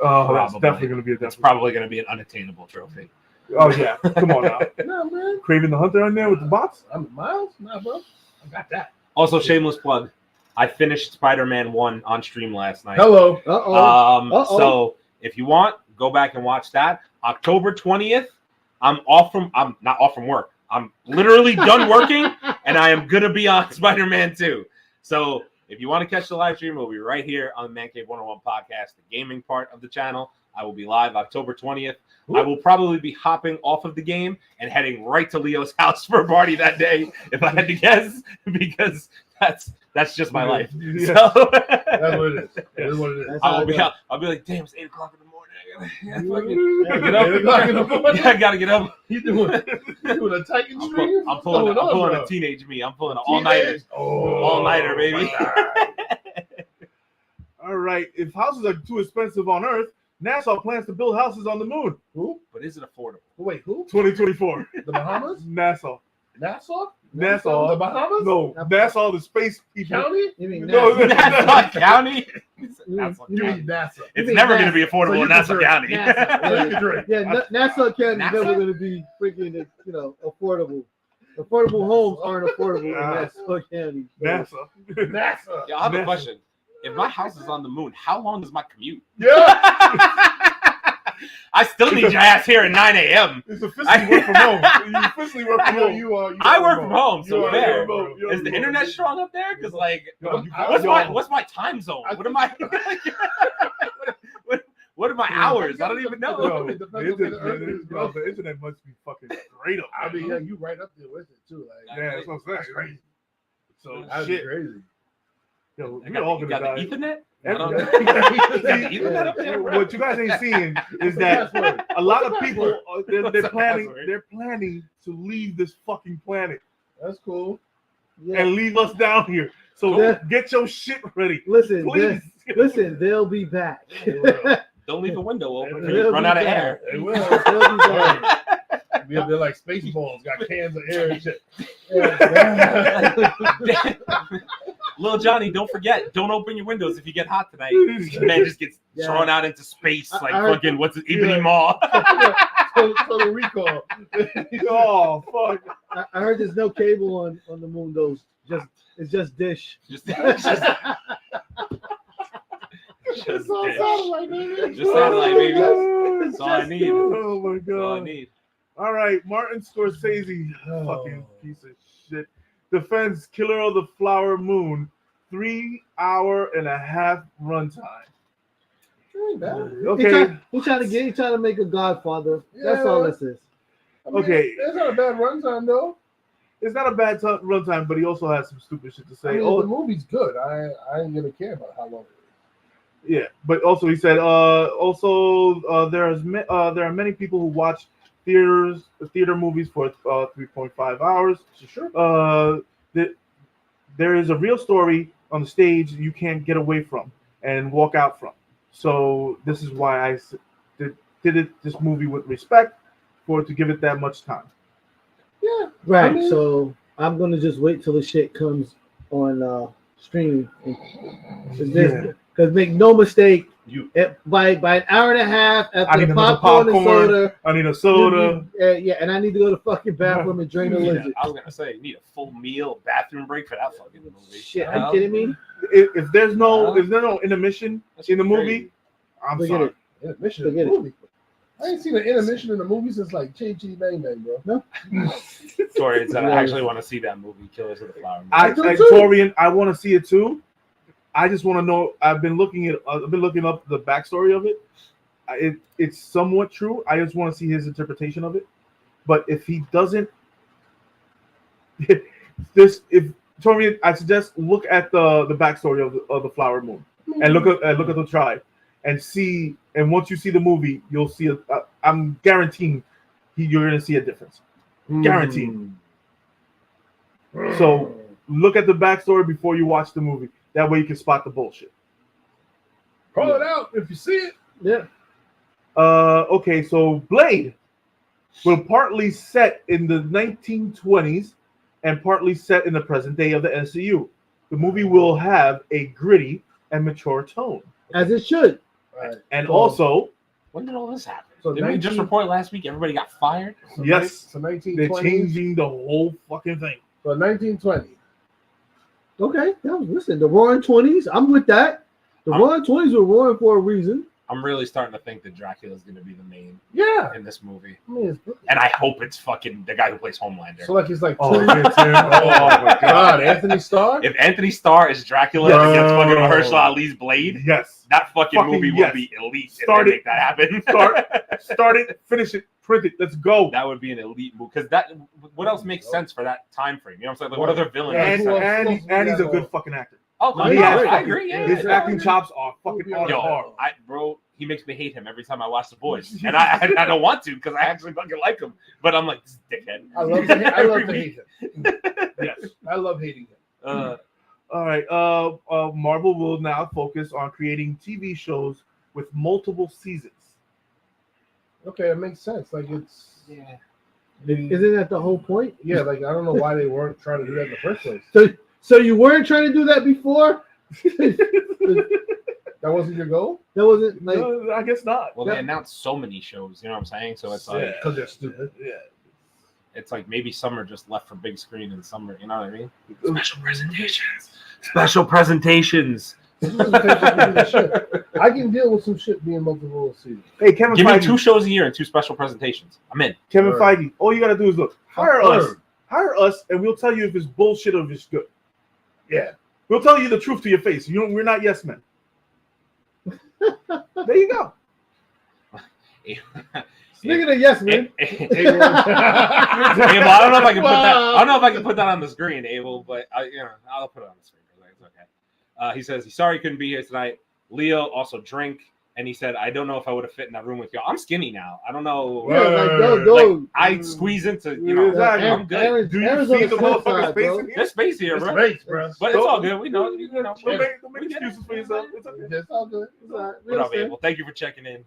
[SPEAKER 2] Oh, that's
[SPEAKER 1] Probably.
[SPEAKER 2] definitely gonna be a
[SPEAKER 1] It's
[SPEAKER 2] definitely.
[SPEAKER 1] probably going to be an unattainable trophy.
[SPEAKER 2] Oh yeah, come on now.
[SPEAKER 3] No man,
[SPEAKER 2] Craven the Hunter on there with the bots.
[SPEAKER 3] I'm Miles. Nah, bro, I got that.
[SPEAKER 1] Also, shameless plug. I finished Spider-Man 1 on stream last night.
[SPEAKER 3] Hello.
[SPEAKER 4] Uh-oh.
[SPEAKER 1] So if you want, go back and watch that. October 20th, I'm not off from work. I'm literally done working, and I am going to be on Spider-Man 2. So if you want to catch the live stream, we'll be right here on the Mancave101 Podcast, the gaming part of the channel. I will be live October 20th. I will probably be hopping off of the game and heading right to Leo's house for a party that day, if I had to guess, because that's just my life.
[SPEAKER 2] Yeah.
[SPEAKER 1] So
[SPEAKER 3] That's what it is. It is what it is.
[SPEAKER 4] That's
[SPEAKER 1] I'll be like, damn, it's 8 o'clock in the morning. I gotta get
[SPEAKER 3] 8 o'clock in the morning?
[SPEAKER 1] Yeah, I gotta get up.
[SPEAKER 3] You doing a Titan stream?
[SPEAKER 1] I'm pulling
[SPEAKER 3] What's going on,
[SPEAKER 1] a
[SPEAKER 3] bro?
[SPEAKER 1] teenage me. I'm pulling an all-nighter.
[SPEAKER 3] Oh,
[SPEAKER 1] All-nighter, baby.
[SPEAKER 2] All right. If houses are too expensive on Earth, NASA plans to build houses on the moon.
[SPEAKER 3] Who?
[SPEAKER 1] But is it affordable?
[SPEAKER 3] Wait, who?
[SPEAKER 2] 2024.
[SPEAKER 3] The Bahamas?
[SPEAKER 2] Nassau.
[SPEAKER 3] Nassau?
[SPEAKER 2] Nassau.
[SPEAKER 3] The Bahamas?
[SPEAKER 2] No, Nassau, the space people.
[SPEAKER 3] County?
[SPEAKER 4] You mean
[SPEAKER 2] No,
[SPEAKER 4] NASA?
[SPEAKER 1] Nassau County.
[SPEAKER 3] You
[SPEAKER 1] Nassau
[SPEAKER 3] mean
[SPEAKER 1] County.
[SPEAKER 3] NASA.
[SPEAKER 1] It's
[SPEAKER 4] mean
[SPEAKER 1] never
[SPEAKER 4] NASA.
[SPEAKER 1] going to be
[SPEAKER 3] So
[SPEAKER 1] affordable
[SPEAKER 3] you
[SPEAKER 1] in
[SPEAKER 3] can
[SPEAKER 1] Nassau
[SPEAKER 3] drink.
[SPEAKER 1] County.
[SPEAKER 4] NASA.
[SPEAKER 3] So you can drink.
[SPEAKER 4] Yeah, Nassau County is
[SPEAKER 1] NASA?
[SPEAKER 4] never going to be freaking, affordable. Affordable homes aren't affordable in Nassau County.
[SPEAKER 2] NASA.
[SPEAKER 3] NASA.
[SPEAKER 1] Yeah, I have a
[SPEAKER 2] NASA.
[SPEAKER 1] question. If my house is on the moon, how long is my commute?
[SPEAKER 3] Yeah.
[SPEAKER 1] I still need your ass here at 9 a.m.
[SPEAKER 2] It's officially work from home. You officially work from home.
[SPEAKER 3] You are
[SPEAKER 1] I work from home,
[SPEAKER 3] You
[SPEAKER 1] so
[SPEAKER 3] are
[SPEAKER 1] fair.
[SPEAKER 3] remote.
[SPEAKER 2] You're
[SPEAKER 1] Is the
[SPEAKER 2] remote.
[SPEAKER 1] internet strong up there? Because like,
[SPEAKER 2] Yo, you got-
[SPEAKER 1] what's my time zone? What am I? what are my hours? I don't even know.
[SPEAKER 2] Yo,
[SPEAKER 3] It
[SPEAKER 2] the
[SPEAKER 3] depends on where the earth
[SPEAKER 2] internet,
[SPEAKER 3] is, bro.
[SPEAKER 2] the internet must be fucking great up there.
[SPEAKER 3] I mean, yeah, you right up there with it too. Like,
[SPEAKER 2] Yeah, that's what I'm saying.
[SPEAKER 3] that's crazy.
[SPEAKER 2] So
[SPEAKER 3] That'd be
[SPEAKER 2] shit.
[SPEAKER 3] crazy.
[SPEAKER 2] Yo,
[SPEAKER 1] I
[SPEAKER 2] we all
[SPEAKER 1] you
[SPEAKER 2] gonna
[SPEAKER 1] got
[SPEAKER 2] die.
[SPEAKER 1] the Ethernet?
[SPEAKER 2] Every-
[SPEAKER 1] Ethernet up there, bro?
[SPEAKER 2] What you guys ain't seeing is
[SPEAKER 3] What's the
[SPEAKER 2] that
[SPEAKER 3] password?
[SPEAKER 2] a lot of
[SPEAKER 3] What's the
[SPEAKER 2] people
[SPEAKER 3] password?
[SPEAKER 2] they're
[SPEAKER 1] the
[SPEAKER 2] planning
[SPEAKER 1] password?
[SPEAKER 2] they're planning to leave this fucking planet
[SPEAKER 3] That's cool.
[SPEAKER 4] Yeah.
[SPEAKER 2] and leave us down here. So
[SPEAKER 4] Yeah.
[SPEAKER 2] get your shit ready,
[SPEAKER 4] Listen,
[SPEAKER 2] please.
[SPEAKER 4] listen, they'll be back.
[SPEAKER 3] They will.
[SPEAKER 1] Don't leave the window open.
[SPEAKER 4] They'll
[SPEAKER 1] You run
[SPEAKER 4] be
[SPEAKER 1] out of
[SPEAKER 4] back.
[SPEAKER 1] air.
[SPEAKER 3] They will.
[SPEAKER 4] They'll be back.
[SPEAKER 3] They're like space balls, got cans of air and shit.
[SPEAKER 1] Little Johnny, don't forget, don't open your windows if you get hot tonight. Man just gets
[SPEAKER 4] Yeah.
[SPEAKER 1] thrown out into space like
[SPEAKER 4] I heard-
[SPEAKER 1] fucking what's it, Ebony
[SPEAKER 3] Yeah.
[SPEAKER 1] Maw.
[SPEAKER 3] Total recall.
[SPEAKER 2] Oh fuck!
[SPEAKER 4] I heard there's no cable on the moon. It's just dish.
[SPEAKER 1] just
[SPEAKER 3] It's all
[SPEAKER 1] dish.
[SPEAKER 3] satellite, baby.
[SPEAKER 1] Just satellite, baby.
[SPEAKER 2] Oh,
[SPEAKER 1] That's all I need.
[SPEAKER 2] Oh my
[SPEAKER 1] That's all I
[SPEAKER 2] god!
[SPEAKER 1] need.
[SPEAKER 2] All right, Martin Scorsese,
[SPEAKER 3] Oh.
[SPEAKER 2] fucking piece of shit, defends Killer of the Flower Moon 3.5-hour runtime.
[SPEAKER 3] Ain't bad.
[SPEAKER 2] Okay,
[SPEAKER 4] He trying to make a Godfather. That's all this is.
[SPEAKER 3] I mean,
[SPEAKER 2] Okay.
[SPEAKER 3] It's not a bad runtime though.
[SPEAKER 2] it's not a bad runtime, but he also has some stupid shit to say.
[SPEAKER 3] I mean,
[SPEAKER 2] Oh,
[SPEAKER 3] the movie's good. I ain't gonna care about how long it
[SPEAKER 2] yeah, but also he said, there are many people who watch theater movies for 3.5 hours.
[SPEAKER 3] is. Sure.
[SPEAKER 2] There is a real story on the stage you can't get away from and walk out from. So this is why I did this movie with respect, to give it that much time.
[SPEAKER 3] Yeah.
[SPEAKER 4] Right.
[SPEAKER 3] I mean-
[SPEAKER 4] So I'm gonna just wait till the shit comes on streaming. Because make no mistake, by an hour and a half
[SPEAKER 2] I
[SPEAKER 4] after
[SPEAKER 2] need
[SPEAKER 4] the
[SPEAKER 2] another
[SPEAKER 4] popcorn and
[SPEAKER 2] popcorn.
[SPEAKER 4] soda.
[SPEAKER 2] I need a soda.
[SPEAKER 4] Yeah, and I need to go to the fucking bathroom and drain the
[SPEAKER 1] Yeah,
[SPEAKER 4] lizard.
[SPEAKER 1] I was gonna say you need a full meal bathroom break for that fucking movie.
[SPEAKER 4] Shit,
[SPEAKER 1] Hell,
[SPEAKER 4] are you kidding me?
[SPEAKER 2] If there's no intermission
[SPEAKER 1] that's
[SPEAKER 2] in the
[SPEAKER 1] crazy.
[SPEAKER 2] movie, I'm
[SPEAKER 4] Forget
[SPEAKER 2] sorry.
[SPEAKER 4] it.
[SPEAKER 3] Intermission in
[SPEAKER 4] Forget
[SPEAKER 3] the
[SPEAKER 4] it.
[SPEAKER 3] movie. I ain't seen an intermission in a movie since like Chitty Chitty Bang Bang, bro.
[SPEAKER 1] Sorry, it's that I
[SPEAKER 4] Yeah.
[SPEAKER 1] actually want to see that movie, Killers of the Flower Moon.
[SPEAKER 2] Torian, I want to see it too. I just want to know. I've been looking up the backstory of it. It's somewhat true. I just want to see his interpretation of it. But if he doesn't, if Torian, I suggest look at the backstory of the Flower Moon and look at the tribe and see. And once you see the movie, you'll see. I'm guaranteeing you're going to see a difference. Guaranteed. So look at the backstory before you watch the movie. That way you can spot the bullshit.
[SPEAKER 3] Call it out if you see it.
[SPEAKER 4] Yeah.
[SPEAKER 2] Okay, so Blade will partly set in the 1920s and partly set in the present day of the MCU. The movie will have a gritty and mature tone.
[SPEAKER 4] As it should.
[SPEAKER 3] Right.
[SPEAKER 2] And
[SPEAKER 4] So-
[SPEAKER 2] also,
[SPEAKER 1] When did all this happen?
[SPEAKER 3] So
[SPEAKER 1] Didn't we just
[SPEAKER 3] 19
[SPEAKER 1] report last week everybody got fired?
[SPEAKER 3] So
[SPEAKER 2] yes,
[SPEAKER 3] So
[SPEAKER 2] they're
[SPEAKER 3] 1920.
[SPEAKER 2] changing the whole fucking thing.
[SPEAKER 3] So 1920.
[SPEAKER 4] Okay. Now, listen, the Roaring 20s, I'm with that. The Roaring 20s were roaring for a reason.
[SPEAKER 1] I'm really starting to think that Dracula is going to be the main
[SPEAKER 3] Yeah.
[SPEAKER 1] in this movie,
[SPEAKER 3] I mean, it's
[SPEAKER 1] and I hope it's fucking the guy who plays Homelander.
[SPEAKER 3] so like he's like.
[SPEAKER 2] Oh,
[SPEAKER 3] two-
[SPEAKER 2] it's him. Oh my
[SPEAKER 3] God, Anthony Starr.
[SPEAKER 1] If Anthony Starr is Dracula against fucking Mahershala Ali's Blade,
[SPEAKER 2] Yes.
[SPEAKER 1] that fucking movie
[SPEAKER 2] yes.
[SPEAKER 1] will be elite.
[SPEAKER 2] Start
[SPEAKER 1] if they
[SPEAKER 2] it.
[SPEAKER 1] make that happen.
[SPEAKER 2] Start it, finish it, print it. Let's go.
[SPEAKER 1] That would be an elite movie. Because that, what else makes sense for that time frame? You know what I'm saying? Like, what other villain?
[SPEAKER 3] Yeah,
[SPEAKER 1] makes
[SPEAKER 2] And,
[SPEAKER 1] sense?
[SPEAKER 2] and he's a good fucking actor.
[SPEAKER 1] Oh,
[SPEAKER 4] No,
[SPEAKER 1] no,
[SPEAKER 4] he
[SPEAKER 1] no,
[SPEAKER 4] has
[SPEAKER 1] I
[SPEAKER 2] fucking-
[SPEAKER 1] agree. Yeah,
[SPEAKER 2] His
[SPEAKER 1] yeah,
[SPEAKER 2] acting
[SPEAKER 1] yeah.
[SPEAKER 2] chops are fucking on
[SPEAKER 1] Yo,
[SPEAKER 2] par.
[SPEAKER 1] he makes me hate him every time I watch The Boys, and I don't want to because I actually fucking like him. But I'm like, this dickhead.
[SPEAKER 3] I love to hate him.
[SPEAKER 2] Yes.
[SPEAKER 3] I love hating him.
[SPEAKER 2] All right. Marvel will now focus on creating TV shows with multiple seasons.
[SPEAKER 3] Okay, it makes sense. Like it's
[SPEAKER 1] Yeah.
[SPEAKER 4] Isn't that the whole point?
[SPEAKER 3] yeah. Like I don't know why they weren't trying to do that in the first place.
[SPEAKER 4] So you weren't trying to do that before?
[SPEAKER 3] That wasn't your goal?
[SPEAKER 4] That wasn't like
[SPEAKER 2] No, I guess not.
[SPEAKER 1] Well, they announced so many shows. You know what I'm saying? So it's like
[SPEAKER 3] Because they're stupid.
[SPEAKER 2] Yeah.
[SPEAKER 1] it's like maybe some are just left for big screen and some are, you know what I mean? Special presentations. Special presentations.
[SPEAKER 3] I can deal with some shit being multiple seasons.
[SPEAKER 2] Hey, Kevin
[SPEAKER 1] Give me
[SPEAKER 2] Feige.
[SPEAKER 1] 2 shows a year and 2 special presentations. I'm in.
[SPEAKER 2] Kevin
[SPEAKER 3] Word.
[SPEAKER 2] Feige. All you gotta do is look. Hire us, and we'll tell you if it's bullshit or if it's good.
[SPEAKER 3] Yeah.
[SPEAKER 2] We'll tell you the truth to your face. We're not yes men. There you go.
[SPEAKER 4] speaking of yes man.
[SPEAKER 1] Abel, I don't know if I can put that. I don't know if I can put that on the screen, Abel, but I'll put it on the screen. It's okay. He says he's sorry he couldn't be here tonight. Leo also drink, and he said I don't know if I would have fit in that room with y'all. I'm skinny now. I don't know.
[SPEAKER 4] Yeah, like
[SPEAKER 1] Like,
[SPEAKER 4] yo,
[SPEAKER 1] I squeeze into
[SPEAKER 2] Exactly.
[SPEAKER 1] I'm good.
[SPEAKER 2] Do you
[SPEAKER 4] Aaron's
[SPEAKER 2] see
[SPEAKER 4] on
[SPEAKER 2] the
[SPEAKER 4] the flip
[SPEAKER 2] motherfucking
[SPEAKER 4] side,
[SPEAKER 2] space
[SPEAKER 4] bro.
[SPEAKER 2] in here?
[SPEAKER 1] There's space here,
[SPEAKER 3] It's
[SPEAKER 1] bro.
[SPEAKER 3] space, bro.
[SPEAKER 1] But it's all good. We know.
[SPEAKER 2] Don't make excuses for yourself. It's okay.
[SPEAKER 3] It's all good.
[SPEAKER 4] It's all right. We
[SPEAKER 1] What up,
[SPEAKER 4] understand.
[SPEAKER 1] Abel? Thank you for checking in.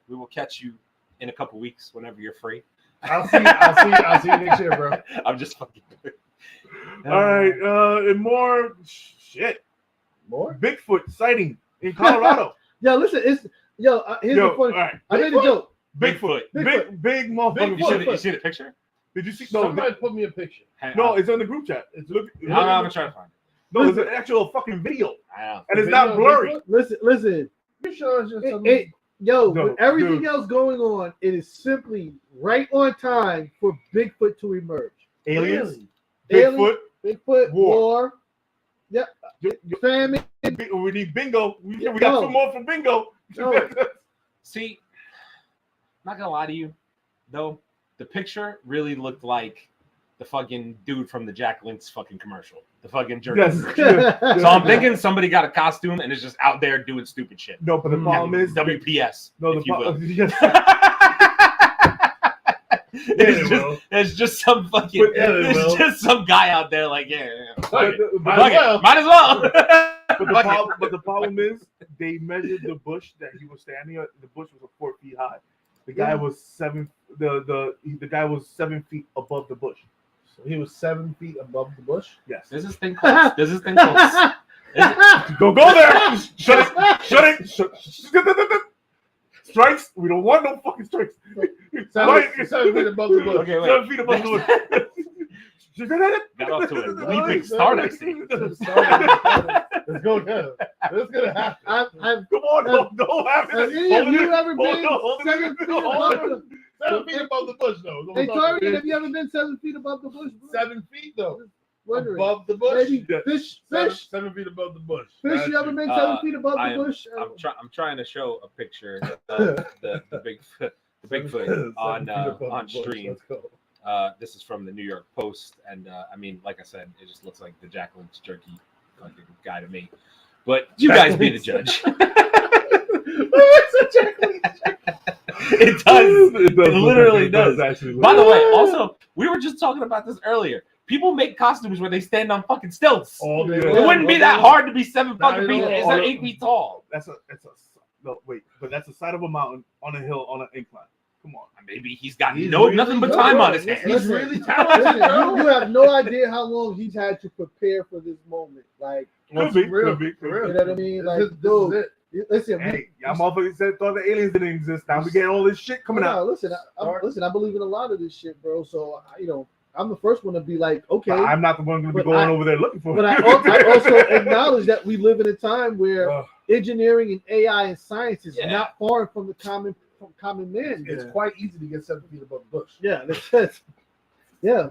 [SPEAKER 1] We will catch you in a couple weeks whenever you're free.
[SPEAKER 3] I'll see you next year, bro.
[SPEAKER 1] I'm just fucking.
[SPEAKER 2] All right. And more shit.
[SPEAKER 3] More?
[SPEAKER 2] Bigfoot sighting in Colorado.
[SPEAKER 4] Yo, listen, here's the
[SPEAKER 2] All
[SPEAKER 4] funny.
[SPEAKER 2] right.
[SPEAKER 4] I made a joke.
[SPEAKER 1] Bigfoot.
[SPEAKER 2] Big motherfucker.
[SPEAKER 1] You see the picture?
[SPEAKER 2] Did you see? No,
[SPEAKER 3] Somebody put me a picture.
[SPEAKER 2] no, it's on the group chat. It's look.
[SPEAKER 1] I'm gonna try to find it.
[SPEAKER 2] No, it's an actual fucking video,
[SPEAKER 1] I know.
[SPEAKER 2] and it's
[SPEAKER 3] Video
[SPEAKER 2] not
[SPEAKER 3] of
[SPEAKER 2] blurry.
[SPEAKER 3] Bigfoot?
[SPEAKER 4] Listen.
[SPEAKER 3] You sure it's just
[SPEAKER 4] It-
[SPEAKER 3] something?
[SPEAKER 4] Yo,
[SPEAKER 2] No,
[SPEAKER 4] with everything
[SPEAKER 2] dude.
[SPEAKER 4] else going on, it is simply right on time for Bigfoot to emerge.
[SPEAKER 2] Aliens,
[SPEAKER 4] Alien-
[SPEAKER 2] Bigfoot.
[SPEAKER 4] Bigfoot,
[SPEAKER 2] War.
[SPEAKER 4] war, famine.
[SPEAKER 2] We need bingo. We got
[SPEAKER 4] No.
[SPEAKER 2] 2 more for bingo.
[SPEAKER 4] No.
[SPEAKER 1] See, not gonna lie to you, though, the picture really looked like the fucking dude from the Jack Link's fucking commercial. The fucking jerk.
[SPEAKER 2] Yes.
[SPEAKER 1] So I'm thinking somebody got a costume and is just out there doing stupid shit.
[SPEAKER 2] No, but the problem is
[SPEAKER 1] WPS,
[SPEAKER 2] no. The
[SPEAKER 1] if you will.
[SPEAKER 2] problem. Yes.
[SPEAKER 1] It's just some fucking.
[SPEAKER 3] Yeah, they
[SPEAKER 1] It's
[SPEAKER 3] will.
[SPEAKER 1] just some guy out there like, yeah. Fuck it.
[SPEAKER 3] Might as well.
[SPEAKER 1] Might as well.
[SPEAKER 2] But the problem is they measured the bush that he was standing at. The bush was 4 feet high. The guy was 7. The guy was 7 feet above the bush.
[SPEAKER 3] So he was 7 feet above the bush.
[SPEAKER 2] Yes.
[SPEAKER 1] There's this thing called.
[SPEAKER 2] Don't go there. Shut it. Shut it. Strikes. We don't want no fucking strikes.
[SPEAKER 3] 7 feet above the bush.
[SPEAKER 1] Okay, wait.
[SPEAKER 2] 7 feet above the bush.
[SPEAKER 1] Got off to a leaping start, I see.
[SPEAKER 3] Let's go down. It's gonna happen.
[SPEAKER 2] Come on, don't have
[SPEAKER 4] Have
[SPEAKER 2] it.
[SPEAKER 4] any of you ever
[SPEAKER 2] Hold
[SPEAKER 4] been
[SPEAKER 2] on,
[SPEAKER 4] 7 feet
[SPEAKER 2] hold
[SPEAKER 4] above
[SPEAKER 2] on.
[SPEAKER 4] the
[SPEAKER 3] 7 feet above the bush, though.
[SPEAKER 4] Hey, Tori, have you ever been 7 feet above the bush? Bro?
[SPEAKER 3] 7 feet, though.
[SPEAKER 4] Wondering.
[SPEAKER 3] Above the bush.
[SPEAKER 4] Maybe
[SPEAKER 2] Yeah.
[SPEAKER 4] fish.
[SPEAKER 3] 7 feet above the bush.
[SPEAKER 4] Fish, you ever been 7
[SPEAKER 1] Uh,
[SPEAKER 4] feet above the bush?
[SPEAKER 1] I'm trying to show a picture of the Bigfoot on stream.
[SPEAKER 3] Let's go.
[SPEAKER 1] This is from the New York Post, and I mean, like I said, it just looks like the Jack Link's jerky fucking guy to me. But you guys be the judge. It does. It literally does.
[SPEAKER 2] Actually,
[SPEAKER 1] By the way, also, we were just talking about this earlier. People make costumes where they stand on fucking stilts.
[SPEAKER 3] All day
[SPEAKER 2] Yeah.
[SPEAKER 1] It wouldn't be that hard to be 7
[SPEAKER 3] Not
[SPEAKER 1] fucking
[SPEAKER 3] at
[SPEAKER 1] feet.
[SPEAKER 3] all.
[SPEAKER 1] It's like 8 feet tall.
[SPEAKER 2] that's a that's the side of a mountain on a hill on an incline. Come on.
[SPEAKER 1] Maybe he's got
[SPEAKER 3] He's
[SPEAKER 1] nothing but
[SPEAKER 3] really
[SPEAKER 1] time
[SPEAKER 3] good.
[SPEAKER 1] on his hands.
[SPEAKER 3] He's
[SPEAKER 4] Listen,
[SPEAKER 3] really talented,
[SPEAKER 4] Listen,
[SPEAKER 3] bro.
[SPEAKER 4] you have no idea how long he's had to prepare for this moment. Like,
[SPEAKER 2] Could be,
[SPEAKER 3] real,
[SPEAKER 2] could be, could
[SPEAKER 3] real.
[SPEAKER 4] you know what I mean? Like,
[SPEAKER 3] This
[SPEAKER 4] dude,
[SPEAKER 3] is it.
[SPEAKER 4] listen,
[SPEAKER 2] Hey, y'all motherfuckers said thought the aliens didn't exist. Now we getting all this shit coming
[SPEAKER 4] no,
[SPEAKER 2] out.
[SPEAKER 4] listen, I believe in a lot of this shit, bro. So, I'm the first one to be like, okay.
[SPEAKER 2] But I'm not the one going to be
[SPEAKER 4] But
[SPEAKER 2] going
[SPEAKER 4] I-
[SPEAKER 2] over there looking for
[SPEAKER 4] But I
[SPEAKER 2] it.
[SPEAKER 4] also acknowledge that we live in a time where
[SPEAKER 2] Ugh.
[SPEAKER 4] engineering and AI and science is
[SPEAKER 1] Yeah.
[SPEAKER 4] not foreign from the common man.
[SPEAKER 3] It's quite easy to get 7 feet above the bush.
[SPEAKER 4] Yeah, that's yeah.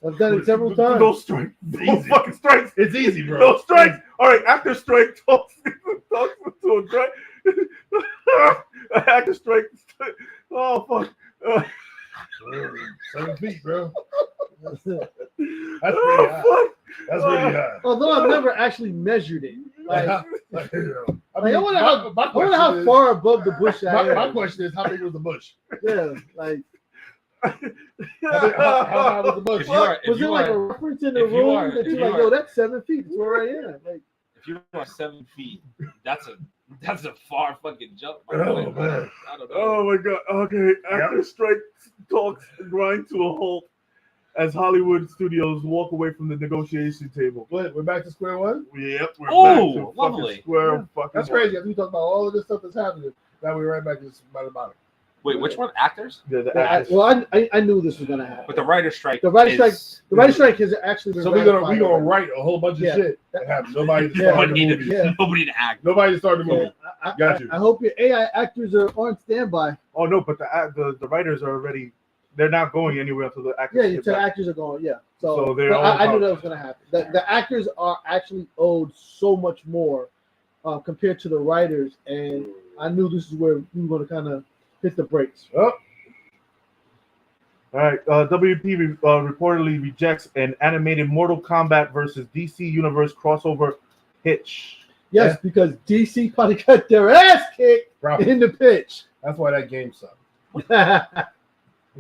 [SPEAKER 4] I've done it several times.
[SPEAKER 2] No strikes. No
[SPEAKER 3] Easy.
[SPEAKER 2] fucking strikes.
[SPEAKER 3] It's easy, bro.
[SPEAKER 2] No strikes. All right, after strike, talk to a strike. After strike. Oh, fuck.
[SPEAKER 3] 7 feet, bro. That's pretty high.
[SPEAKER 2] Oh,
[SPEAKER 3] That's really high.
[SPEAKER 4] Although I've never actually measured it. Like,
[SPEAKER 3] I
[SPEAKER 4] wonder how far above the bush I am.
[SPEAKER 3] My question is, how big was the bush?
[SPEAKER 4] Yeah, like
[SPEAKER 3] How high was the bush?
[SPEAKER 1] If you are,
[SPEAKER 4] was
[SPEAKER 1] if
[SPEAKER 4] it
[SPEAKER 1] you
[SPEAKER 4] like a
[SPEAKER 1] are,
[SPEAKER 4] reference in the
[SPEAKER 1] if you
[SPEAKER 4] room
[SPEAKER 1] are-
[SPEAKER 4] that
[SPEAKER 1] if
[SPEAKER 4] you're
[SPEAKER 1] you
[SPEAKER 4] like,
[SPEAKER 1] are-
[SPEAKER 4] yo, that's 7 feet. That's where I am. Like,
[SPEAKER 1] if you are 7 feet, that's a That's a far fucking jump.
[SPEAKER 3] Oh, man.
[SPEAKER 1] I don't know.
[SPEAKER 2] Oh my god. Okay. Actor strike talks grind to a halt as Hollywood studios walk away from the negotiation table.
[SPEAKER 3] What? We're back to square one?
[SPEAKER 2] Yep. We're
[SPEAKER 1] Oh,
[SPEAKER 2] back to
[SPEAKER 1] lovely.
[SPEAKER 2] fucking square fucking
[SPEAKER 3] That's
[SPEAKER 2] one.
[SPEAKER 3] crazy. After we talk about all of this stuff that's happening, now we're right back to this bottom.
[SPEAKER 1] Wait, which one? Actors?
[SPEAKER 2] Yeah, the
[SPEAKER 4] I,
[SPEAKER 2] actors.
[SPEAKER 4] well, I knew this was gonna happen.
[SPEAKER 1] But the writer's strike.
[SPEAKER 4] The writer's
[SPEAKER 1] is-
[SPEAKER 4] The writer's strike has actually been
[SPEAKER 3] So we're gonna
[SPEAKER 4] ratified.
[SPEAKER 3] write a whole bunch of
[SPEAKER 4] Yeah.
[SPEAKER 3] shit that happened. Nobody to
[SPEAKER 4] Yeah.
[SPEAKER 3] start the
[SPEAKER 1] Nobody,
[SPEAKER 3] movie.
[SPEAKER 4] Yeah.
[SPEAKER 1] nobody to act.
[SPEAKER 3] Nobody to start the movie.
[SPEAKER 4] Yeah,
[SPEAKER 3] Got you.
[SPEAKER 4] I hope your AI actors are on standby.
[SPEAKER 2] Oh no, but the writers are already. They're not going anywhere until the actors.
[SPEAKER 4] Yeah,
[SPEAKER 2] get
[SPEAKER 4] until the
[SPEAKER 2] back.
[SPEAKER 4] actors are going. Yeah,
[SPEAKER 2] So
[SPEAKER 4] so,
[SPEAKER 2] they're
[SPEAKER 4] but
[SPEAKER 2] all
[SPEAKER 4] I knew
[SPEAKER 2] about-
[SPEAKER 4] that was gonna happen. The actors are actually owed so much more compared to the writers, and I knew this is where we were gonna kind of hit the brakes.
[SPEAKER 3] Oh,
[SPEAKER 2] All right. WP reportedly rejects an animated Mortal Kombat versus DC Universe crossover pitch.
[SPEAKER 4] Yes, because DC probably got their ass kicked
[SPEAKER 3] probably.
[SPEAKER 4] in the pitch.
[SPEAKER 3] That's why that game sucked.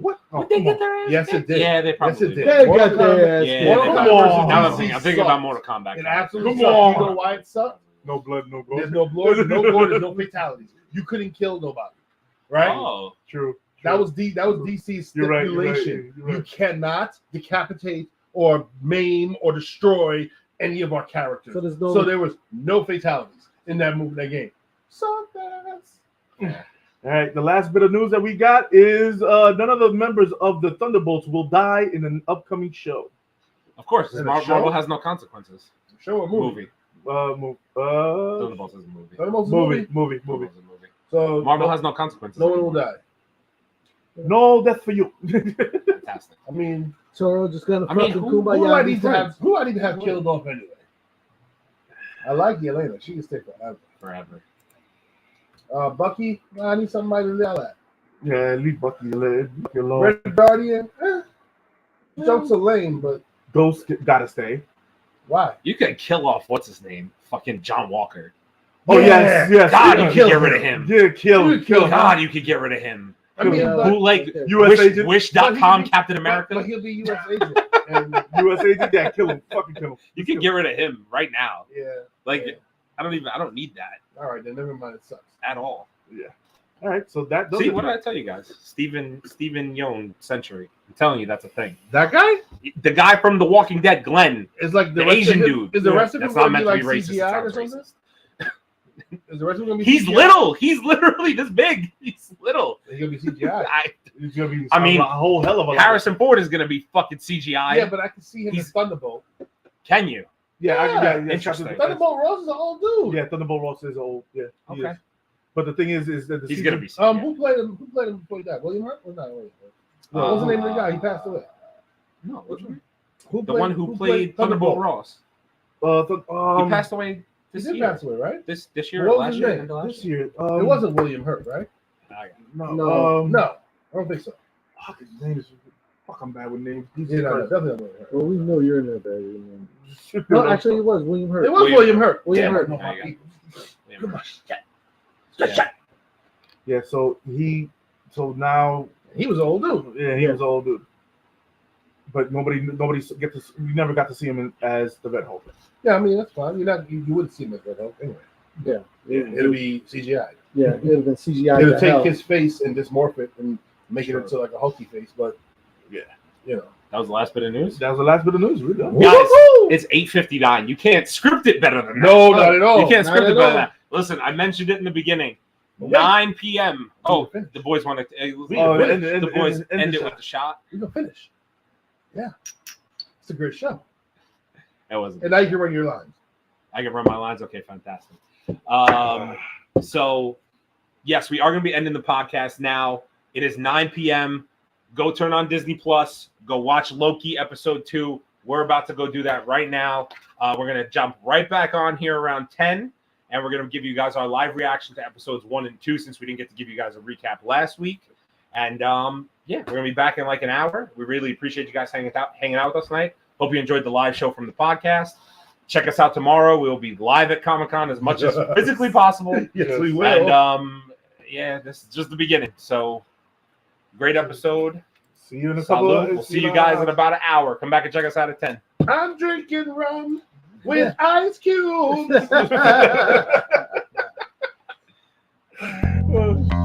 [SPEAKER 2] What? Oh,
[SPEAKER 1] Would they
[SPEAKER 2] come
[SPEAKER 1] get
[SPEAKER 2] on.
[SPEAKER 1] their ass
[SPEAKER 3] Yes, it
[SPEAKER 1] kicked?
[SPEAKER 3] did.
[SPEAKER 1] Yeah, they probably
[SPEAKER 3] Yes, it
[SPEAKER 1] did.
[SPEAKER 3] did.
[SPEAKER 4] They
[SPEAKER 3] Mortal
[SPEAKER 4] got their
[SPEAKER 3] Kombat-
[SPEAKER 4] ass
[SPEAKER 1] Yeah,
[SPEAKER 4] kicked.
[SPEAKER 1] they
[SPEAKER 3] Mortal
[SPEAKER 1] probably
[SPEAKER 3] Kombat
[SPEAKER 1] did.
[SPEAKER 3] versus
[SPEAKER 1] Now I'm
[SPEAKER 3] DC
[SPEAKER 1] thinking about
[SPEAKER 3] sucked.
[SPEAKER 1] Mortal Kombat.
[SPEAKER 3] It absolutely
[SPEAKER 2] Come
[SPEAKER 3] sucked.
[SPEAKER 2] on.
[SPEAKER 3] You know why it sucked?
[SPEAKER 2] No blood, no gore.
[SPEAKER 3] There's no blood, there's no gore, there's no fatalities. You couldn't kill nobody, right?
[SPEAKER 1] Oh,
[SPEAKER 2] True.
[SPEAKER 3] That was DC's
[SPEAKER 2] You're right, you're right,
[SPEAKER 3] stipulation.
[SPEAKER 2] you're right.
[SPEAKER 3] You cannot decapitate or maim or destroy any of our characters.
[SPEAKER 4] So there's no.
[SPEAKER 3] So there was no fatalities in that movie, that game. So that's
[SPEAKER 2] All right. The last bit of news that we got is none of the members of the Thunderbolts will die in an upcoming show.
[SPEAKER 1] of course.
[SPEAKER 3] In a
[SPEAKER 1] Marvel
[SPEAKER 3] show?
[SPEAKER 1] has no consequences.
[SPEAKER 3] show a movie.
[SPEAKER 1] Movie.
[SPEAKER 2] Movie.
[SPEAKER 1] Thunderbolts is a movie.
[SPEAKER 3] Thunderbolts is a
[SPEAKER 2] Movie.
[SPEAKER 3] movie.
[SPEAKER 1] Thunderbolts is a movie.
[SPEAKER 3] So
[SPEAKER 1] Marvel has no consequences.
[SPEAKER 3] no one will
[SPEAKER 1] anymore.
[SPEAKER 3] die.
[SPEAKER 2] No death for you.
[SPEAKER 1] Fantastic.
[SPEAKER 3] I mean,
[SPEAKER 4] Toro just gonna
[SPEAKER 1] I mean,
[SPEAKER 4] fucking
[SPEAKER 3] who do
[SPEAKER 4] kumbaya.
[SPEAKER 3] I
[SPEAKER 4] and be
[SPEAKER 3] need to have?
[SPEAKER 4] friends.
[SPEAKER 3] Who I need to have killed off anyway? I like Yelena. She can stay forever.
[SPEAKER 1] Forever.
[SPEAKER 3] Bucky, I need somebody to yell at.
[SPEAKER 2] Yeah, leave Bucky alone.
[SPEAKER 3] Red Guardian, jokes are lame, but
[SPEAKER 2] Ghost gotta stay.
[SPEAKER 3] why?
[SPEAKER 1] You could kill off what's his name, fucking John Walker.
[SPEAKER 2] Oh
[SPEAKER 3] Yeah.
[SPEAKER 2] yes.
[SPEAKER 1] God, you
[SPEAKER 2] yeah.
[SPEAKER 1] could get rid of him.
[SPEAKER 2] Yeah, kill him. Kill him.
[SPEAKER 1] God, you could get rid of him.
[SPEAKER 3] I mean,
[SPEAKER 4] Yeah.
[SPEAKER 3] but,
[SPEAKER 1] Who like
[SPEAKER 2] US agent.
[SPEAKER 1] Wish.com
[SPEAKER 3] But
[SPEAKER 1] Captain
[SPEAKER 3] but
[SPEAKER 1] America?
[SPEAKER 3] he'll be U.S. agent. And
[SPEAKER 2] US agent. Yeah, kill him. Fucking kill him.
[SPEAKER 1] You could get rid of him right now.
[SPEAKER 3] yeah,
[SPEAKER 1] Like
[SPEAKER 3] Yeah.
[SPEAKER 1] I don't need that
[SPEAKER 3] all right, then never mind. It sucks.
[SPEAKER 1] at all.
[SPEAKER 2] All right. So that does
[SPEAKER 1] See,
[SPEAKER 2] it.
[SPEAKER 1] what did I tell you guys? Steven Yeun Century. I'm telling you, that's a thing.
[SPEAKER 3] That guy
[SPEAKER 1] The guy from The Walking Dead, Glenn,
[SPEAKER 3] is like
[SPEAKER 1] the
[SPEAKER 3] rest of
[SPEAKER 1] Asian
[SPEAKER 3] him-
[SPEAKER 1] dude.
[SPEAKER 3] Is the rest of him
[SPEAKER 1] That's not
[SPEAKER 3] going to
[SPEAKER 1] meant
[SPEAKER 3] be
[SPEAKER 1] to
[SPEAKER 3] like
[SPEAKER 1] be racist. It
[SPEAKER 3] CGI or
[SPEAKER 1] sounds
[SPEAKER 3] something?
[SPEAKER 1] racist.
[SPEAKER 3] Is the rest of him going to be?
[SPEAKER 1] He's
[SPEAKER 3] CGI?
[SPEAKER 1] little. He's literally this big. He's little.
[SPEAKER 3] He's going to be CGI.
[SPEAKER 2] It's gonna be.
[SPEAKER 1] I mean,
[SPEAKER 2] a whole hell of a lot.
[SPEAKER 1] Harrison Ford is gonna be fucking CGI.
[SPEAKER 3] Yeah, but I can see him
[SPEAKER 1] He's-
[SPEAKER 3] as Thunderbolt.
[SPEAKER 1] Can you?
[SPEAKER 2] Yeah,
[SPEAKER 1] Interesting.
[SPEAKER 3] Thunderbolt Ross is an old dude.
[SPEAKER 2] Yeah, Thunderbolt Ross is old. Yeah. he
[SPEAKER 1] Okay.
[SPEAKER 2] is. But the thing is that the
[SPEAKER 1] He's
[SPEAKER 2] season,
[SPEAKER 1] gonna be CGI.
[SPEAKER 3] Who played him? Who played him before he died? William Hurt? Or not William Hurt?
[SPEAKER 2] No,
[SPEAKER 3] What was the name of the guy? He passed away.
[SPEAKER 1] No, which one?
[SPEAKER 3] Who
[SPEAKER 1] The one who played Thunderbolt Ross. He passed away
[SPEAKER 3] He
[SPEAKER 1] this
[SPEAKER 3] did
[SPEAKER 1] year.
[SPEAKER 3] pass away, right?
[SPEAKER 1] This year
[SPEAKER 3] What
[SPEAKER 1] or
[SPEAKER 3] was
[SPEAKER 1] last
[SPEAKER 3] his
[SPEAKER 1] year?
[SPEAKER 3] name?
[SPEAKER 1] End of last
[SPEAKER 2] This
[SPEAKER 1] year?
[SPEAKER 2] year.
[SPEAKER 3] It wasn't William Hurt, right?
[SPEAKER 2] No.
[SPEAKER 4] No.
[SPEAKER 3] No, I don't think so.
[SPEAKER 2] Fuck, his name is. Fuck, I'm bad with names.
[SPEAKER 3] Yeah, no, definitely not William Hurt.
[SPEAKER 4] Well, we know you're in there, baby. No, actually, it was William Hurt.
[SPEAKER 3] It was William Hurt.
[SPEAKER 4] William
[SPEAKER 3] Yeah,
[SPEAKER 4] Hurt.
[SPEAKER 3] no,
[SPEAKER 1] There you
[SPEAKER 3] my people.
[SPEAKER 1] Yeah.
[SPEAKER 2] Yeah. So now,
[SPEAKER 3] He was an old dude.
[SPEAKER 2] yeah, he was an old dude. But nobody get to. We never got to see him as the Red Hulk.
[SPEAKER 3] Yeah, I mean that's fine. You wouldn't see him as Red Hulk anyway.
[SPEAKER 4] Yeah.
[SPEAKER 3] It'll be CGI.
[SPEAKER 4] Yeah, it would have been CGI.
[SPEAKER 3] It'll
[SPEAKER 4] to
[SPEAKER 3] take
[SPEAKER 4] hell.
[SPEAKER 3] his face and dismorph it and make it
[SPEAKER 2] Sure.
[SPEAKER 3] into like a hulky face, but
[SPEAKER 2] Yeah.
[SPEAKER 3] you know.
[SPEAKER 1] That was the last bit of news.
[SPEAKER 2] That was the last bit of news. We're done.
[SPEAKER 1] Guys,
[SPEAKER 3] Woo-hoo!
[SPEAKER 1] it's 8:59. You can't script it better than that.
[SPEAKER 3] No, not at all.
[SPEAKER 1] You can't
[SPEAKER 3] Not
[SPEAKER 1] script it
[SPEAKER 3] at
[SPEAKER 1] better
[SPEAKER 3] all.
[SPEAKER 1] than that. Listen, I mentioned it in the beginning.
[SPEAKER 3] Wait.
[SPEAKER 1] 9 p.m. Oh,
[SPEAKER 3] finish.
[SPEAKER 1] the boys want to.
[SPEAKER 2] Oh,
[SPEAKER 1] the boys
[SPEAKER 2] end
[SPEAKER 1] end
[SPEAKER 2] the
[SPEAKER 1] it
[SPEAKER 2] shot.
[SPEAKER 1] with the shot.
[SPEAKER 3] We're gonna finish. Yeah. It's a great show.
[SPEAKER 1] That wasn't.
[SPEAKER 3] And now you can run your lines.
[SPEAKER 1] I can run my lines. Okay, fantastic. So, yes, we are going to be ending the podcast now. It is 9 p.m. Go turn on Disney Plus. Go watch Loki episode 2. We're about to go do that right now. We're going to jump right back on here around 10, and we're going to give you guys our live reaction to episodes 1 and 2 since we didn't get to give you guys a recap last week. And yeah, we're going to be back in like an hour. We really appreciate you guys hanging out with us tonight. Hope you enjoyed the live show from the podcast. Check us out tomorrow. We'll be live at Comic-Con as much as physically possible.
[SPEAKER 3] Yes, we will.
[SPEAKER 1] And yeah, this is just the beginning. So great episode.
[SPEAKER 2] See you in a couple.
[SPEAKER 1] Salute. We'll see you guys in about an hour. Come back and check us out at 10.
[SPEAKER 3] I'm drinking rum with ice cubes.
[SPEAKER 2] Oh,